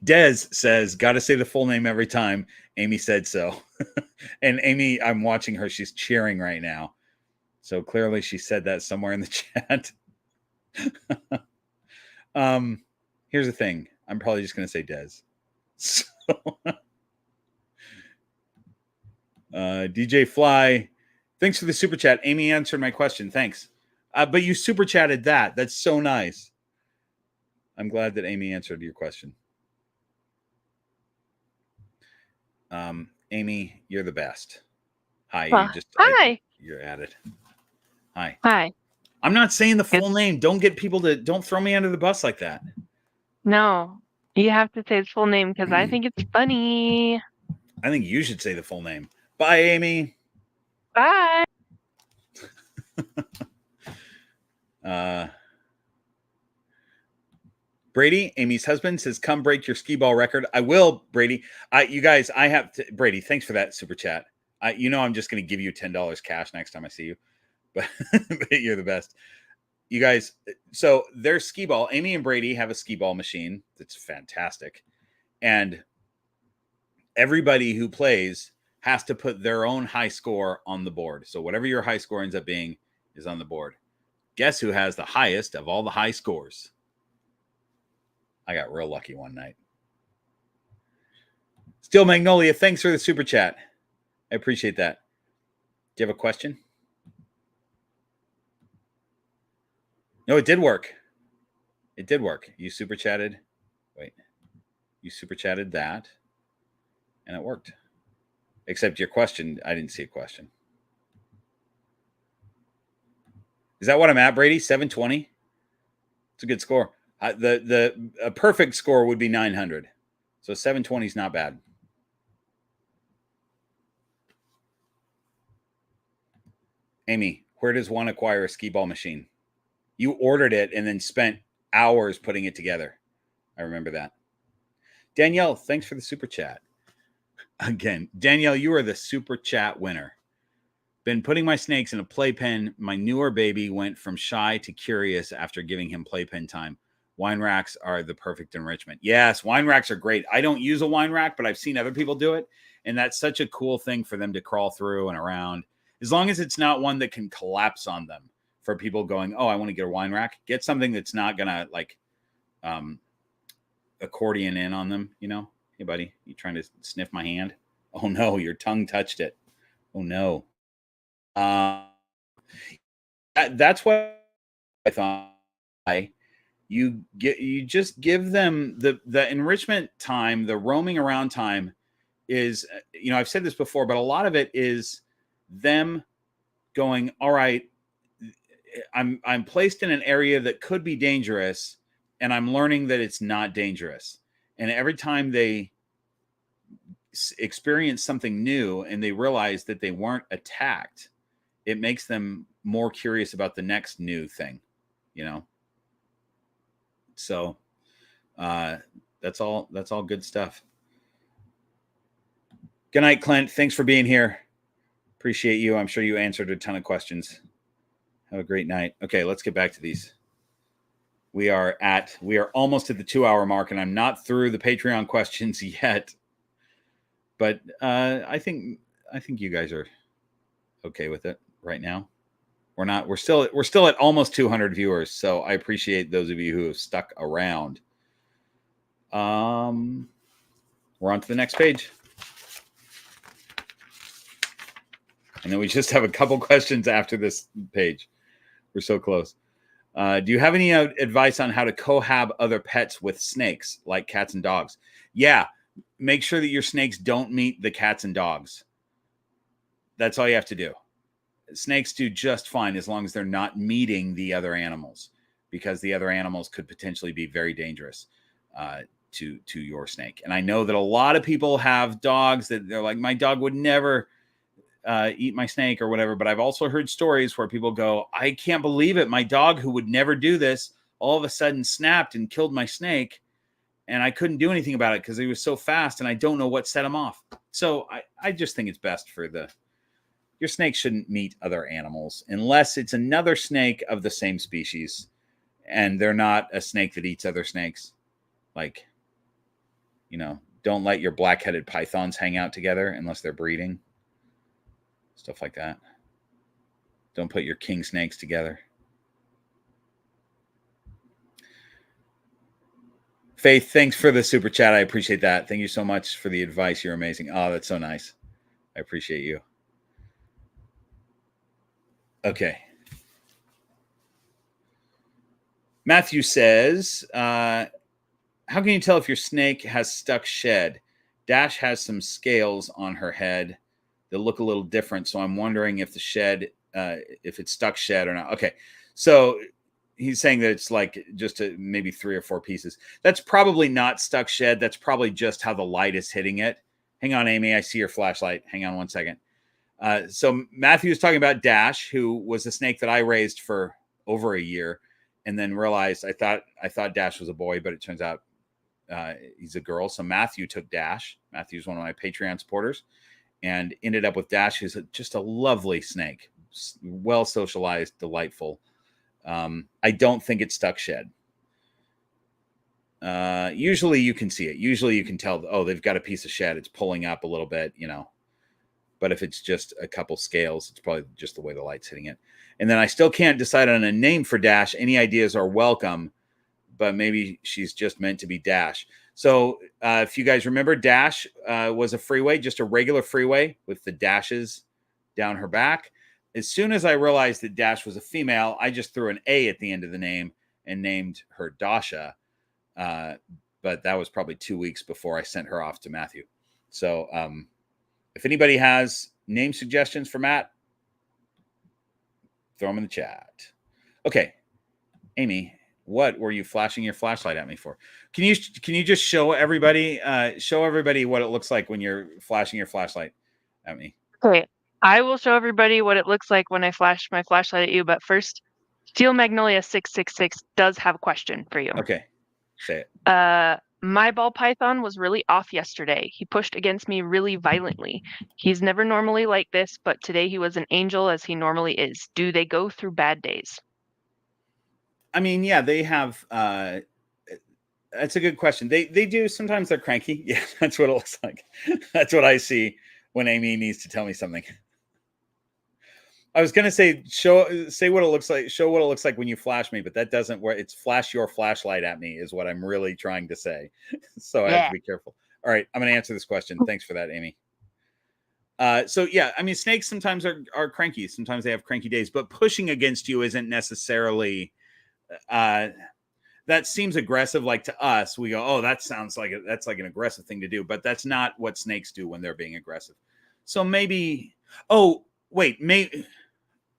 Des says, got to say the full name every time. Amy said so. And Amy, I'm watching her. She's cheering right now. So clearly she said that somewhere in the chat. Here's the thing. I'm probably just going to say Des. So, DJ Fly, thanks for the super chat. Amy answered my question. Thanks. But you super chatted that. That's so nice. I'm glad that Amy answered your question. Amy, you're the best. Hi. Hi. You're at it. Hi. Hi. I'm not saying the full name. Don't throw me under the bus like that. No, you have to say his full name because I think it's funny. I think you should say the full name. Bye, Amy. Bye. Brady, Amy's husband, says, come break your skee ball record. I will, Brady. You guys, Brady, thanks for that super chat. I'm just going to give you $10 cash next time I see you. But you're the best. You guys, so their skee ball, Amy and Brady have a skee ball machine that's fantastic. And everybody who plays has to put their own high score on the board. So whatever your high score ends up being is on the board. Guess who has the highest of all the high scores? I got real lucky one night. Still Magnolia, thanks for the super chat. I appreciate that. Do you have a question? No, it did work. It did work. You super chatted. Wait. You super chatted that. And it worked. Except your question, I didn't see a question. Is that what I'm at, Brady? 720? It's a good score. A perfect score would be 900. So 720 is not bad. Amy, where does one acquire a skee ball machine? You ordered it and then spent hours putting it together. I remember that. Danielle, thanks for the super chat. Again, Danielle, you are the super chat winner. Been putting my snakes in a playpen. My newer baby went from shy to curious after giving him playpen time. Wine racks are the perfect enrichment. Yes, wine racks are great. I don't use a wine rack, but I've seen other people do it. And that's such a cool thing for them to crawl through and around. As long as it's not one that can collapse on them for people going, oh, I want to get a wine rack. Get something that's not going to like accordion in on them, Hey, buddy, you trying to sniff my hand? Oh, no, your tongue touched it. Oh, no. That's what I thought. You just give them the enrichment time, the roaming around time is, I've said this before, but a lot of it is them going, all right, I'm placed in an area that could be dangerous, and I'm learning that it's not dangerous. And every time they experience something new and they realize that they weren't attacked, it makes them more curious about the next new thing, So that's all good stuff. Good night, Clint. Thanks for being here. Appreciate you. I'm sure you answered a ton of questions. Have a great night. Okay, let's get back to these. We are almost at the 2-hour mark, and I'm not through the Patreon questions yet. But I think you guys are okay with it right now. We're still at almost 200 viewers, so I appreciate those of you who have stuck around. We're on to the next page. And then we just have a couple questions after this page. We're so close. Do you have any advice on how to cohab other pets with snakes, like cats and dogs? Yeah, make sure that your snakes don't meet the cats and dogs. That's all you have to do. Snakes do just fine as long as they're not meeting the other animals. because the other animals could potentially be very dangerous to your snake. And I know that a lot of people have dogs that they're like, my dog would never eat my snake or whatever. But I've also heard stories where people go, I can't believe it. My dog, who would never do this, all of a sudden snapped and killed my snake. And I couldn't do anything about it because he was so fast, and I don't know what set him off. So I just think it's best for your snake shouldn't meet other animals unless it's another snake of the same species and they're not a snake that eats other snakes. Like, don't let your black-headed pythons hang out together unless they're breeding. Stuff like that. Don't put your king snakes together. Faith, thanks for the super chat. I appreciate that. Thank you so much for the advice. You're amazing. Oh, that's so nice. I appreciate you. Okay. Matthew says, how can you tell if your snake has stuck shed? Dash has some scales on her head that look a little different. So I'm wondering if the shed, if it's stuck shed or not. Okay. So he's saying that it's like just maybe 3 or 4 pieces. That's probably not stuck shed. That's probably just how the light is hitting it. Hang on, Amy. I see your flashlight. Hang on one second. So Matthew was talking about Dash, who was a snake that I raised for over a year, and then realized I thought Dash was a boy, but it turns out he's a girl. So Matthew took Dash. Matthew's one of my Patreon supporters, and ended up with Dash, who's just a lovely snake, well socialized, delightful. I don't think it's stuck shed. Usually you can see it. Usually you can tell, oh, they've got a piece of shed. It's pulling up a little bit, But if it's just a couple scales, it's probably just the way the light's hitting it. And then I still can't decide on a name for Dash. Any ideas are welcome, but maybe she's just meant to be Dash. So if you guys remember, Dash was a freeway, just a regular freeway with the dashes down her back. As soon as I realized that Dash was a female, I just threw an A at the end of the name and named her Dasha. But that was probably 2 weeks before I sent her off to Matthew. So if anybody has name suggestions for Matt, throw them in the chat. Okay, Amy, what were you flashing your flashlight at me for? Can you just show everybody what it looks like when you're flashing your flashlight at me? Okay, I will show everybody what it looks like when I flash my flashlight at you. But first, Steel Magnolia 666 does have a question for you. Okay, say it. My ball python was really off yesterday. He pushed against me really violently. He's never normally like this, but today he was an angel as he normally is. Do they go through bad days? I mean, yeah, they have. That's a good question. They do. Sometimes they're cranky. Yeah, that's what it looks like. That's what I see when Amy needs to tell me something. I was gonna say say what it looks like. Show what it looks like when you flash me, but that doesn't work. It's flash your flashlight at me is what I'm really trying to say. So I have to be careful. All right, I'm gonna answer this question. Thanks for that, Amy. So yeah, I mean, snakes sometimes are cranky. Sometimes they have cranky days, but pushing against you isn't necessarily. That seems aggressive. Like to us, we go, "Oh, that sounds like that's like an aggressive thing to do," but that's not what snakes do when they're being aggressive. So maybe. Oh, wait, maybe.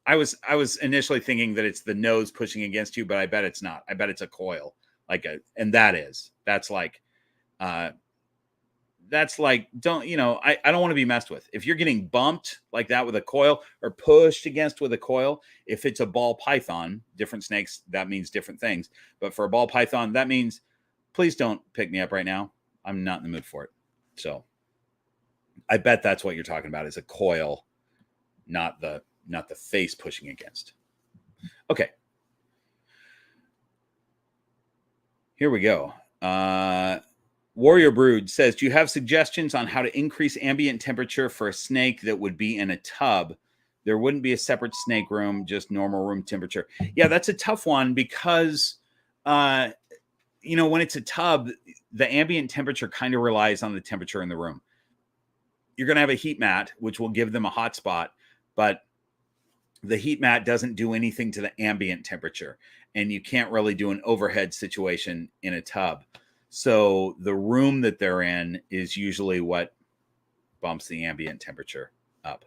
I was initially thinking that it's the nose pushing against you, but I bet it's not. I bet it's a coil, and that's like, don't I don't want to be messed with. If you're getting bumped like that with a coil or pushed against with a coil, if it's a ball python, different snakes, that means different things. But for a ball python, that means please don't pick me up right now. I'm not in the mood for it. So I bet that's what you're talking about is a coil, not the face pushing against. Okay. Here we go. Warrior Brood says, do you have suggestions on how to increase ambient temperature for a snake that would be in a tub? There wouldn't be a separate snake room, just normal room temperature. Yeah, that's a tough one because, when it's a tub, the ambient temperature kind of relies on the temperature in the room. You're going to have a heat mat, which will give them a hot spot, but the heat mat doesn't do anything to the ambient temperature, and you can't really do an overhead situation in a tub. So the room that they're in is usually what bumps the ambient temperature up.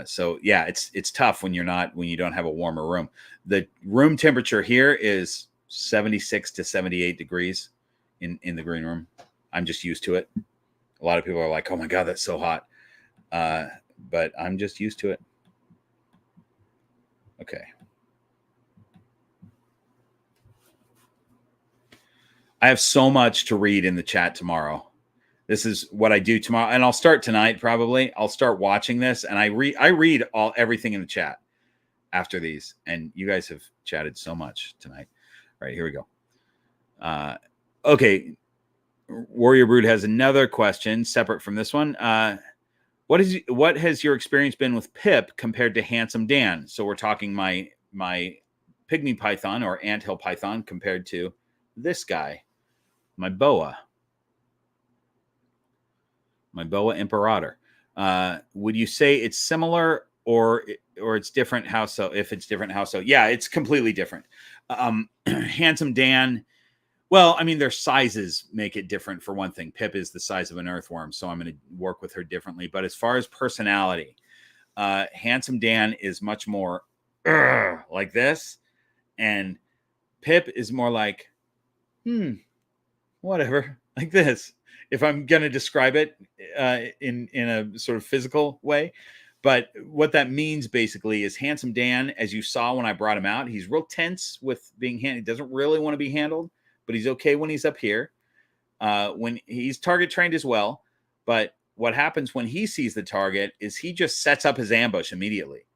So yeah, it's tough when you don't have a warmer room. The room temperature here is 76 to 78 degrees in the green room. I'm just used to it. A lot of people are like, "Oh my God, that's so hot," but I'm just used to it. Okay. I have so much to read in the chat tomorrow. This is what I do tomorrow, and I'll start tonight. Probably I'll start watching this, and I read everything in the chat after these. And you guys have chatted so much tonight. All right, here we go. Okay, Warrior Brood has another question separate from this one. What has your experience been with Pip compared to Handsome Dan? So we're talking my pygmy python or anthill python compared to this guy, my boa imperator. Would you say it's similar or it's different? How so? If it's different, how so? Yeah, it's completely different. Handsome Dan. Well, I mean, their sizes make it different. For one thing, Pip is the size of an earthworm, so I'm going to work with her differently. But as far as personality, Handsome Dan is much more like this, and Pip is more like, whatever, like this. If I'm going to describe it in a sort of physical way. But what that means basically is Handsome Dan, as you saw when I brought him out, he's real tense with being handled. He doesn't really want to be handled, but he's okay when he's up here. When he's target trained as well. But what happens when he sees the target is he just sets up his ambush immediately.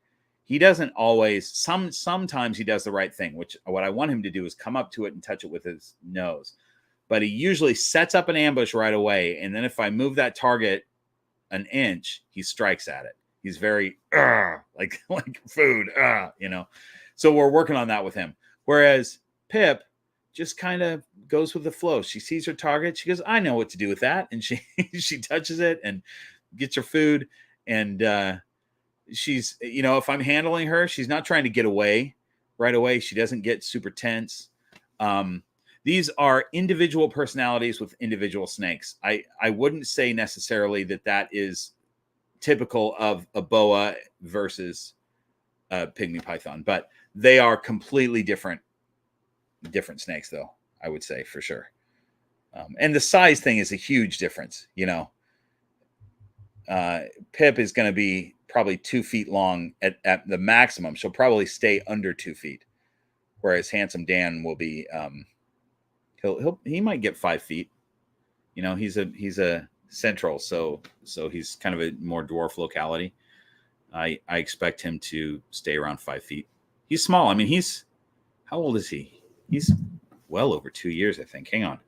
He doesn't always, sometimes he does the right thing, which what I want him to do is come up to it and touch it with his nose. But he usually sets up an ambush right away. And then if I move that target an inch, he strikes at it. He's very like food, you know. So we're working on that with him. Whereas Pip just kind of goes with the flow. She sees her target. She goes, I know what to do with that. And she touches it and gets her food. And she's, you know, if I'm handling her, she's not trying to get away right away. She doesn't get super tense. These are individual personalities with individual snakes. I wouldn't say necessarily that is typical of a boa versus a pygmy python, but they are completely different snakes, though, I would say for sure. And the size thing is a huge difference, you know. Pip is going to be probably 2 feet long at the maximum. She'll probably stay under 2 feet, whereas Handsome Dan will be he might get 5 feet. You know, he's a central, so he's kind of a more dwarf locality. I expect him to stay around 5 feet. He's small. I mean, how old is he? He's well over 2 years, I think. Hang on.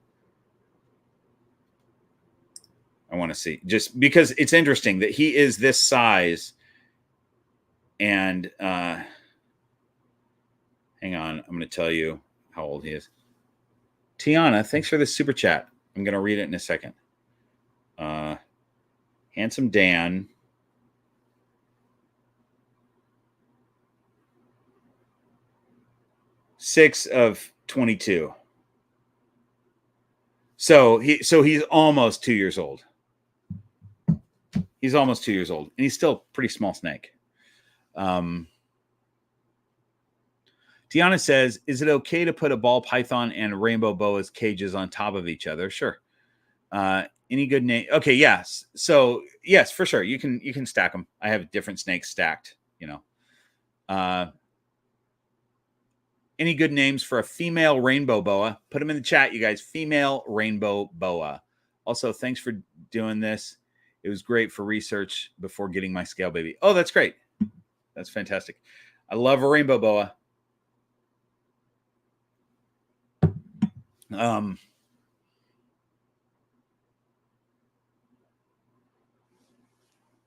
I want to see, just because it's interesting that he is this size. And hang on, I'm going to tell you how old he is. Tiana, thanks for the super chat. I'm going to read it in a second. Handsome Dan. Six of 22. So he's almost 2 years old. He's almost 2 years old, and he's still a pretty small snake. Tiana says, is it okay to put a ball python and rainbow boas cages on top of each other? Sure. Any good name? Okay, yes. So yes, for sure. You can stack them. I have different snakes stacked, you know. Any good names for a female rainbow boa? Put them in the chat, you guys. Female rainbow boa. Also, thanks for doing this. It was great for research before getting my scale baby. Oh, that's great. That's fantastic. I love a rainbow boa.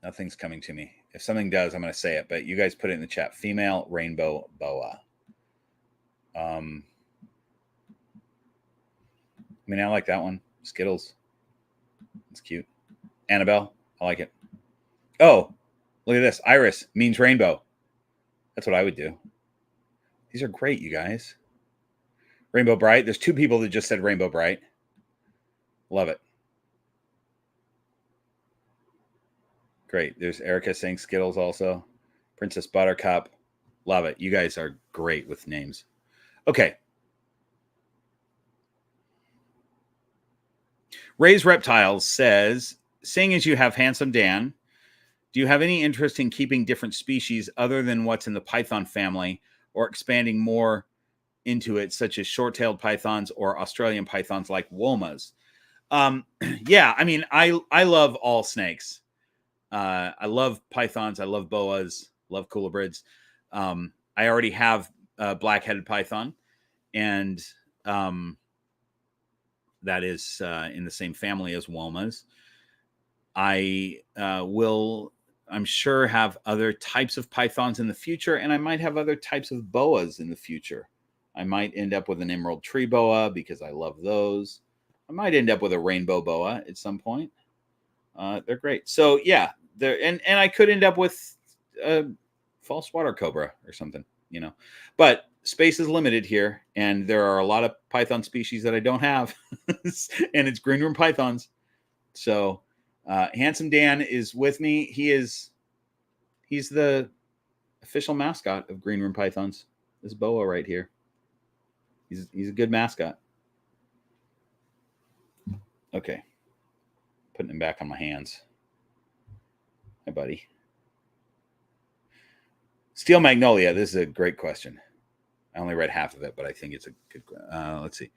Nothing's coming to me. If something does, I'm going to say it, but you guys put it in the chat. Female rainbow boa. I mean, I like that one. Skittles. It's cute. Annabelle. I like it. Oh, look at this. Iris means rainbow. That's what I would do. These are great, you guys. Rainbow Bright. There's 2 people that just said Rainbow Bright. Love it. Great. There's Erica saying Skittles also. Princess Buttercup. Love it. You guys are great with names. Okay. Ray's Reptiles says, seeing as you have Handsome Dan, do you have any interest in keeping different species other than what's in the python family or expanding more into it, such as short-tailed pythons or Australian pythons like womas? Yeah, I mean, I love all snakes. I love pythons. I love boas. Love colubrids. I already have a black-headed python, and that is in the same family as womas. I will, I'm sure, have other types of pythons in the future, and I might have other types of boas in the future. I might end up with an emerald tree boa because I love those. I might end up with a rainbow boa at some point. They're great. So yeah, and I could end up with a false water cobra or something, you know. But space is limited here, and there are a lot of python species that I don't have, and it's green room pythons. So Handsome Dan is with me. He's the official mascot of green room pythons. This boa right here. He's a good mascot. Okay. Putting him back on my hands. Hi, buddy. Steel Magnolia. This is a great question. I only read half of it, but I think it's a good. Let's see.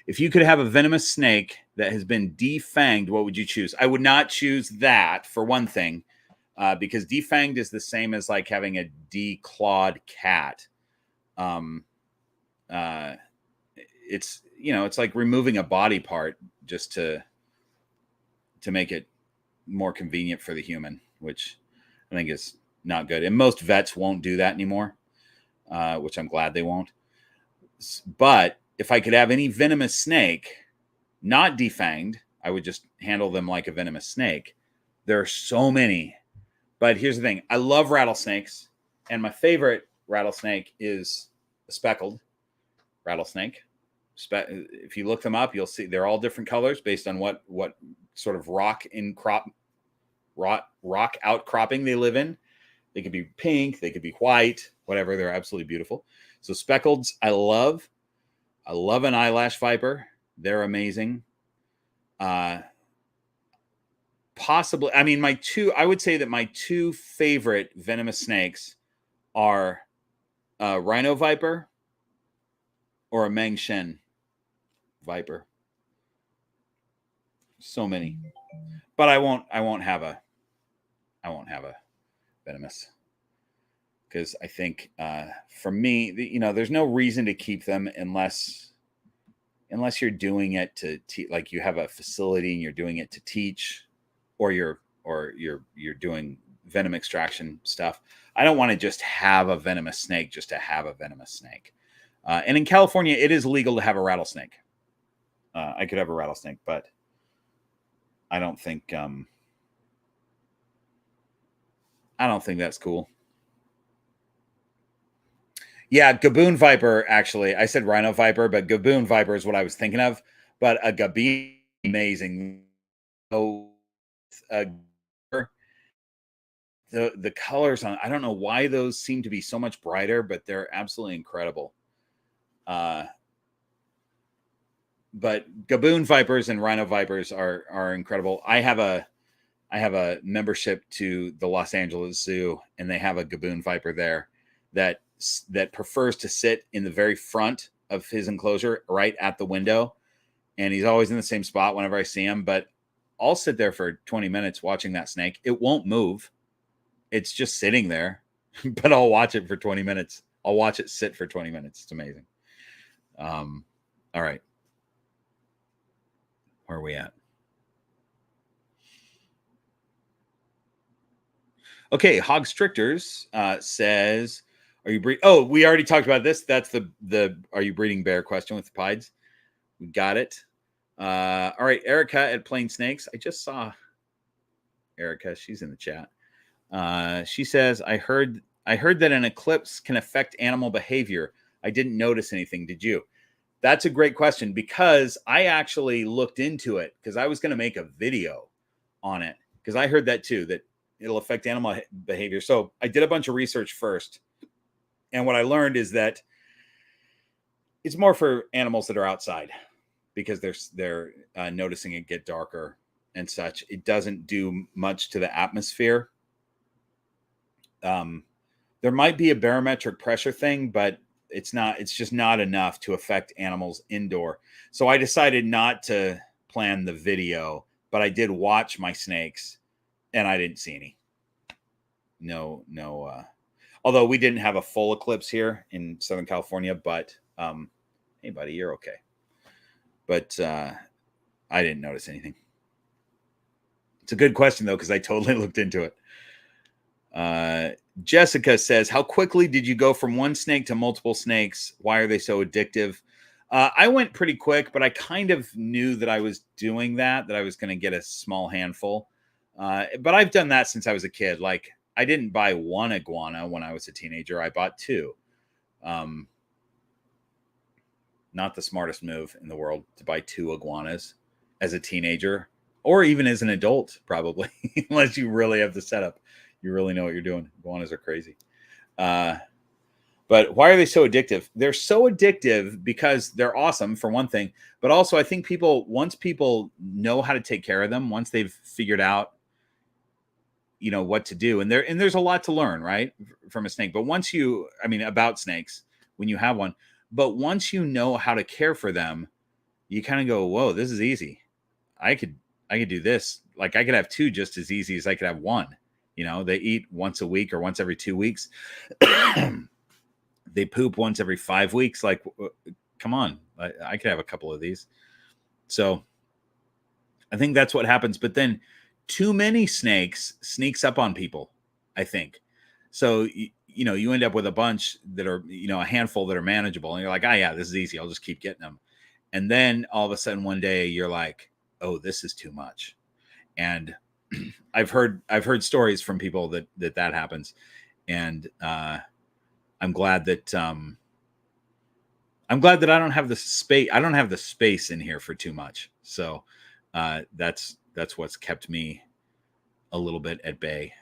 If you could have a venomous snake that has been defanged, what would you choose? I would not choose that, for one thing, because defanged is the same as like having a declawed cat. It's, you know, it's like removing a body part just to make it more convenient for the human, which I think is not good. And most vets won't do that anymore, which I'm glad they won't. But if I could have any venomous snake, not defanged, I would just handle them like a venomous snake. There are so many. But here's the thing. I love rattlesnakes. And my favorite rattlesnake is a speckled rattlesnake. If you look them up, you'll see they're all different colors based on what sort of rock outcropping they live in. They could be pink, they could be white, whatever. They're absolutely beautiful. So speckleds, I love. I love an eyelash viper. They're amazing. Possibly, I mean, I would say that my two favorite venomous snakes are a rhino viper or a Mengshen viper. So many, but I won't have a venomous, because I think for me, you know, there's no reason to keep them unless you're doing it to like you have a facility and you're doing it to teach, or you're doing venom extraction stuff. I don't want to just have a venomous snake just to have a venomous snake. And in California, it is legal to have a rattlesnake. I could have a rattlesnake, but I don't think that's cool. Yeah, Gaboon viper, actually. I said rhino viper, but Gaboon viper is what I was thinking of. But a Gaboon, amazing. Oh, the colors on, I don't know why those seem to be so much brighter, but they're absolutely incredible. But Gaboon vipers and rhino vipers are incredible. I have a membership to the Los Angeles Zoo, and they have a Gaboon viper there that prefers to sit in the very front of his enclosure, right at the window. And he's always in the same spot whenever I see him, but I'll sit there for 20 minutes watching that snake. It won't move. It's just sitting there, but I'll watch it for 20 minutes. I'll watch it sit for 20 minutes. It's amazing. All right. Where are we at? Okay, Hog Stricters says, "Are you breeding?" Oh, we already talked about this. That's the "Are you breeding bear?" question with the pieds. We got it. All right, Erica at Plain Snakes. I just saw Erica. She's in the chat. She says, "I heard that an eclipse can affect animal behavior. I didn't notice anything. Did you?" That's a great question, because I actually looked into it because I was going to make a video on it, because I heard that too, that it'll affect animal behavior. So I did a bunch of research first. And what I learned is that it's more for animals that are outside because they're noticing it get darker and such. It doesn't do much to the atmosphere. There might be a barometric pressure thing, but it's just not enough to affect animals indoor. So I decided not to plan the video, but I did watch my snakes and I didn't see any. No. Although we didn't have a full eclipse here in Southern California, but hey buddy, you're okay. But I didn't notice anything. It's a good question though, because I totally looked into it. Jessica says, how quickly did you go from one snake to multiple snakes? Why are they so addictive? I went pretty quick, but I kind of knew that I was doing that I was going to get a small handful. But I've done that since I was a kid. Like, I didn't buy one iguana when I was a teenager. I bought two. Not the smartest move in the world to buy two iguanas as a teenager, or even as an adult, probably, unless you really have the setup. You really know what you're doing. Iguanas are crazy. But why are they so addictive? They're so addictive because they're awesome, for one thing. But also, I think once people know how to take care of them, once they've figured out, what to do, and there's a lot to learn, right, from a snake. But about snakes, when you have one, but once you know how to care for them, you kind of go, whoa, this is easy. I could do this. Like, I could have two just as easy as I could have one. They eat once a week or once every 2 weeks. They poop once every 5 weeks. Like, come on, I could have a couple of these. So I think that's what happens. But then too many snakes sneaks up on people, I think. So, you end up with a bunch that are, a handful that are manageable. And you're like, yeah, this is easy. I'll just keep getting them. And then all of a sudden one day you're like, oh, this is too much. And I've heard stories from people that happens. And I'm glad that I don't have the space. I don't have the space in here for too much. So that's what's kept me a little bit at bay.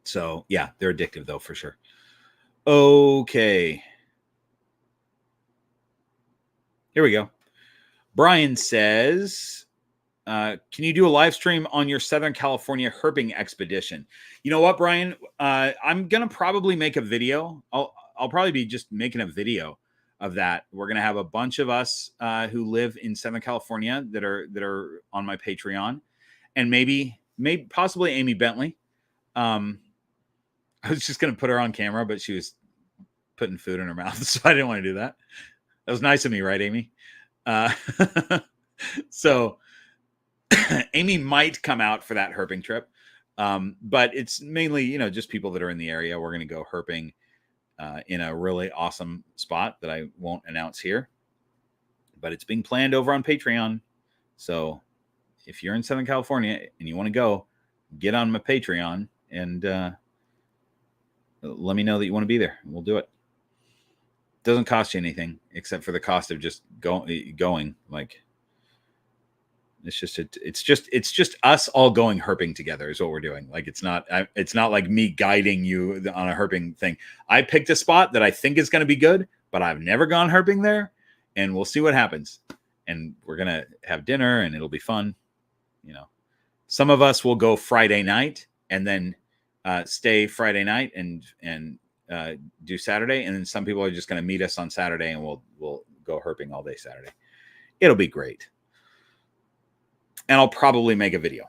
So yeah, they're addictive though, for sure. Okay. Here we go. Brian says, can you do a live stream on your Southern California herping expedition? You know what, Brian? I'm going to probably make a video. I'll probably be just making a video of that. We're going to have a bunch of us who live in Southern California that are on my Patreon, and maybe possibly Amy Bentley. I was just going to put her on camera, but she was putting food in her mouth, so I didn't want to do that. That was nice of me, right, Amy? So Amy might come out for that herping trip. But it's mainly, just people that are in the area. We're going to go herping in a really awesome spot that I won't announce here, but it's being planned over on Patreon. So if you're in Southern California and you want to go, get on my Patreon and let me know that you want to be there. We'll do it. Doesn't cost you anything except for the cost of just going. Like, it's just us all going herping together is what we're doing. Like, it's not like me guiding you on a herping thing. I picked a spot that I think is going to be good, but I've never gone herping there, and we'll see what happens. And we're going to have dinner and it'll be fun. Some of us will go Friday night and then stay Friday night and do Saturday. And then some people are just going to meet us on Saturday and we'll go herping all day Saturday. It'll be great. And I'll probably make a video.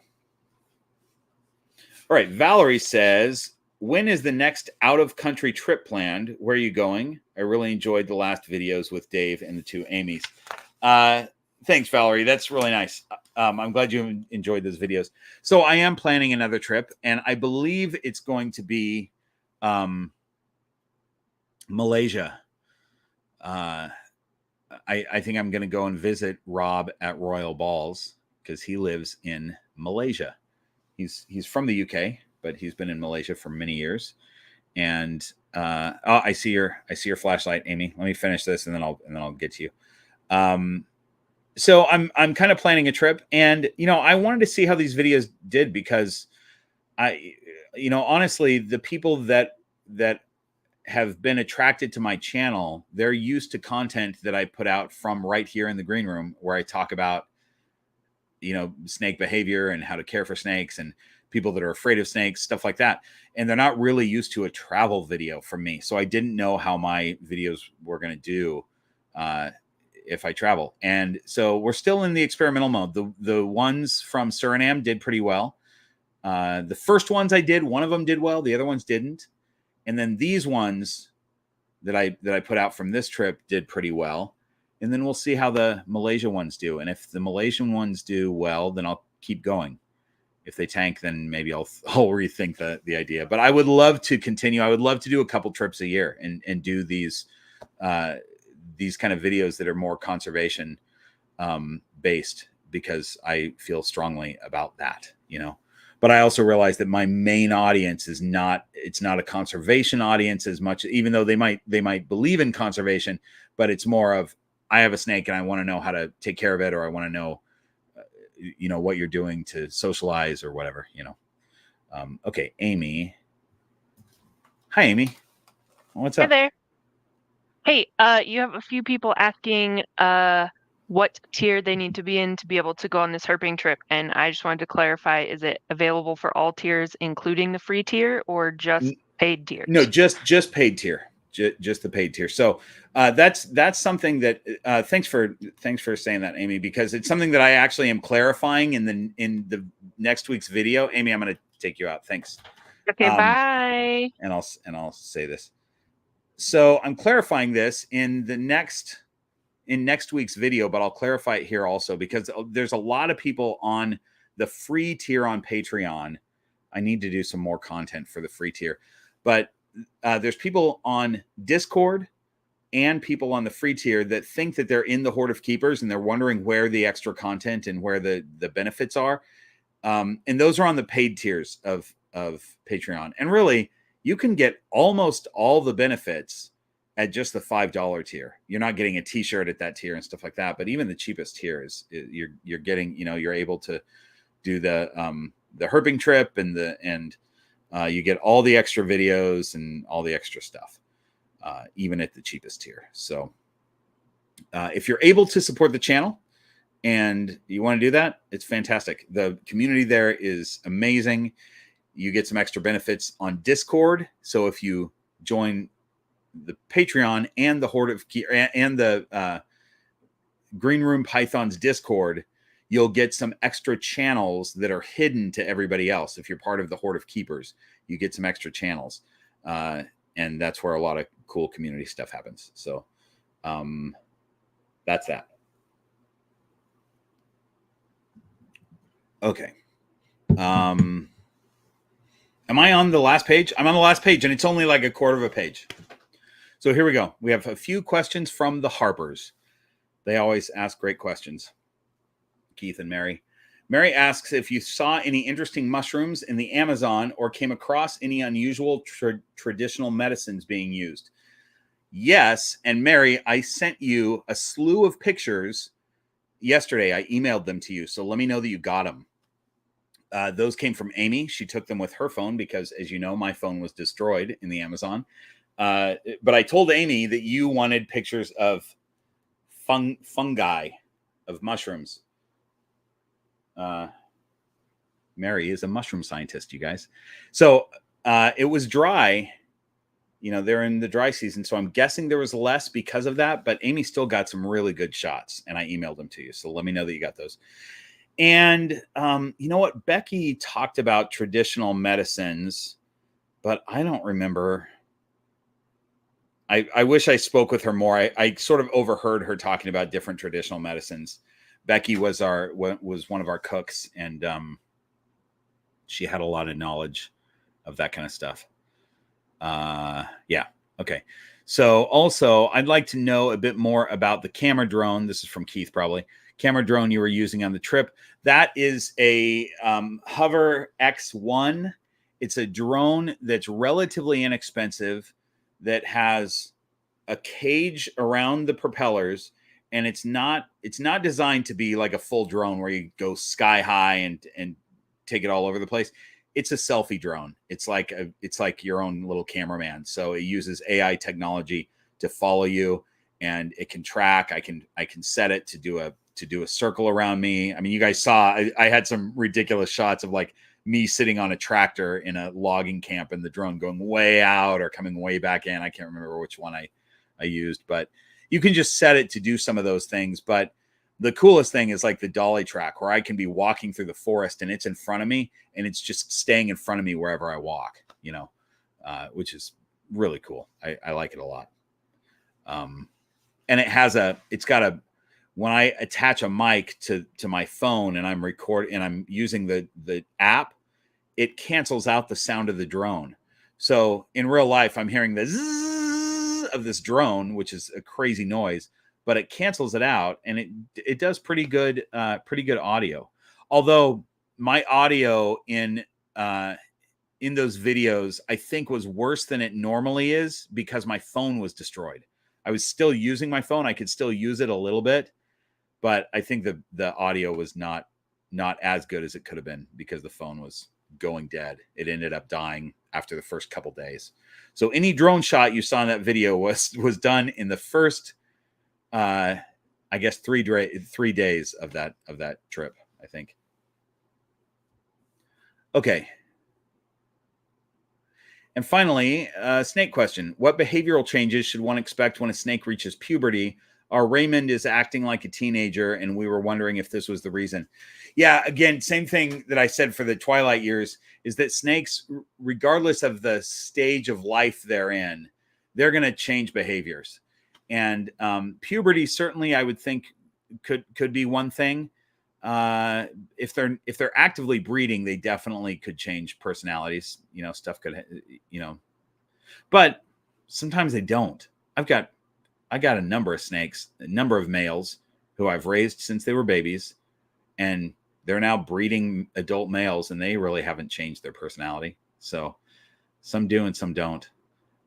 All right. Valerie says, when is the next out-of-country trip planned? Where are you going? I really enjoyed the last videos with Dave and the two Amy's. Thanks, Valerie. That's really nice. I'm glad you enjoyed those videos. So I am planning another trip, and I believe it's going to be Malaysia. I think I'm going to go and visit Rob at Royal Balls, because he lives in Malaysia. He's from the UK, but he's been in Malaysia for many years. And I see your flashlight, Amy. Let me finish this and then I'll get to you. so I'm kind of planning a trip, and I wanted to see how these videos did, because honestly, the people that have been attracted to my channel, they're used to content that I put out from right here in the green room, where I talk about snake behavior and how to care for snakes and people that are afraid of snakes, stuff like that. And they're not really used to a travel video from me. So I didn't know how my videos were going to do if I travel. And so we're still in the experimental mode. The ones from Suriname did pretty well. The first ones I did, one of them did well, the other ones didn't. And then these ones that I put out from this trip did pretty well. And then we'll see how the Malaysia ones do. And if the Malaysian ones do well, then I'll keep going. If they tank, then maybe I'll rethink the idea. But I would love to continue. I would love to do a couple trips a year and do these kind of videos that are more conservation based, because I feel strongly about that, But I also realize that my main audience is not a conservation audience as much, even though they might believe in conservation, but it's more of, I have a snake and I want to know how to take care of it, or I want to know, what you're doing to socialize or whatever, Okay, Amy. Hi, Amy. What's up? Hi there. Hey, you have a few people asking what tier they need to be in to be able to go on this herping trip, and I just wanted to clarify: is it available for all tiers, including the free tier, or just paid tiers? No, just paid tier. Just the paid tier. So that's something that thanks for saying that, Amy, because it's something that I actually am clarifying in the next week's video. Amy, I'm going to take you out. Thanks. Okay, bye. And I'll say this. So I'm clarifying this in next week's video, but I'll clarify it here also, because there's a lot of people on the free tier on Patreon. I need to do some more content for the free tier, but there's people on Discord and people on the free tier that think that they're in the Horde of Keepers, and they're wondering where the extra content and where the benefits are. And those are on the paid tiers of Patreon. And really, you can get almost all the benefits at just the $5 tier. You're not getting a t-shirt at that tier and stuff like that, but even the cheapest tier is you're getting, you're able to do the herping trip and you get all the extra videos and all the extra stuff, even at the cheapest tier. So if you're able to support the channel and you want to do that, it's fantastic. The community there is amazing. You get some extra benefits on Discord. So if you join the Patreon and the Horde of and the Green Room Pythons Discord, you'll get some extra channels that are hidden to everybody else. If you're part of the Horde of Keepers, you get some extra channels. And that's where a lot of cool community stuff happens. So that's that. Okay. Am I on the last page? I'm on the last page, and it's only like a quarter of a page. So here we go. We have a few questions from the Harpers. They always ask great questions. Keith and Mary. Mary asks if you saw any interesting mushrooms in the Amazon or came across any unusual traditional medicines being used. Yes, and Mary, I sent you a slew of pictures yesterday. I emailed them to you, so let me know that you got them. Those came from Amy. She took them with her phone because, as you know, my phone was destroyed in the Amazon. But I told Amy that you wanted pictures of fungi, of mushrooms. Mary is a mushroom scientist, you guys. So it was dry. They're in the dry season, so I'm guessing there was less because of that. But Amy still got some really good shots, and I emailed them to you. So let me know that you got those. And you know what? Becky talked about traditional medicines, but I don't remember. I wish I spoke with her more. I sort of overheard her talking about different traditional medicines. Becky was one of our cooks, and she had a lot of knowledge of that kind of stuff. Yeah. Okay. So also, I'd like to know a bit more about the camera drone. This is from Keith, probably. Camera drone you were using on the trip. That is a Hover X1. It's a drone that's relatively inexpensive, that has a cage around the propellers and it's not designed to be like a full drone where you go sky high and take it all over the place. It's a selfie drone. It's like your own little cameraman. So it uses AI technology to follow you, and it can track. I can set it to do a circle around me. I mean, you guys saw I had some ridiculous shots of like me sitting on a tractor in a logging camp and the drone going way out or coming way back in. I can't remember which one I used, but you can just set it to do some of those things. But the coolest thing is like the dolly track, where I can be walking through the forest and it's in front of me and it's just staying in front of me wherever I walk, which is really cool. I like it a lot. And when I attach a mic to my phone and I'm recording and I'm using the app, it cancels out the sound of the drone. So in real life, I'm hearing the zzz of this drone, which is a crazy noise, but it cancels it out, and it does pretty good audio. Although my audio in those videos, I think, was worse than it normally is because my phone was destroyed. I was still using my phone. I could still use it a little bit, but I think the audio was not as good as it could have been because the phone was going dead. It ended up dying after the first couple days. So any drone shot you saw in that video was done in the first, I guess 3 days of that trip, I think. Okay. And finally, snake question. What behavioral changes should one expect when a snake reaches puberty? Our Raymond is acting like a teenager, and we were wondering if this was the reason. Yeah, again, same thing that I said for the twilight years, is that snakes, regardless of the stage of life they're in, they're going to change behaviors. And puberty, certainly, I would think could be one thing. If they're actively breeding, they definitely could change personalities. Stuff could, but sometimes they don't. I got a number of snakes, a number of males who I've raised since they were babies, and they're now breeding adult males, and they really haven't changed their personality. So some do and some don't.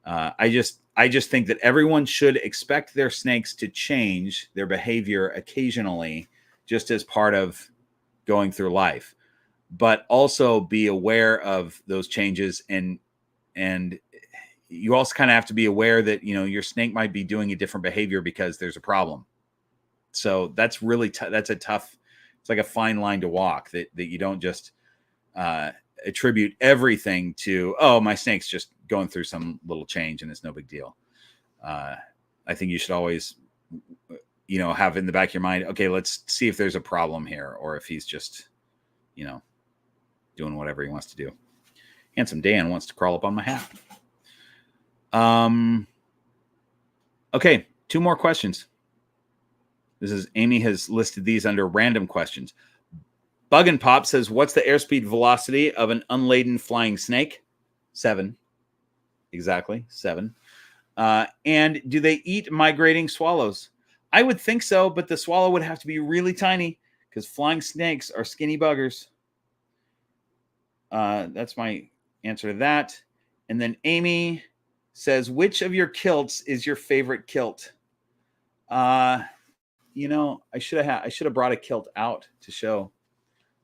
I just think that everyone should expect their snakes to change their behavior occasionally, just as part of going through life, but also be aware of those changes. And you also kind of have to be aware that, your snake might be doing a different behavior because there's a problem. So that's really, that's a tough, it's like a fine line to walk, that you don't just attribute everything to, oh, my snake's just going through some little change and it's no big deal. I think you should always, have in the back of your mind, okay, let's see if there's a problem here, or if he's just, doing whatever he wants to do. Handsome Dan wants to crawl up on my hat. Okay, 2 more questions. This is Amy has listed these under random questions. Bug and Pop says, what's the airspeed velocity of an unladen flying snake? 7. Exactly, 7. And do they eat migrating swallows? I would think so, but the swallow would have to be really tiny because flying snakes are skinny buggers. That's my answer to that. And then Amy says, which of your kilts is your favorite kilt? I should have brought a kilt out to show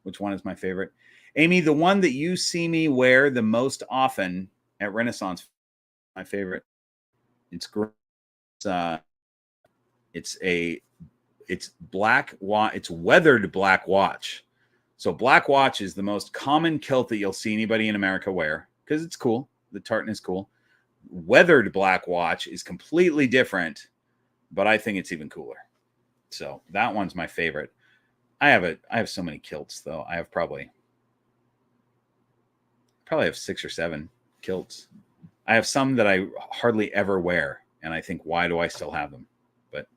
which one is my favorite. Amy, the one that you see me wear the most often at Renaissance, my favorite. It's great. It's black watch. It's weathered black watch. So black watch is the most common kilt that you'll see anybody in America wear because it's cool. The tartan is cool. Weathered black watch is completely different, but I think it's even cooler. So that one's my favorite. I have so many kilts though. I have probably have 6 or 7 kilts. I have some that I hardly ever wear, and I think, why do I still have them? But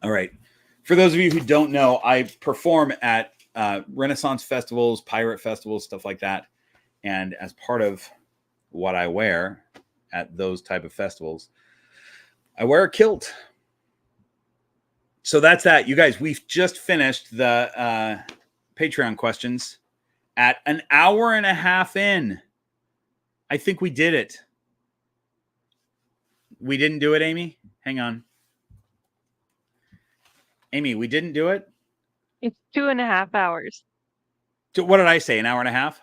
all right. For those of you who don't know, I perform at Renaissance festivals, pirate festivals, stuff like that. And as part of what I wear at those type of festivals, I wear a kilt. So that's that. You guys, we've just finished the Patreon questions at an hour and a half in. I think we did it. We didn't do it, Amy. Hang on. Amy, we didn't do it. It's 2.5 hours. What did I say? An hour and a half?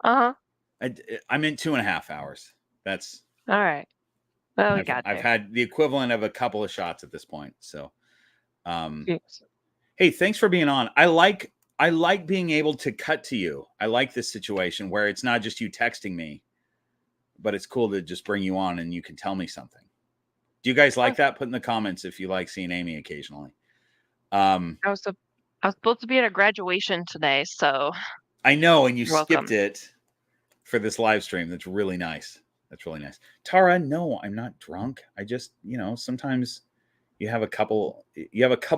Uh-huh. I meant 2.5 hours. That's all right. Well, we got there. I've had the equivalent of a couple of shots at this point. So, Yes. hey, thanks for being on. I like being able to cut to you. I like this situation where it's not just you texting me, but it's cool to just bring you on and you can tell me something. Do you guys like that? Put in the comments if you like seeing Amy occasionally. I was supposed to be at a graduation today, so I know, and you You're welcome. skipped it for this live stream. That's really nice. That's really nice. Tara, no, I'm not drunk. I just, sometimes you have a couple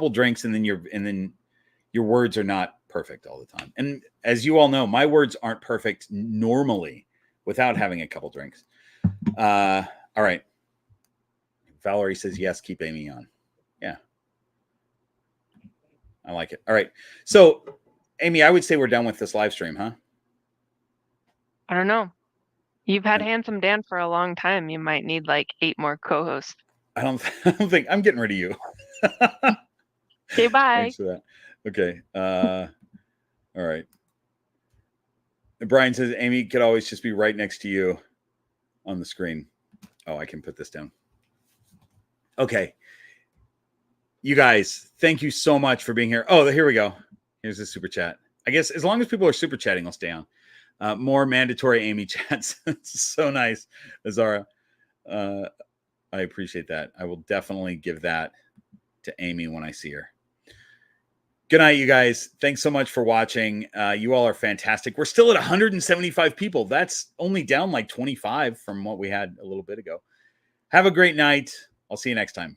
drinks and then your words are not perfect all the time. And as you all know, my words aren't perfect normally without having a couple drinks. All right. Valerie says, yes, keep Amy on. Yeah. I like it. All right. So, Amy, I would say we're done with this live stream, huh? I don't know. You've had Handsome Dan for a long time. You might need like 8 more co-hosts. I don't think I'm getting rid of you. Okay, bye. Thanks for that. Okay. All right. Brian says Amy could always just be right next to you on the screen. Oh, I can put this down. Okay. You guys, thank you so much for being here. Oh, here we go. Here's the super chat. I guess as long as people are super chatting, I'll stay on. More mandatory Amy chats. It's so nice, Azara. I appreciate that. I will definitely give that to Amy when I see her. Good night, you guys. Thanks so much for watching. You all are fantastic. We're still at 175 people. That's only down like 25 from what we had a little bit ago. Have a great night. I'll see you next time.